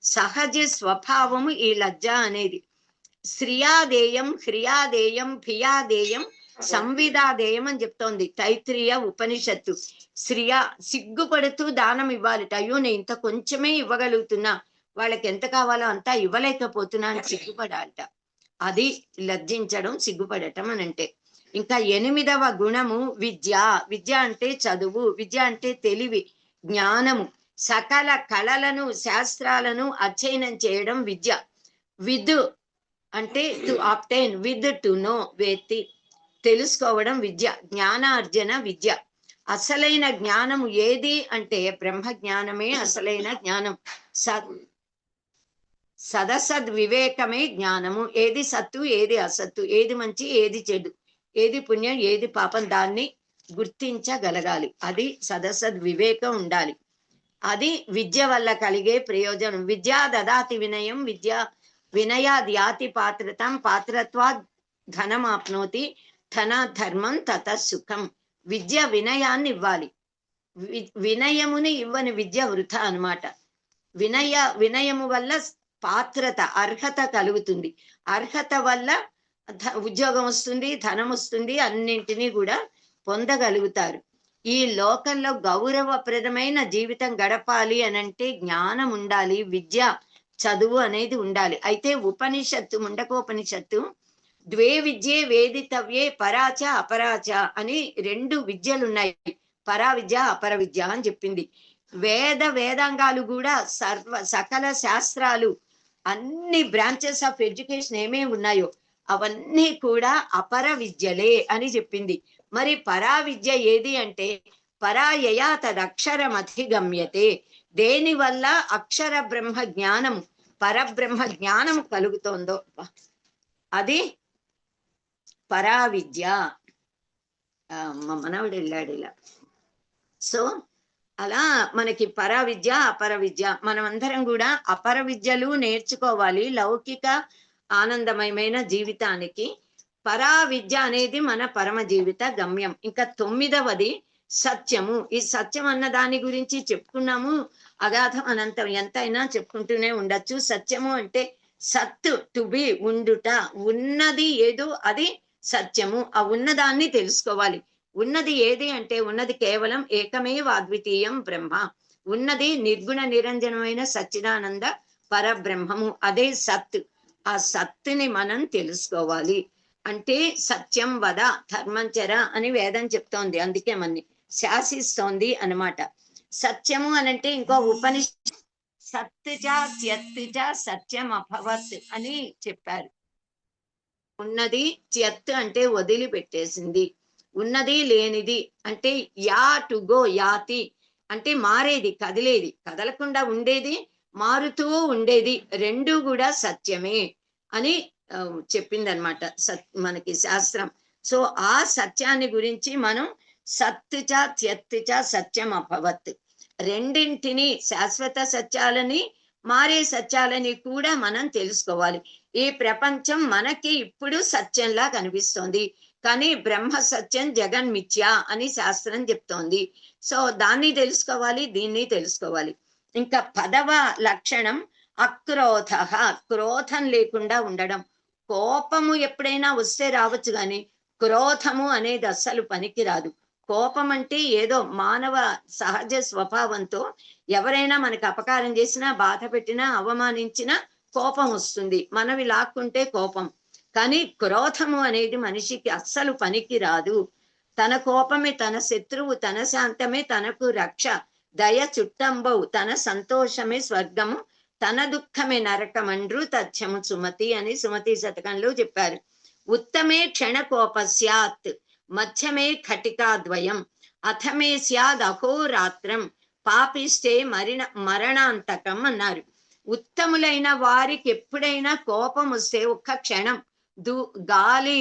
సహజ స్వభావము ఈ లజ్జ అనేది. శ్రియాదేయం, హ్రియాదేయం, భియాదేయం, సంవిదాదేయం అని చెప్తోంది తైత్రీయ ఉపనిషత్తు. శ్రియా సిగ్గుపడుతూ దానం ఇవ్వాలిట. అయ్యో నేను ఇంత కొంచెమే ఇవ్వగలుగుతున్నా, వాళ్ళకి ఎంత కావాలో అంతా ఇవ్వలేకపోతున్నా అని సిగ్గుపడాలట. అది లజ్జించడం, సిగ్గుపడటం అని అంటే. ఇంకా 8వ గుణము విద్య. విద్య అంటే చదువు, విద్య అంటే తెలివి, జ్ఞానము. సకల కళలను, శాస్త్రాలను అధ్యయనం చేయడం విద్య. విద్ అంటే టు ఆబ్టైన్, విద్ టు నో, వేత్తి తెలుసుకోవడం విద్య. జ్ఞానార్జన విద్య. అసలైన జ్ఞానము ఏది అంటే బ్రహ్మ జ్ఞానమే అసలైన జ్ఞానం. సదసద్ వివేకమే జ్ఞానము. ఏది సత్తు, ఏది అసత్తు, ఏది మంచి, ఏది చెడు, ఏది పుణ్యం, ఏది పాపం, దాన్ని గుర్తించగలగాలి. అది సదసద్ వివేకం ఉండాలి. అది విద్య వల్ల కలిగే ప్రయోజనం. విద్యా దదాతి వినయం, వినయాద్యాతి పాత్రతం, పాత్రత్వా ధనమాప్నోతి, ధన ధర్మం తత సుఖం. విద్య వినయాన్ని ఇవ్వాలి. వినయముని ఇవ్వని విద్య వృథా అన్నమాట. వినయము వల్ల పాత్రత, అర్హత కలుగుతుంది. అర్హత వల్ల ఉద్యోగం వస్తుంది, ధనం వస్తుంది, అన్నింటినీ కూడా పొందగలుగుతారు. ఈ లోకంలో గౌరవప్రదమైన జీవితం గడపాలి అనంటే జ్ఞానం ఉండాలి, విద్య చదువు అనేది ఉండాలి. అయితే ఉపనిషత్తు, ముండకోపనిషత్తు ద్వే విద్యే వేదితవ్యే పరాచ అపరాచ అని 2 విద్యలు ఉన్నాయి. పరా విద్య, అపర విద్య అని చెప్పింది. వేదాంగాలు కూడా సకల శాస్త్రాలు, అన్ని బ్రాంచెస్ ఆఫ్ ఎడ్యుకేషన్ ఏమేమి ఉన్నాయో అవన్నీ కూడా అపర విద్యలే అని చెప్పింది. మరి పరా విద్య ఏది అంటే పరాయయా తదక్షరమధిగమ్యతే. దేని వల్ల అక్షర బ్రహ్మ జ్ఞానం, పరబ్రహ్మ జ్ఞానం కలుగుతోందో అది పరా విద్య. మా మనవడు వెళ్ళాడు ఇలా. సో అలా మనకి పరా విద్య, అపర విద్య. మనం అందరం కూడా అపర విద్యలు నేర్చుకోవాలి లౌకిక ఆనందమయమైన జీవితానికి. పరా విద్య అనేది మన పరమ జీవిత గమ్యం. ఇంకా 9వది సత్యము. ఈ సత్యం అన్న దాని గురించి చెప్పుకున్నాము, అగాధం అనంతం, ఎంతైనా చెప్పుకుంటూనే ఉండొచ్చు. సత్యము అంటే సత్తు, టు బి, ఉండుట, ఉన్నది ఏదో అది సత్యము. ఆ ఉన్నదాన్ని తెలుసుకోవాలి. ఉన్నది ఏది అంటే ఉన్నది కేవలం ఏకమేవ అద్వితీయం బ్రహ్మ. ఉన్నది నిర్గుణ నిరంజనమైన సచ్చిదానంద పరబ్రహ్మము, అదే సత్. ఆ సత్తుని మనం తెలుసుకోవాలి. అంటే సత్యం వద ధర్మంచర అని వేదం చెప్తోంది, అందుకే మన్ని శాసిస్తోంది అన్నమాట. సత్యము అనంటే ఇంకో ఉపనిషత్ సత్తుచ త్యత్తుచ సత్యం అభవత్ అని చెప్పారు. ఉన్నది త్యత్ అంటే వదిలిపెట్టేసింది, ఉన్నది లేనిది అంటే యా టు గో యాతి అంటే మారేది, కదిలేది, కదలకుండా ఉండేది, మారుతూ ఉండేది, రెండు కూడా సత్యమే అని చెప్పిందనమాట మనకి శాస్త్రం. సో ఆ సత్యాన్ని గురించి మనం సత్తుచ త్యత్తుచ సత్యం అభవత్, రెండింటిని శాశ్వత సత్యాలని మారే సత్యాలని కూడా మనం తెలుసుకోవాలి. ఈ ప్రపంచం మనకి ఇప్పుడు సత్యంలా కనిపిస్తోంది, కానీ బ్రహ్మ సత్యం జగన్మిథ్య అని శాస్త్రం చెప్తోంది. సో దాన్ని తెలుసుకోవాలి, దీన్ని తెలుసుకోవాలి. ఇంకా 10వ లక్షణం అక్రోధ, క్రోధం లేకుండా ఉండడం. కోపము ఎప్పుడైనా వస్తే రావచ్చు, కానీ క్రోధము అనేది అస్సలు పనికి రాదు. కోపం అంటే ఏదో మానవ సహజ స్వభావంతో ఎవరైనా మనకు అపకారం చేసినా, బాధ పెట్టినా, అవమానించినా కోపం వస్తుంది, మనవి లాక్కుంటే కోపం. కానీ క్రోధము అనేది మనిషికి అస్సలు పనికి రాదు. తన కోపమే తన శత్రువు, తన శాంతమే తనకు రక్ష, దయ చుట్టంబవు, తన సంతోషమే స్వర్గము, తన దుఃఖమే నరకమండ్రు తథ్యము సుమతి అని సుమతి శతకంలో చెప్పారు. ఉత్తమే క్షణ కోప స్యాత్, మధ్యమే ఖటికాద్వయం, అథమే స్యాద్ అహోరాత్రం, పాపిస్తే మరణాంతకం అన్నారు. ఉత్తములైన వారికి ఎప్పుడైనా కోపం వస్తే ఒక్క క్షణం గాలి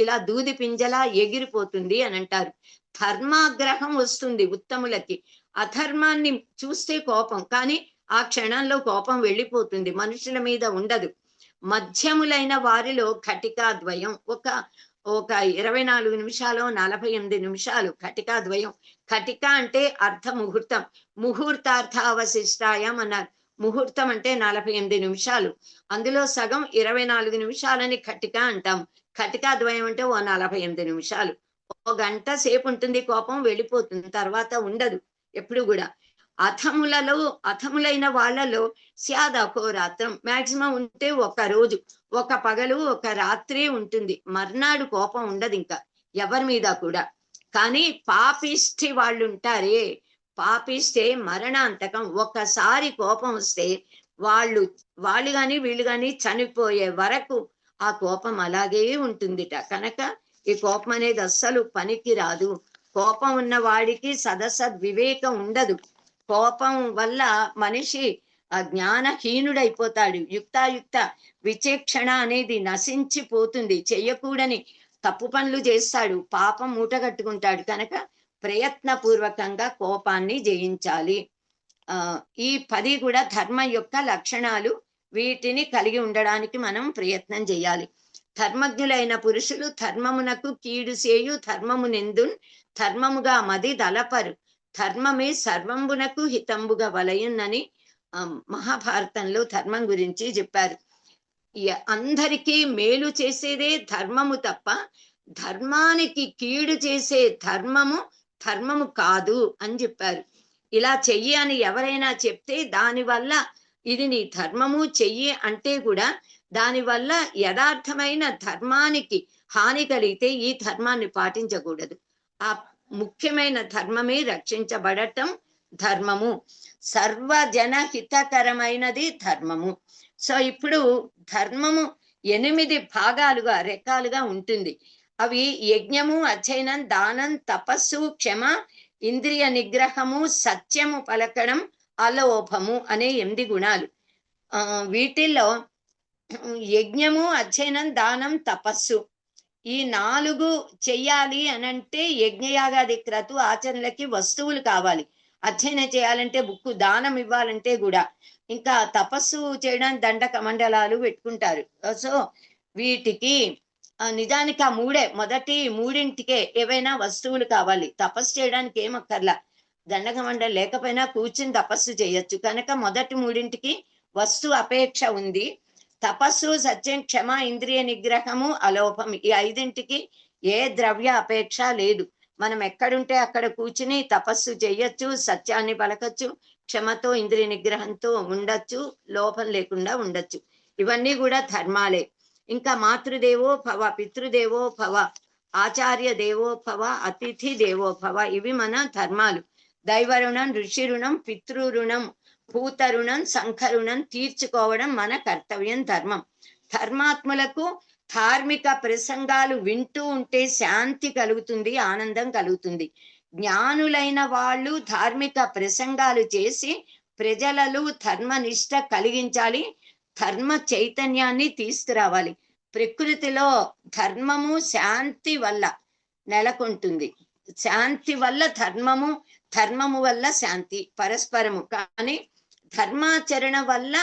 ఇలా దూది పింజలా ఎగిరిపోతుంది అని అంటారు. ధర్మాగ్రహం వస్తుంది ఉత్తములకి, అధర్మాన్ని చూస్తే కోపం, కానీ ఆ క్షణంలో కోపం వెళ్ళిపోతుంది, మనుషుల మీద ఉండదు. మధ్యములైన వారిలో ఖటికాద్వయం, ఒక 24 నిమిషాలు 48 నిమిషాలు ఖటికాద్వయం. ఖటిక అంటే అర్ధ ముహూర్తం, ముహూర్తార్థావశిష్టాయం అన్నారు. ముహూర్తం అంటే 48 నిమిషాలు, అందులో సగం 24 నిమిషాలని ఖటిక అంటాం. ఖటికాద్వయం అంటే 48 నిమిషాలు, 1 గంట సేపు ఉంటుంది కోపం, వెళ్ళిపోతుంది, తర్వాత ఉండదు ఎప్పుడు కూడా. అథములైన వాళ్ళలో స్యాద్ అహోరాత్రం, మాక్సిమం ఉంటే 1 రోజు, 1 పగలు 1 రాత్రి ఉంటుంది, మర్నాడు కోపం ఉండదు ఇంకా ఎవరి మీద కూడా. కానీ పాపిష్టి వాళ్ళు ఉంటారే, పాపిస్తే మరణాంతకం, ఒక్కసారి కోపం వస్తే వాళ్ళు కానీ వీళ్ళు కానీ చనిపోయే వరకు ఆ కోపం అలాగే ఉంటుందిట. కనుక ఈ కోపం అనేది అస్సలు పనికి రాదు. కోపం ఉన్న వాడికి వివేకం ఉండదు. కోపం వల్ల మనిషి జ్ఞానహీనుడైపోతాడు. యుక్తాయుక్త విచక్షణ అనేది నశించిపోతుంది, చెయ్యకూడని తప్పు పనులు చేస్తాడు, పాపం మూటగట్టుకుంటాడు. కనుక ప్రయత్నపూర్వకంగా కోపాన్ని జయించాలి. ఈ 10 కూడా ధర్మం యొక్క లక్షణాలు, వీటిని కలిగి ఉండడానికి మనం ప్రయత్నం చేయాలి. ధర్మజ్ఞులైన పురుషులు ధర్మమునకు కీడు చేయు ధర్మమునెందున్, ధర్మముగా మది దలపరు, ధర్మమే సర్వంబునకు హితంబుగా వలయున్నని మహాభారతంలో ధర్మం గురించి చెప్పారు. అందరికీ మేలు చేసేదే ధర్మము తప్ప ధర్మానికి కీడు చేసే ధర్మము కాదు అని చెప్పారు. ఇలా చెయ్యి అని ఎవరైనా చెప్తే దానివల్ల ఇది నీ ధర్మము చెయ్యి అంటే కూడా దానివల్ల యథార్థమైన ధర్మానికి హాని కలిగితే ఈ ధర్మాన్ని పాటించకూడదు. ఆ ముఖ్యమైన ధర్మమే రక్షించబడటం ధర్మము, సర్వజన హితకరమైనది ధర్మము. సో ఇప్పుడు ధర్మము 8 భాగాలుగా రకాలుగా ఉంటుంది. అవి యజ్ఞము, అధ్యయనం, దానం, తపస్సు, క్షమ, ఇంద్రియ నిగ్రహము, సత్యము పలకడం, అలోభము అనే 8 గుణాలు. వీటిల్లో యజ్ఞము, అధ్యయనం, దానం, తపస్సు ఈ 4 చెయ్యాలి అనంటే యజ్ఞయాగాది క్రతు ఆచరణలకి వస్తువులు కావాలి. అధ్యయనం చేయాలంటే బుక్కు, దానం ఇవ్వాలంటే కూడా, ఇంకా తపస్సు చేయడానికి దండ కమండలాలు పెట్టుకుంటారు. సో వీటికి నిజానికి ఆ మొదటి 3ంటికే ఏవైనా వస్తువులు కావాలి. తపస్సు చేయడానికి ఏమక్కర్లా, దండకమండలం లేకపోయినా కూర్చుని తపస్సు చేయొచ్చు. కనుక మొదటి 3ంటికి వస్తు అపేక్ష ఉంది. తపస్సు, సత్యం, క్షమ, ఇంద్రియ నిగ్రహము, అలోపం ఈ 5ంటికి ఏ ద్రవ్య అపేక్ష లేదు. మనం ఎక్కడుంటే అక్కడ కూర్చుని తపస్సు చెయ్యొచ్చు, సత్యాన్ని పలకచ్చు, క్షమతో ఇంద్రియ నిగ్రహంతో ఉండొచ్చు, లోపం లేకుండా ఉండొచ్చు. ఇవన్నీ కూడా ధర్మాలే. ఇంకా మాతృదేవో భవ, పితృదేవో భవ, ఆచార్య దేవో భవ, అతిథి దేవో భవ, ఇవి మన ధర్మాలు. దైవ రుణం, ఋషి రుణం, పితృ రుణం, భూత రుణం, సంఘ రుణం తీర్చుకోవడం మన కర్తవ్యం, ధర్మం. ధర్మాత్ములకు ధార్మిక ప్రసంగాలు వింటూ ఉంటే శాంతి కలుగుతుంది, ఆనందం కలుగుతుంది. జ్ఞానులైన వాళ్ళు ధార్మిక ప్రసంగాలు చేసి ప్రజలలో ధర్మనిష్ట కలిగించాలి, ధర్మ చైతన్యాన్ని తీసుకురావాలి. ప్రకృతిలో ధర్మము శాంతి వల్ల నెలకొంటుంది. శాంతి వల్ల ధర్మము, ధర్మము వల్ల శాంతి, పరస్పరము. కానీ ధర్మాచరణ వల్ల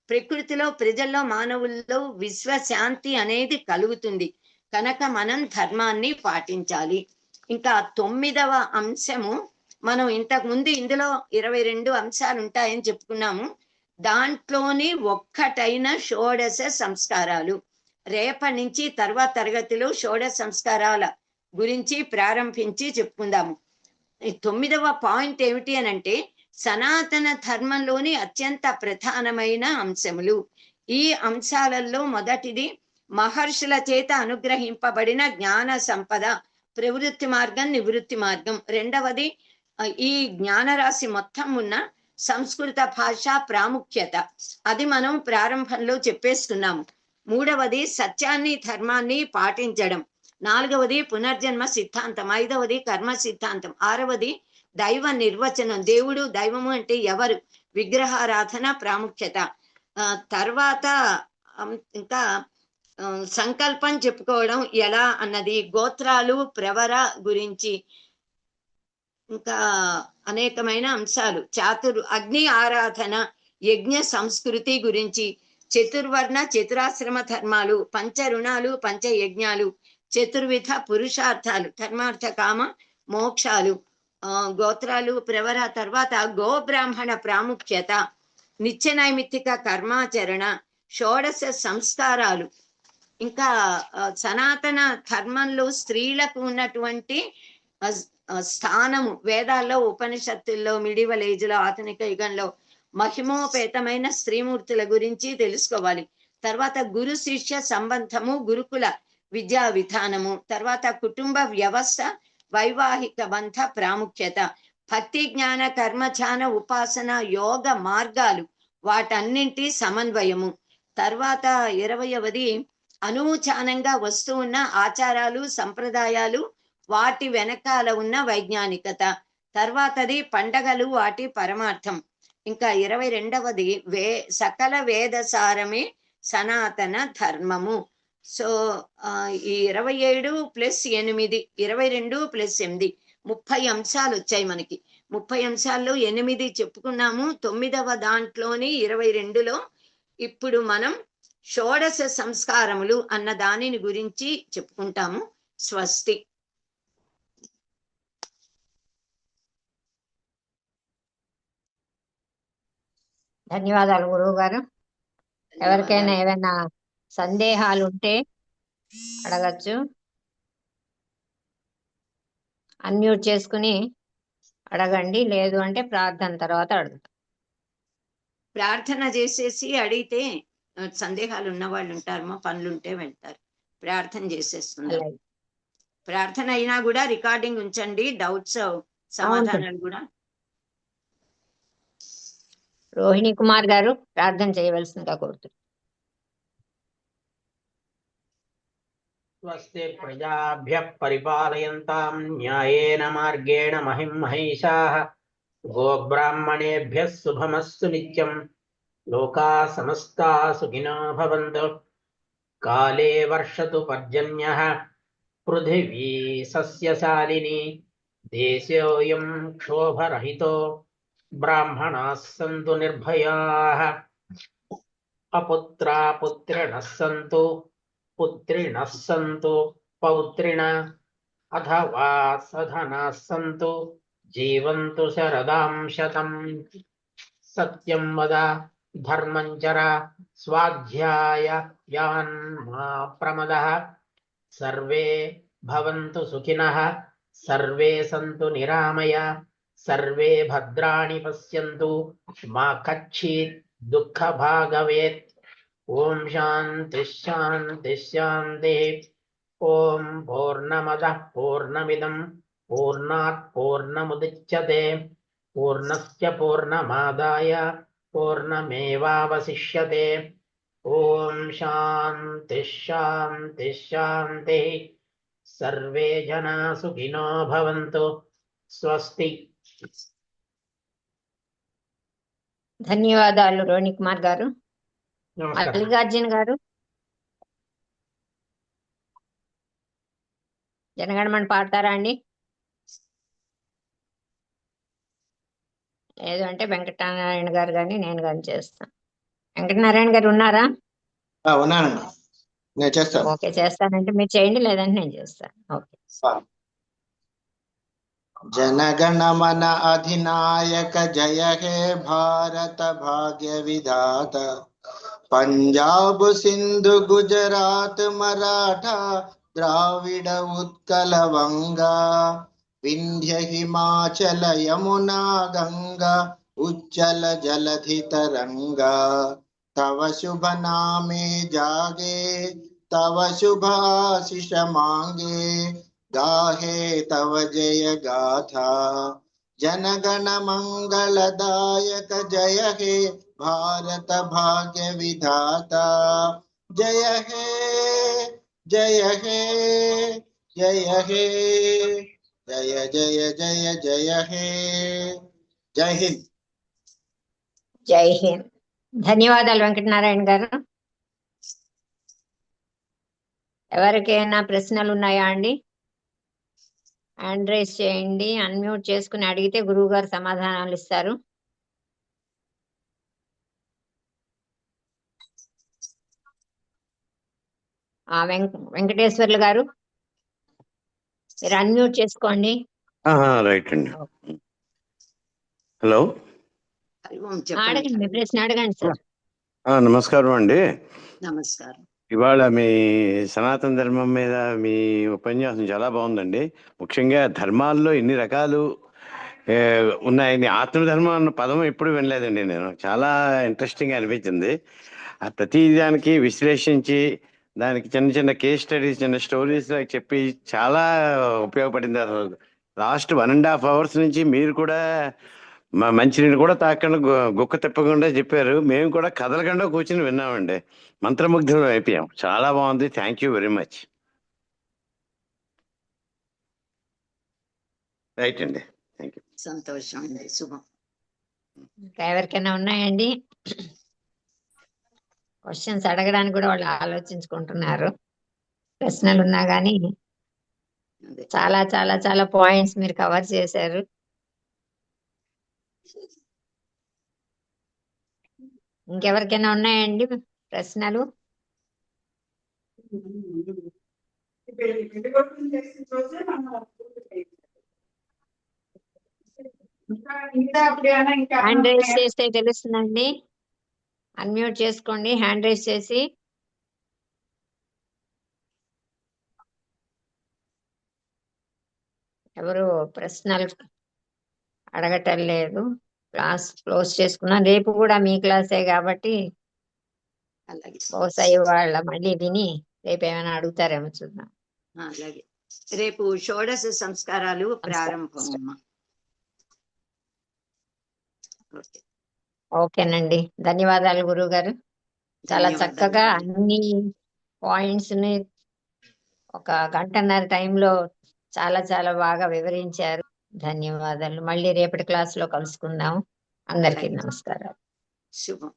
ప్రకృతిలో, ప్రజల్లో, మానవుల్లో విశ్వశాంతి అనేది కలుగుతుంది. కనుక మనం ధర్మాన్ని పాటించాలి. ఇంకా 9వ అంశము, మనం ఇంతకు ముందు ఇందులో 22 అంశాలు ఉంటాయని చెప్పుకున్నాము. దాంట్లోని ఒక్కటైన షోడశ సంస్కారాలు. రేపటి నుంచి తర్వాత తరగతిలో షోడశ సంస్కారాల గురించి ప్రారంభించి చెప్పుకుందాము. 9వ పాయింట్ ఏమిటి అనంటే, సనాతన ధర్మంలోని అత్యంత ప్రధానమైన అంశములు. ఈ అంశాలలో మొదటిది మహర్షుల చేత అనుగ్రహింపబడిన జ్ఞాన సంపద, ప్రవృత్తి మార్గం, నివృత్తి మార్గం. రెండవది ఈ జ్ఞానరాశి మొత్తం ఉన్న సంస్కృత భాష ప్రాముఖ్యత, అది మనం ప్రారంభంలో చెప్పేసుకున్నాము. మూడవది సత్యాన్ని, ధర్మాన్ని పాటించడం. నాలుగవది పునర్జన్మ సిద్ధాంతం. ఐదవది కర్మ సిద్ధాంతం. ఆరవది దైవ నిర్వచనం, దేవుడు దైవము అంటే ఎవరు, విగ్రహారాధన ప్రాముఖ్యత. తర్వాత ఇంకా సంకల్పం చెప్పుకోవడం ఎలా అన్నది, గోత్రాలు, ప్రవర గురించి, ఇంకా అనేకమైన అంశాలు. అగ్ని ఆరాధన, యజ్ఞ సంస్కృతి గురించి, చతుర్వర్ణ చతురాశ్రమ ధర్మాలు, పంచ రుణాలు, పంచ యజ్ఞాలు, చతుర్విధ పురుషార్థాలు, ధర్మార్థ కామ మోక్షాలు, గోత్రాలు, ప్రవర. తర్వాత గోబ్రాహ్మణ ప్రాముఖ్యత, నిత్య నైమిత్తిక కర్మాచరణ, షోడశ సంస్కారాలు. ఇంకా సనాతన ధర్మంలో స్త్రీలకు ఉన్నటువంటి స్థానము, వేదాల్లో, ఉపనిషత్తుల్లో, మిడివల్ ఏజ్ లో, ఆధునిక యుగంలో మహిమోపేతమైన స్త్రీమూర్తుల గురించి తెలుసుకోవాలి. తర్వాత గురు శిష్య సంబంధము, గురుకుల విద్యా విధానము. తర్వాత కుటుంబ వ్యవస్థ, వైవాహిక బంధ ప్రాముఖ్యత, భక్తి జ్ఞాన కర్మధ్యాన ఉపాసన యోగ మార్గాలు, వాటన్నింటి సమన్వయము. తర్వాత 20వది అనూచానంగా వస్తూ ఉన్న ఆచారాలు, సంప్రదాయాలు, వాటి వెనకాల ఉన్న వైజ్ఞానికత. తర్వాతది పండగలు, వాటి పరమార్థం. ఇంకా 22వది సకల వేదసారమే సనాతన ధర్మము. సో ఈ 27 + 8, 22 + 8, 30 అంశాలు వచ్చాయి మనకి. 30 అంశాల్లో 8 చెప్పుకున్నాము. 9వ దాంట్లోని 22లో ఇప్పుడు మనం షోడశ సంస్కారములు అన్న దానిని గురించి చెప్పుకుంటాము. స్వస్తి. ధన్యవాదాలు గురువు గారు. ఎవరికైనా ఏమైనా సందేహాలు ఉంటే అడగచ్చు. అన్మ్యూట్ చేసుకుని అడగండి, లేదు అంటే ప్రార్థన తర్వాత అడుగుతాం. ప్రార్థన చేసేసి అడిగితే సందేహాలు ఉన్న వాళ్ళు ఉంటారమ్మా, పనులుంటే వెళ్తారు. ప్రార్థన చేసేస్తున్నారు. ప్రార్థన అయినా కూడా రికార్డింగ్ ఉంచండి, డౌట్స్ సమాధానాలు కూడా. రోహిణి కుమార్ గారు ప్రార్థన చేయవలసిందిగా కోరుతున్నారు. స్వస్తి ప్రజాభ్యః పరిపాలయంతాం న్యాయేన మార్గేణ మహిం మహిషాః గోబ్రాహ్మణేభ్యः శుభమస్తు నిత్యం. లోకాः సమస్తాः సుఖినో భవంతు. కాలే వర్షతు పర్జన్యః పృథివీ సస్యశాలినీ. దేశోऽयं క్షోభరహితో బ్రాహ్మణాः సంతు నిర్భయాः. అపుత్రా పుత్రిణः సంతు పుత్రిణः సంతు పౌత్రిణः. అథవా సధనాः సంతు జీవంతు శరదాం శతం. సత్యం వద ధర్మం చర స్వాధ్యాయాన్ మా ప్రమదః. సర్వే భవంతు సుఖినః सर्वे सन्तु निरामय सर्वे भद्राणि पश्यन्तु मा कच्छचित् दुःखभाग् ॐ शान्तिः शान्तिः शान्तिः ॐ पूर्णमदः पूर्णमिदं पूर्णात् पूर्णमुदच्यते पूर्णस्य पूर्णमादाय पूर्णमेवावशिष्यते ॐ शान्तिः शान्तिः शान्तिः सर्वे जना सुखिनो भवन्तु स्वस्ति ధన్యవాదాలు రోణి కుమార్ గారు. నమస్కారం మల్లికార్జున గారు, జనగణమన పాడతారా అండి? లేదు అంటే వెంకటనారాయణ గారు కానీ నేను కానీ చేస్తాను. వెంకటనారాయణ గారు ఉన్నారా? ఉన్నానండి, నేను చేస్తాను. ఓకే, చేస్తానంటే మీరు చేయండి, లేదంటే నేను చేస్తాను. ఓకే. जनगणमन अधिनायक जय हे भारत भाग्य विधाता पंजाब सिंधु गुजरात मराठा द्राविड उत्कल वंगा विंध्य हिमाचल यमुना गंगा उच्चल जलधि तरंगा तव शुभ नामे जागे तव शुभाशिष मांगे गाहे तव जय गाथा जनगण मंगलदायक जय हे भारत भाग्य विधाता जय हे जय हे जय हे जय जय जय जय हे जय हिंद. జై హింద్. ధన్యవాదాలు వెంకటనారాయణ గారు. ఎవరికైనా ప్రశ్నలు ఉన్నాయా అండి? హ్యాండ్ రైజ్ చేయండి, అన్మ్యూట్ చేసుకుని అడిగితే గురువు గారు సమాధానాలు ఇస్తారు. వెంకటేశ్వర్లు గారు, మీరు అన్మ్యూట్ చేసుకోండి. రైట్ అండి. హలో, అడగండి, మీ ప్రశ్న అడగండి సార్. నమస్కారం అండి. నమస్కారం. ఇవాళ మీ సనాతన ధర్మం మీద మీ ఉపన్యాసం చాలా బాగుందండి. ముఖ్యంగా ధర్మాల్లో ఎన్ని రకాలు ఉన్నాయని, ఆత్మధర్మం అన్న పదం ఎప్పుడు వినలేదండి నేను. చాలా ఇంట్రెస్టింగ్ అనిపించింది. ఆ ప్రతి దానికి విశ్లేషించి దానికి చిన్న చిన్న కేస్ స్టడీస్, చిన్న స్టోరీస్ చెప్పి చాలా ఉపయోగపడింది. లాస్ట్ 1.5 hours నుంచి మీరు కూడా మా మంచినీళ్ళు కూడా తాకుండా గుక్క తిప్పకుండా చెప్పారు. మేము కూడా కదలకుండా కూర్చుని విన్నామండి. మంత్రముగ్ధులం అయిపోయాం. చాలా బాగుంది. Thank you very much. Right అండి, థ్యాంక్ యూ. సంతోషం అండి, శుభం. ఇంకా ఎవరికైనా ఉన్నాయండి? క్వశ్చన్స్ అడగడానికి కూడా వాళ్ళు ఆలోచించుకుంటున్నారు. ప్రశ్నలు ఉన్నా కానీ అదే. చాలా చాలా చాలా పాయింట్స్ మీరు కవర్ చేశారు. ఇంకెవరికైనా ఉన్నాయండి ప్రశ్నలు? హ్యాండ్ రైజ్ చేస్తే తెలుస్తుందండి. అన్మ్యూట్ చేసుకోండి, హ్యాండ్ రైజ్ చేసి. ఎవరు ప్రశ్నలు అడగటం లేదు. క్లాస్ క్లోజ్ చేసుకున్నా. రేపు కూడా మీ క్లాసే కాబట్టి అలాగే బహుశా ఇవాళ మళ్ళీ విని రేపు ఏమైనా అడుగుతారేమో చూద్దాం. అలాగే. రేపు షోడశ సంస్కారాలు ప్రారంభం అమ్మా. ఓకే. ఓకేనండి, ధన్యవాదాలు గురువు గారు. చాలా ధన్యవాదాలు. చక్కగా అన్ని పాయింట్స్ ని ఒక గంటన్నర టైంలో చాలా చాలా బాగా వివరించారు. ధన్యవాదాలు. మళ్ళీ రేపటి క్లాస్ లో కలుసుకుందాం. అందరికీ నమస్కారాలు. శుభం.